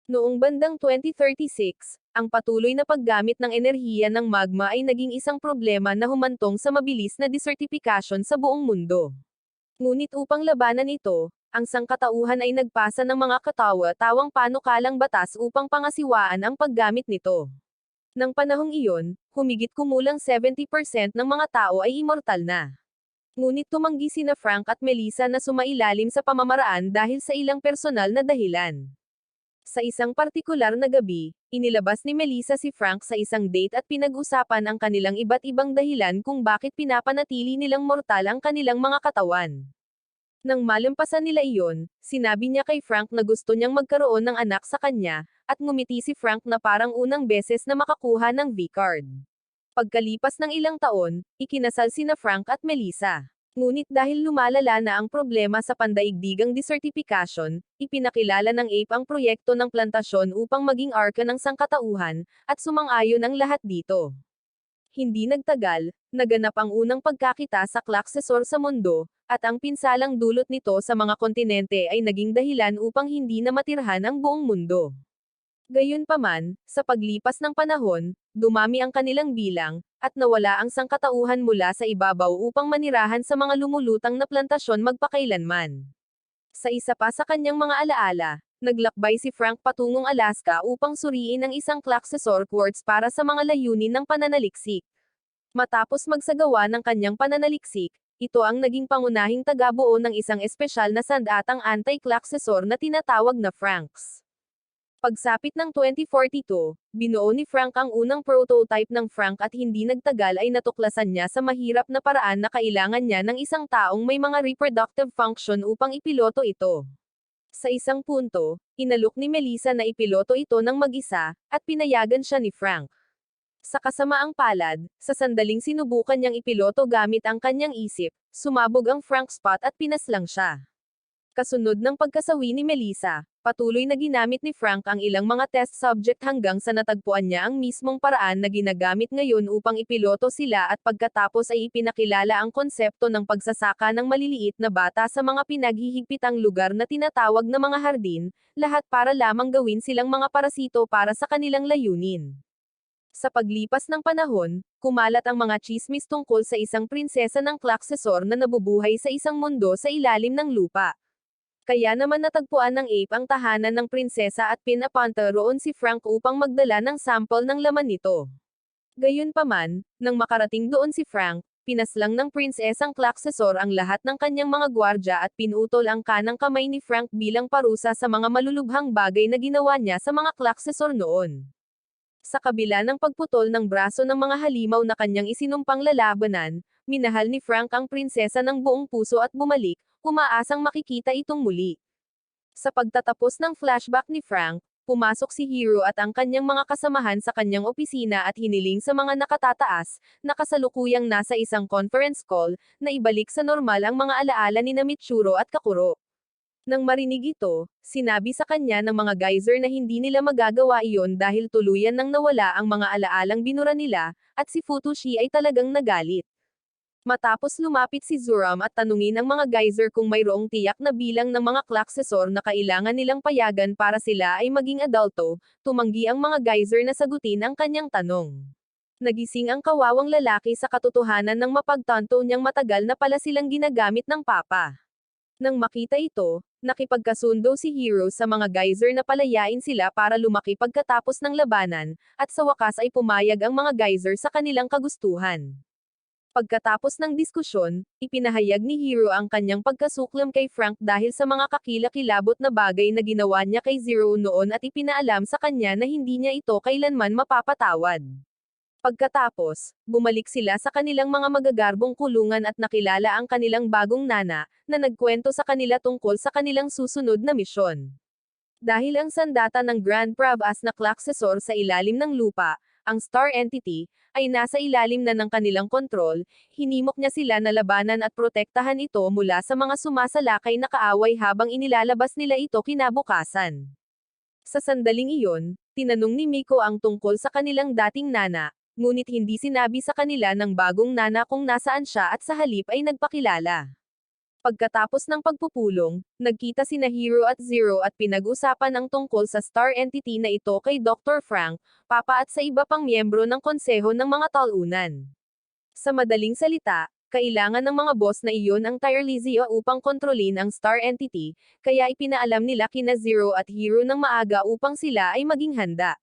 Noong bandang 2036, ang patuloy na paggamit ng enerhiya ng magma ay naging isang problema na humantong sa mabilis na desertification sa buong mundo. Ngunit upang labanan ito, ang sangkatauhan ay nagpasa ng mga katawa-tawang panukalang batas upang pangasiwaan ang paggamit nito. Nang panahong iyon, humigit kumulang 70% ng mga tao ay immortal na. Ngunit tumanggi sina Frank at Melissa na sumailalim sa pamamaraan dahil sa ilang personal na dahilan. Sa isang partikular na gabi, inilabas ni Melissa si Frank sa isang date at pinag-usapan ang kanilang iba't ibang dahilan kung bakit pinapanatili nilang mortal ang kanilang mga katawan. Nang malampasan nila iyon, sinabi niya kay Frank na gusto niyang magkaroon ng anak sa kanya, at ngumiti si Frank na parang unang beses na makakuha ng V-card. Pagkalipas ng ilang taon, ikinasal sina Frank at Melissa. Ngunit dahil lumalala na ang problema sa pandaigdigang desertification, ipinakilala ng Ape ang proyekto ng plantasyon upang maging arka ng sangkatauhan, at sumang-ayon ang lahat dito. Hindi nagtagal, naganap ang unang pagkakita sa Klaksesor sa mundo, at ang pinsalang dulot nito sa mga kontinente ay naging dahilan upang hindi na matirhan ang buong mundo. Gayunpaman, sa paglipas ng panahon, dumami ang kanilang bilang, at nawala ang sangkatauhan mula sa ibabaw upang manirahan sa mga lumulutang na plantasyon magpakailanman. Sa isa pa sa kanyang mga alaala, naglakbay si Frank patungong Alaska upang suriin ang isang Klaksesor quartz para sa mga layunin ng pananaliksik. Matapos magsagawa ng kanyang pananaliksik, ito ang naging pangunahing tagabuo ng isang espesyal na sandatang anti-Klaksesor na tinatawag na Franks. Pagsapit ng 2042, binuo ni Frank ang unang prototype ng Frank at hindi nagtagal ay natuklasan niya sa mahirap na paraan na kailangan niya ng isang taong may mga reproductive function upang ipiloto ito. Sa isang punto, inalok ni Melissa na ipiloto ito ng mag-isa, at pinayagan siya ni Frank. Sa kasamaang palad, sa sandaling sinubukan niyang ipiloto gamit ang kanyang isip, sumabog ang Frank spot at pinaslang siya. Kasunod ng pagkasawi ni Melissa, patuloy na ginamit ni Frank ang ilang mga test subject hanggang sa natagpuan niya ang mismong paraan na ginagamit ngayon upang ipiloto sila at pagkatapos ay ipinakilala ang konsepto ng pagsasaka ng maliliit na bata sa mga pinaghihigpitang lugar na tinatawag na mga hardin, lahat para lamang gawin silang mga parasito para sa kanilang layunin. Sa paglipas ng panahon, kumalat ang mga tsismis tungkol sa isang prinsesa ng Klaksesor na nabubuhay sa isang mundo sa ilalim ng lupa. Kaya naman natagpuan ng Ape ang tahanan ng prinsesa at pinapunta roon si Frank upang magdala ng sample ng laman nito. Gayunpaman, nang makarating doon si Frank, pinaslang ng prinsesang Klaksesor ang lahat ng kanyang mga gwardya at pinutol ang kanang kamay ni Frank bilang parusa sa mga malulubhang bagay na ginawa niya sa mga Klaksesor noon. Sa kabila ng pagputol ng braso ng mga halimaw na kanyang isinumpang lalabanan, minahal ni Frank ang prinsesa ng buong puso at bumalik, umaasang makikita itong muli. Sa pagtatapos ng flashback ni Frank, pumasok si Hiro at ang kanyang mga kasamahan sa kanyang opisina at hiniling sa mga nakatataas, na kasalukuyang nasa isang conference call, na ibalik sa normal ang mga alaala ni Mitsuru at Kakuro. Nang marinig ito, sinabi sa kanya ng mga geyser na hindi nila magagawa iyon dahil tuluyan nang nawala ang mga alaalang binura nila, at si Futoshi ay talagang nagalit. Matapos lumapit si Zuram at tanungin ang mga geyser kung mayroong tiyak na bilang ng mga klaksesor na kailangan nilang payagan para sila ay maging adulto, tumanggi ang mga geyser na sagutin ang kanyang tanong. Nagising ang kawawang lalaki sa katotohanan ng mapagtanto niyang matagal na pala silang ginagamit ng papa. Nang makita ito, nakipagkasundo si Hiro sa mga geyser na palayain sila para lumaki pagkatapos ng labanan, at sa wakas ay pumayag ang mga geyser sa kanilang kagustuhan. Pagkatapos ng diskusyon, ipinahayag ni Hiro ang kanyang pagkasuklam kay Frank dahil sa mga kakilakilabot na bagay na ginawa niya kay Zero noon at ipinaalam sa kanya na hindi niya ito kailanman mapapatawad. Pagkatapos, bumalik sila sa kanilang mga magagarbong kulungan at nakilala ang kanilang bagong nana, na nagkwento sa kanila tungkol sa kanilang susunod na misyon. Dahil ang sandata ng Grand Pravas na Klaksesor sa ilalim ng lupa, ang Star Entity, ay nasa ilalim na ng kanilang kontrol, hinimok niya sila na labanan at protektahan ito mula sa mga sumasalakay na kaaway habang inilalabas nila ito kinabukasan. Sa sandaling iyon, tinanong ni Miko ang tungkol sa kanilang dating nana, ngunit hindi sinabi sa kanila ng bagong nana kung nasaan siya at sa halip ay nagpakilala. Pagkatapos ng pagpupulong, nagkita sina Hiro at Zero at pinag-usapan ang tungkol sa Star Entity na ito kay Dr. Frank, Papa at sa iba pang miyembro ng konseho ng mga talunan. Sa madaling salita, kailangan ng mga boss na iyon ang Tirelizia upang kontrolin ang Star Entity, kaya ipinaalam nila kina Zero at Hiro ng maaga upang sila ay maging handa.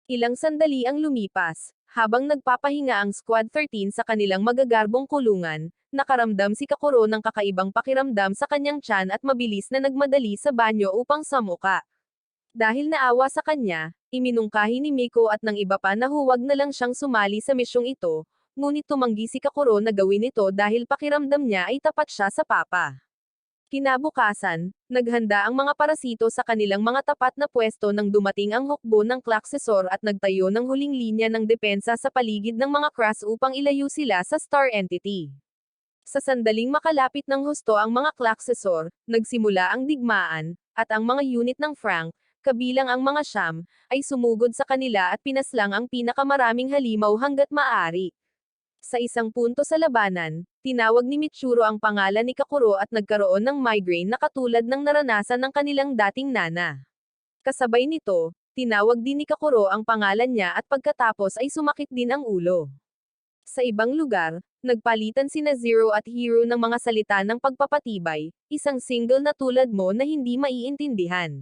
Ilang sandali ang lumipas. Habang nagpapahinga ang Squad 13 sa kanilang magagarbong kulungan, nakaramdam si Kakuro ng kakaibang pakiramdam sa kanyang tiyan at mabilis na nagmadali sa banyo upang samuka. Dahil naawa sa kanya, iminungkahi ni Miko at ng iba pa na huwag na lang siyang sumali sa misyong ito, ngunit tumanggi si Kakuro na gawin ito dahil pakiramdam niya ay tapat siya sa papa. Kinabukasan, naghanda ang mga parasito sa kanilang mga tapat na pwesto nang dumating ang hukbo ng Klaksesor at nagtayo ng huling linya ng depensa sa paligid ng mga Kras upang ilayo sila sa Star Entity. Sa sandaling makalapit ng husto ang mga Klaksesor, nagsimula ang digmaan, at ang mga unit ng Frank, kabilang ang mga Sham, ay sumugod sa kanila at pinaslang ang pinakamaraming halimaw hanggat maaari. Sa isang punto sa labanan, tinawag ni Mitsuru ang pangalan ni Kakuro at nagkaroon ng migraine na katulad ng naranasan ng kanilang dating nana. Kasabay nito, tinawag din ni Kakuro ang pangalan niya at pagkatapos ay sumakit din ang ulo. Sa ibang lugar, nagpalitan sina Zero at Hiro ng mga salita ng pagpapatibay, isang single na tulad mo na hindi maiintindihan.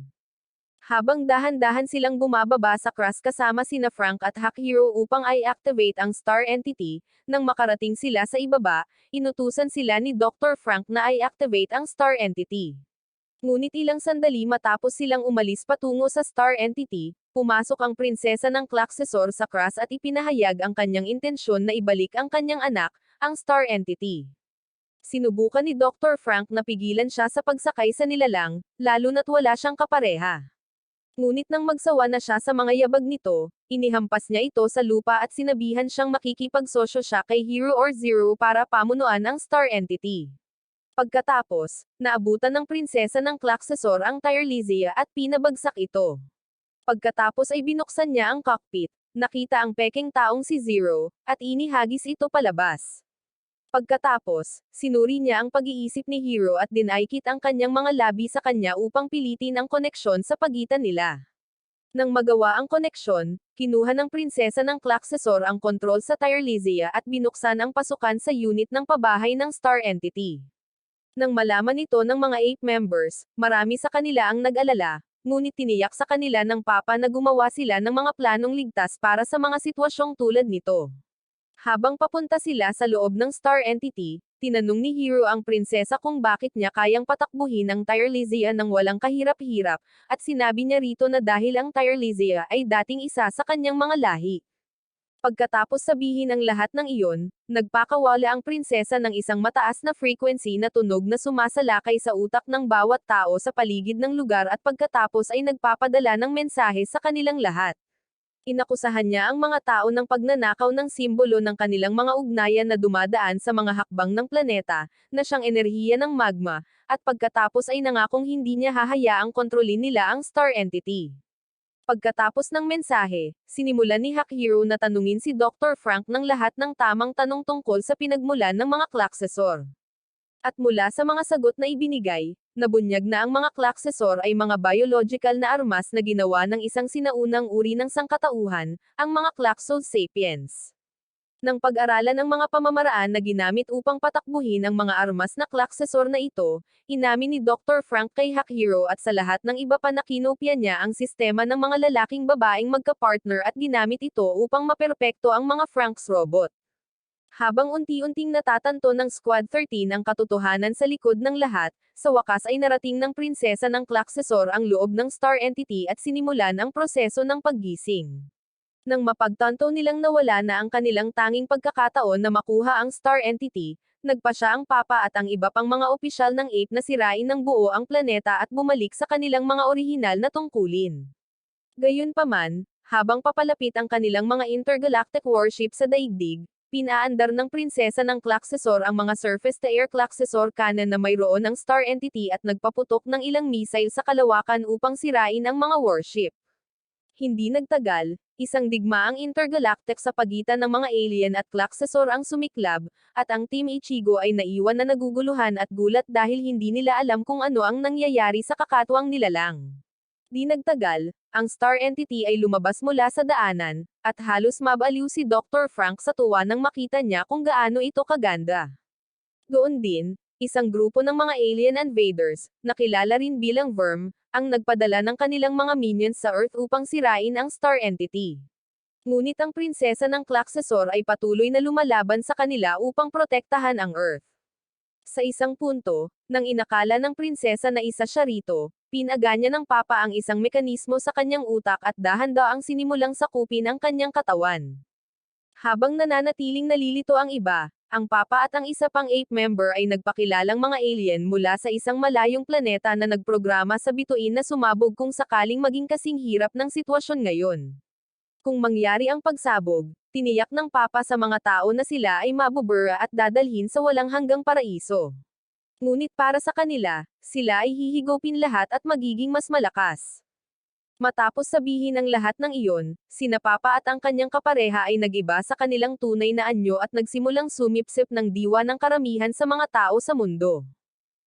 Habang dahan-dahan silang bumababa sa Kras kasama sina Frank at Hakihiro upang i-activate ang Star Entity, nang makarating sila sa ibaba, inutusan sila ni Dr. Frank na i-activate ang Star Entity. Ngunit ilang sandali matapos silang umalis patungo sa Star Entity, pumasok ang prinsesa ng Klaksesor sa Kras at ipinahayag ang kanyang intensyon na ibalik ang kanyang anak, ang Star Entity. Sinubukan ni Dr. Frank na pigilan siya sa pagsakay sa nilalang, lalo na't wala siyang kapareha. Ngunit nang magsawa na siya sa mga yabag nito, inihampas niya ito sa lupa at sinabihan siyang makikipagsosyo siya kay Hero or Zero para pamunuan ang Star Entity. Pagkatapos, naabutan ng prinsesa ng Klaksesor ang Tirelizia at pinabagsak ito. Pagkatapos ay binuksan niya ang cockpit, nakita ang peking taong si Zero, at inihagis ito palabas. Pagkatapos, sinuri niya ang pag-iisip ni Hero at dinaikit ang kanyang mga labi sa kanya upang pilitin ang koneksyon sa pagitan nila. Nang magawa ang koneksyon, kinuha ng prinsesa ng Klaxesor ang kontrol sa Tyrellisia at binuksan ang pasukan sa unit ng pabahay ng Star Entity. Nang malaman ito ng mga Ape members, marami sa kanila ang nag-alala, ngunit tiniyak sa kanila ng Papa na gumawa sila ng mga planong ligtas para sa mga sitwasyong tulad nito. Habang papunta sila sa loob ng Star Entity, tinanong ni Hero ang prinsesa kung bakit niya kayang patakbuhin ang Tyrellisia nang walang kahirap-hirap, at sinabi niya rito na dahil ang Tyrellisia ay dating isa sa kanyang mga lahi. Pagkatapos sabihin ang lahat ng iyon, nagpakawala ang prinsesa ng isang mataas na frequency na tunog na sumasalakay sa utak ng bawat tao sa paligid ng lugar at pagkatapos ay nagpapadala ng mensahe sa kanilang lahat. Inakusahan niya ang mga tao ng pagnanakaw ng simbolo ng kanilang mga ugnayan na dumadaan sa mga hakbang ng planeta, na siyang enerhiya ng magma, at pagkatapos ay nangakong hindi niya hahayaang kontrolin nila ang Star Entity. Pagkatapos ng mensahe, sinimulan ni Hack Hero na tanungin si Dr. Frank ng lahat ng tamang tanong tungkol sa pinagmulan ng mga Klaxesor. At mula sa mga sagot na ibinigay, nabunyag na ang mga Klaxesor ay mga biological na armas na ginawa ng isang sinaunang uri ng sangkatauhan, ang mga Klaxos sapiens. Nang pag-aralan ang mga pamamaraan na ginamit upang patakbuhin ang mga armas na Klaxesor na ito, inamin ni Dr. Frank kay Hack Hero at sa lahat ng iba pa na kinopya niya ang sistema ng mga lalaking babaeng magka-partner at ginamit ito upang maperpekto ang mga Franks robot. Habang unti-unting natatanto ng Squad 13 ang katotohanan sa likod ng lahat, sa wakas ay narating ng prinsesa ng Klaxesor ang loob ng Star Entity at sinimulan ang proseso ng paggising. Nang mapagtanto nilang nawala na ang kanilang tanging pagkakataon na makuha ang Star Entity, nagpa siya ang Papa at ang iba pang mga opisyal ng Ape na sirain ng buo ang planeta at bumalik sa kanilang mga orihinal na tungkulin. Gayunpaman, habang papalapit ang kanilang mga intergalactic warship sa daigdig, pinaandar ng prinsesa ng Klaxesor ang mga surface-to-air Klaxesor cannon na mayroon ang Star Entity at nagpaputok ng ilang missile sa kalawakan upang sirain ang mga warship. Hindi nagtagal, isang digmaang intergalactic sa pagitan ng mga alien at Klaxesor ang sumiklab, at ang Team Ichigo ay naiwan na naguguluhan at gulat dahil hindi nila alam kung ano ang nangyayari sa kakatwang nilalang. Di nagtagal, ang Star Entity ay lumabas mula sa daanan, at halos mabaliw si Dr. Frank sa tuwa nang makita niya kung gaano ito kaganda. Doon din, isang grupo ng mga alien invaders, na kilala rin bilang Verm, ang nagpadala ng kanilang mga minions sa Earth upang sirain ang Star Entity. Ngunit ang prinsesa ng Klaxesor ay patuloy na lumalaban sa kanila upang protektahan ang Earth. Sa isang punto, nang inakala ng prinsesa na isa siya rito, pinaganya ng Papa ang isang mekanismo sa kanyang utak at dahan-daang sinimulang sakupin ang kanyang katawan. Habang nananatiling nalilito ang iba, ang Papa at ang isa pang Ape member ay nagpakilalang mga alien mula sa isang malayong planeta na nagprograma sa bituin na sumabog kung sakaling maging kasing hirap ng sitwasyon ngayon. Kung mangyari ang pagsabog, tiniyak ng Papa sa mga tao na sila ay mabubura at dadalhin sa walang hanggang paraiso. Ngunit para sa kanila, sila ay hihigupin lahat at magiging mas malakas. Matapos sabihin ang lahat ng iyon, sina Papa at ang kanyang kapareha ay nagiba sa kanilang tunay na anyo at nagsimulang sumipsip ng diwa ng karamihan sa mga tao sa mundo.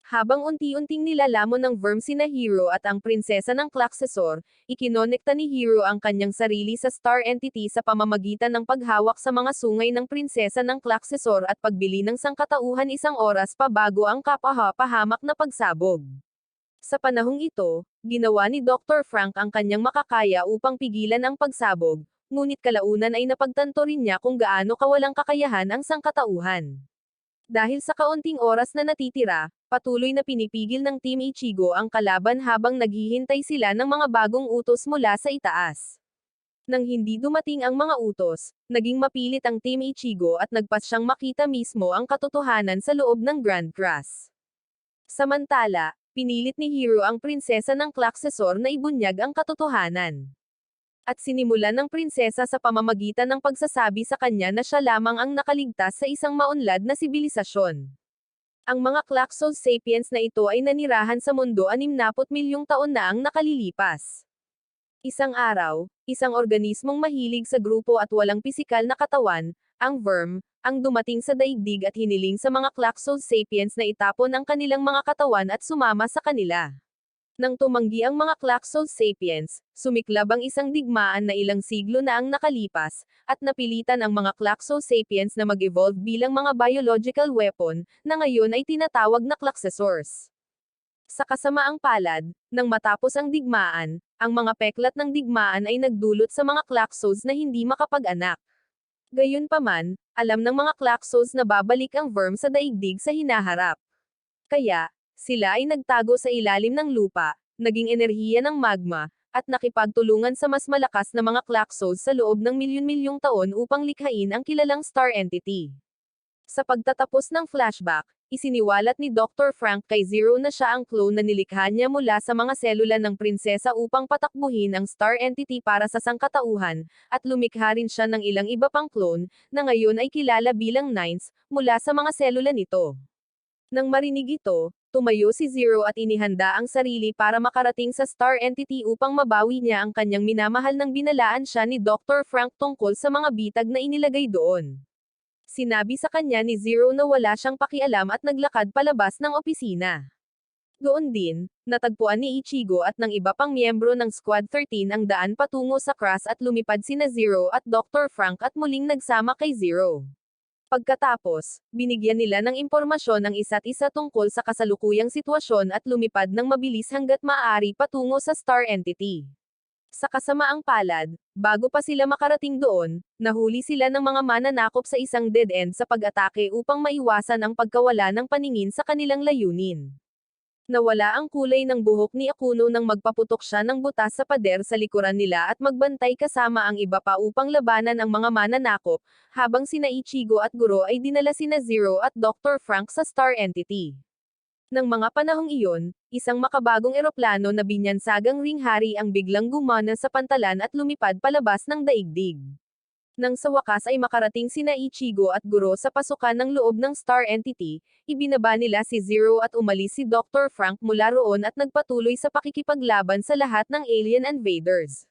Habang unti-unting nilalamon ng Verm sina Hero at ang prinsesa ng Klaxesor, ikinonekta ni Hero ang kanyang sarili sa Star Entity sa pamamagitan ng paghawak sa mga sungay ng prinsesa ng Klaxesor at pagbili ng sangkatauhan isang oras pa bago ang kapahamak na pagsabog. Sa panahong ito, ginawa ni Dr. Frank ang kanyang makakaya upang pigilan ang pagsabog, ngunit kalaunan ay napagtanto rin niya kung gaano kawalang kakayahan ang sangkatauhan. Dahil sa kaunting oras na natitira, patuloy na pinipigil ng Team Ichigo ang kalaban habang naghihintay sila ng mga bagong utos mula sa itaas. Nang hindi dumating ang mga utos, naging mapilit ang Team Ichigo at nagpas siyang makita mismo ang katotohanan sa loob ng Grand Cross. Samantala, pinilit ni Hero ang prinsesa ng Klaxesor na ibunyag ang katotohanan. At sinimulan ng prinsesa sa pamamagitan ng pagsasabi sa kanya na siya lamang ang nakaligtas sa isang maunlad na sibilisasyon. Ang mga Klaxos sapiens na ito ay nanirahan sa mundo 60 milyong taon na ang nakalilipas. Isang araw, isang organismong mahilig sa grupo at walang pisikal na katawan, ang Verm, ang dumating sa daigdig at hiniling sa mga Klaxos sapiens na itapon ang kanilang mga katawan at sumama sa kanila. Nang tumanggi ang mga Klaxos sapiens, sumiklab ang isang digmaan na ilang siglo na ang nakalipas, at napilitan ang mga Klaxos sapiens na mag-evolve bilang mga biological weapon, na ngayon ay tinatawag na Klaxosaurs. Sa kasamaang palad, nang matapos ang digmaan, ang mga peklat ng digmaan ay nagdulot sa mga Klaxos na hindi makapag-anak. Gayunpaman, alam ng mga Klaxos na babalik ang worm sa daigdig sa hinaharap. Kaya, sila ay nagtago sa ilalim ng lupa, naging enerhiya ng magma, at nakipagtulungan sa mas malakas na mga Klaxos sa loob ng milyon-milyong taon upang likhain ang kilalang star entity. Sa pagtatapos ng flashback, isiniwalat ni Dr. Frank kay Zero na siya ang clone na nilikha niya mula sa mga selula ng prinsesa upang patakbuhin ang star entity para sa sangkatauhan, at lumikha rin siya ng ilang iba pang clone, na ngayon ay kilala bilang Nines, mula sa mga selula nito. Nang marinig ito, tumayo si Zero at inihanda ang sarili para makarating sa star entity upang mabawi niya ang kanyang minamahal nang binalaan siya ni Dr. Frank tungkol sa mga bitag na inilagay doon. Sinabi sa kanya ni Zero na wala siyang pakialam at naglakad palabas ng opisina. Doon din, natagpuan ni Ichigo at ng iba pang miyembro ng Squad 13 ang daan patungo sa Crass at lumipad sina Zero at Dr. Frank at muling nagsama kay Zero. Pagkatapos, binigyan nila ng impormasyon ang isa't isa tungkol sa kasalukuyang sitwasyon at lumipad ng mabilis hanggat maaari patungo sa star entity. Sa kasamaang palad, bago pa sila makarating doon, nahuli sila ng mga mananakop sa isang dead end sa pag-atake upang maiwasan ang pagkawala ng paningin sa kanilang layunin. Nawala ang kulay ng buhok ni Akuno nang magpaputok siya ng butas sa pader sa likuran nila at magbantay kasama ang iba pa upang labanan ang mga mananakop, habang sina Ichigo at Guro ay dinala sina Zero at Dr. Frank sa star entity. Nang mga panahong iyon, isang makabagong eroplano na binyansagang ringhari ang biglang gumana sa pantalan at lumipad palabas ng daigdig. Nang sa wakas ay makarating sina Ichigo at Guro sa pasukan ng loob ng star entity, ibinaba nila si Zero at umalis si Dr. Frank mula roon at nagpatuloy sa pakikipaglaban sa lahat ng alien invaders.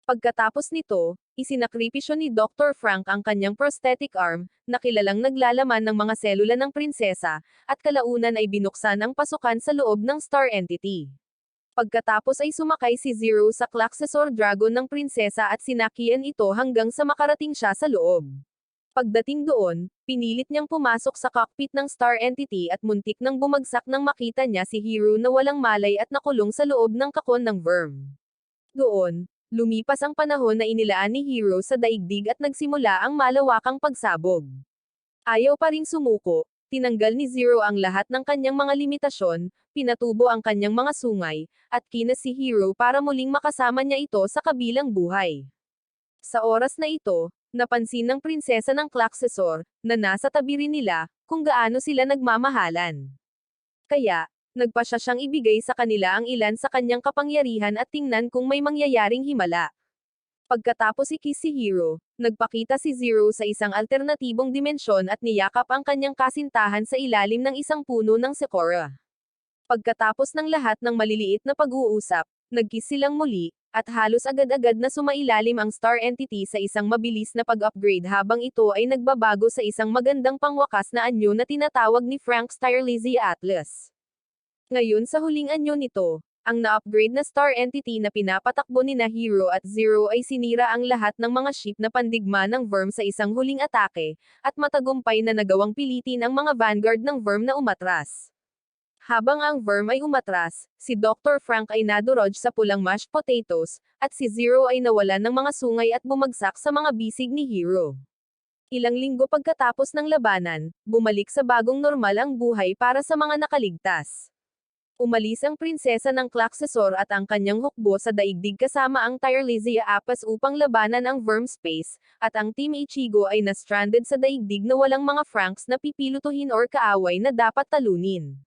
Pagkatapos nito, isinakripisyo ni Dr. Frank ang kanyang prosthetic arm, na kilalang naglalaman ng mga selula ng prinsesa, at kalaunan ay binuksan ang pasukan sa loob ng star entity. Pagkatapos ay sumakay si Zero sa Klaxosor Dragon ng prinsesa at sinakyan ito hanggang sa makarating siya sa loob. Pagdating doon, pinilit niyang pumasok sa cockpit ng star entity at muntik nang bumagsak nang makita niya si Hiro na walang malay at nakulong sa loob ng kakon ng worm. Doon, lumipas ang panahon na inilaan ni Hiro sa daigdig at nagsimula ang malawakang pagsabog. Ayaw pa ring sumuko, tinanggal ni Zero ang lahat ng kanyang mga limitasyon, pinatubo ang kanyang mga sungay, at kinas si Hiro para muling makasama niya ito sa kabilang buhay. Sa oras na ito, napansin ng prinsesa ng Klaxosor, na nasa tabi rin nila, kung gaano sila nagmamahalan. Kaya, nagpasya siyang ibigay sa kanila ang ilan sa kanyang kapangyarihan at tingnan kung may mangyayaring himala. Pagkatapos ikis si Hiro, nagpakita si Zero sa isang alternatibong dimensyon at niyakap ang kanyang kasintahan sa ilalim ng isang puno ng Sakura. Pagkatapos ng lahat ng maliliit na pag-uusap, nagkiss silang muli, at halos agad-agad na sumailalim ang star entity sa isang mabilis na pag-upgrade habang ito ay nagbabago sa isang magandang pangwakas na anyo na tinatawag ni Frank Stylizia Atlas. Ngayon sa huling anyo nito, ang na-upgrade na star entity na pinapatakbo ni na Hiro at Zero ay sinira ang lahat ng mga ship na pandigma ng worm sa isang huling atake, at matagumpay na nagawang pilitin ang mga vanguard ng worm na umatras. Habang ang worm ay umatras, si Dr. Frank ay nadurog sa pulang mashed potatoes, at si Zero ay nawalan ng mga sungay at bumagsak sa mga bisig ni Hiro. Ilang linggo pagkatapos ng labanan, bumalik sa bagong normal ang buhay para sa mga nakaligtas. Umalis ang prinsesa ng Klaxosor at ang kanyang hukbo sa daigdig kasama ang Tirelizia Apas upang labanan ang Worm Space, at ang Team Ichigo ay na-stranded sa daigdig na walang mga Franks na pipilutuhin or kaaway na dapat talunin.